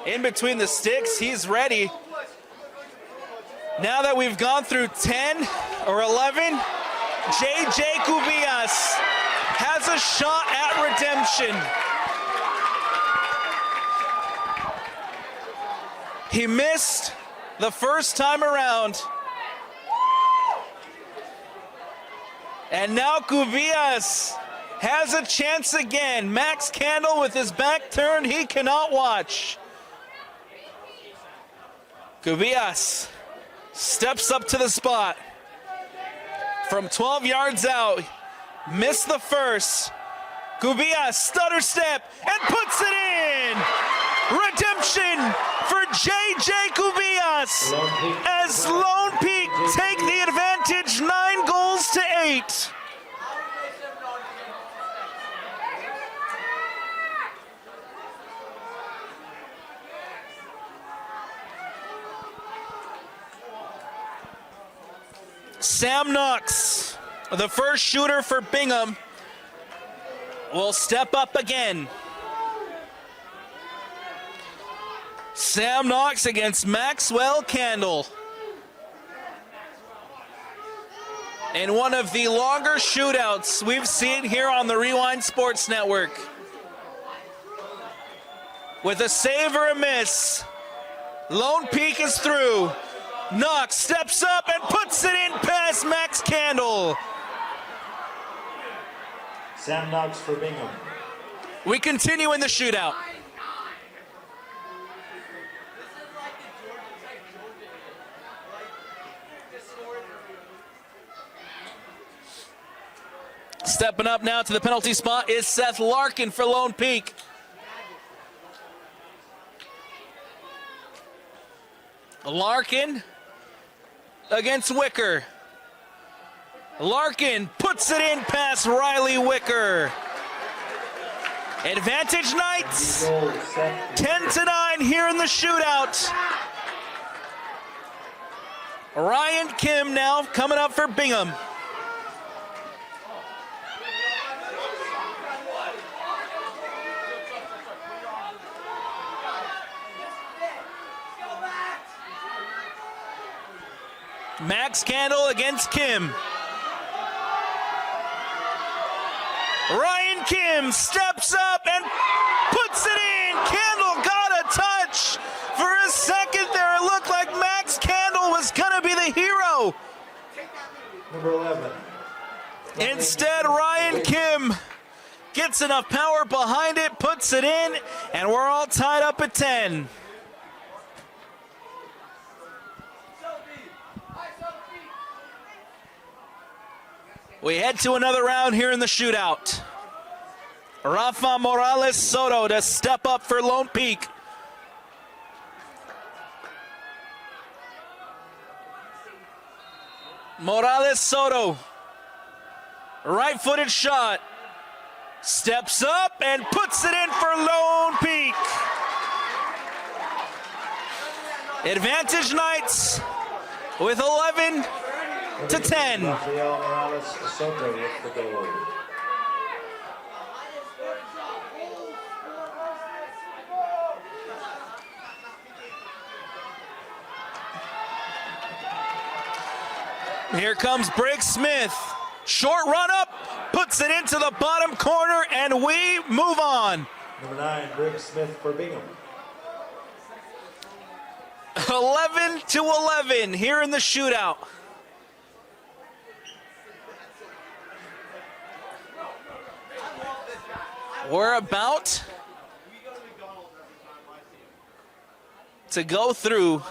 in between the sticks, he's ready. Now that we've gone through 10 or 11, JJ Cubillas has a shot at redemption. He missed the first time around. And now Cubillas has a chance again. Max Candle with his back turned, he cannot watch. Cubillas steps up to the spot. From 12 yards out, missed the first. Cubillas stutter step and puts it in. Redemption for JJ Cubillas as Lone Peak take the advantage 9-8. Sam Knox, the first shooter for Bingham, will step up again. Sam Knox against Maxwell Candle. In one of the longer shootouts we've seen here on the Rewind Sports Network. With a save or a miss, Lone Peak is through. Knox steps up and puts it in past Max Candle. Sam Knox for Bingham. We continue in the shootout. Stepping up now to the penalty spot is Seth Larkin for Lone Peak. Larkin against Wicker. Larkin puts it in past Riley Wicker. Advantage Knights, 10-9 here in the shootout. Ryan Kim now coming up for Bingham. Max Candle against Kim. Ryan Kim steps up and puts it in. Candle got a touch. For a second there, it looked like Max Candle was going to be the hero. Number 11. Instead, Ryan Kim gets enough power behind it, puts it in, and we're all tied up at 10. We head to another round here in the shootout. Rafa Morales Soto to step up for Lone Peak. Morales Soto, right-footed shot, steps up and puts it in for Lone Peak. Advantage Knights with 11 to 10. Rafael Morales Soto with the goal. Here comes Briggs Smith. Short run up, puts it into the bottom corner, and we move on. Number 9, Briggs Smith for Bingham. 11 to 11 here in the shootout. We're about to go through.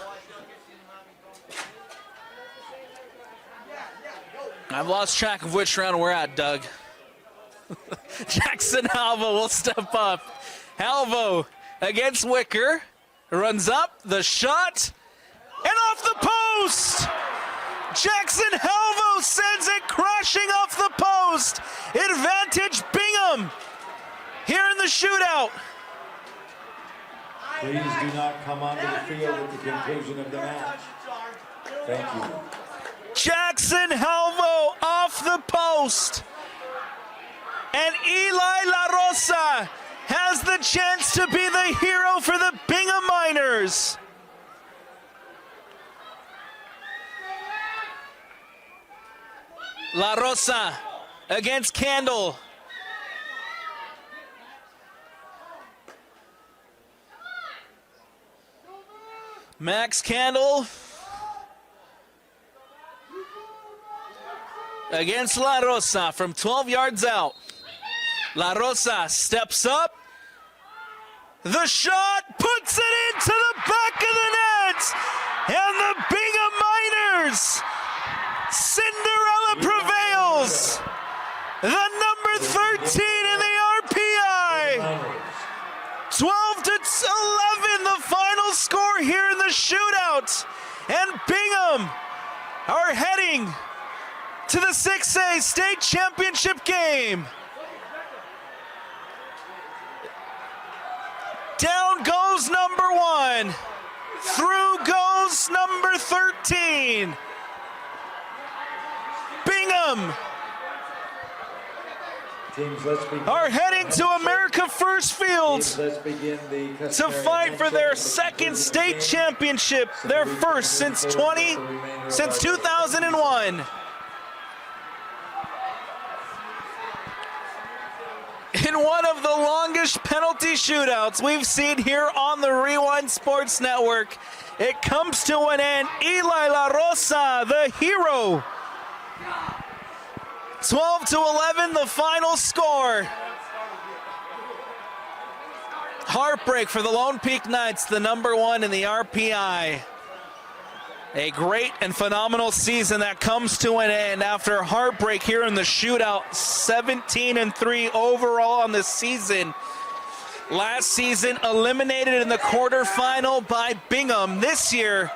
I've lost track of which round we're at, Doug. Jackson Halvo will step up. Halvo against Wicker. Runs up, the shot, and off the post! Jackson Halvo sends it crashing off the post. Advantage Bingham here in the shootout. Please do not come onto the field at the conclusion of the match. Thank you. Jackson Halvo off the post. And Eli La Rosa has the chance to be the hero for the Bingham Miners. La Rosa against Candle. Max Candle against La Rosa from 12 yards out. La Rosa steps up. The shot puts it into the back of the net. And the Bingham Miners, Cinderella prevails. The number 13 in the RPI. 12 to 11, the final score here in the shootout. And Bingham are heading to the 6A state championship game. Down goes number 1. Through goes number 13. Bingham Teams, let's begin. are heading to America First Field Teams, let's begin the to customary fight for their handshake second of the state game. championship, their first since 2001. In one of the longest penalty shootouts we've seen here on the Rewind Sports Network, it comes to an end. Eli La Rosa, the hero. 12 to 11, the final score. Heartbreak for the Lone Peak Knights, the number 1 in the RPI. A great and phenomenal season that comes to an end after heartbreak here in the shootout. 17-3 overall on the season. Last season eliminated in the quarterfinal by Bingham. This year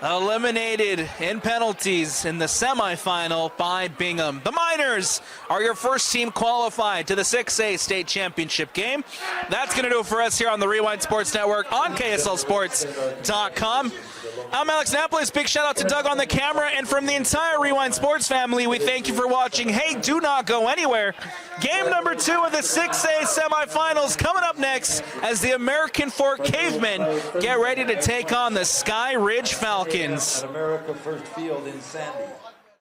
eliminated in penalties in the semifinal by Bingham. The Miners are your first team qualified to the 6A state championship game. That's going to do it for us here on the Rewind Sports Network on KSLSports.com. I'm Alex Napolis. Big shout out to Doug on the camera, and from the entire Rewind Sports family, we thank you for watching. Hey, do not go anywhere. Game number 2 of the 6A semifinals coming up next as the American Fork Cavemen get ready to take on the Sky Ridge Falcons. Hawkins. At America First Field in Sandy.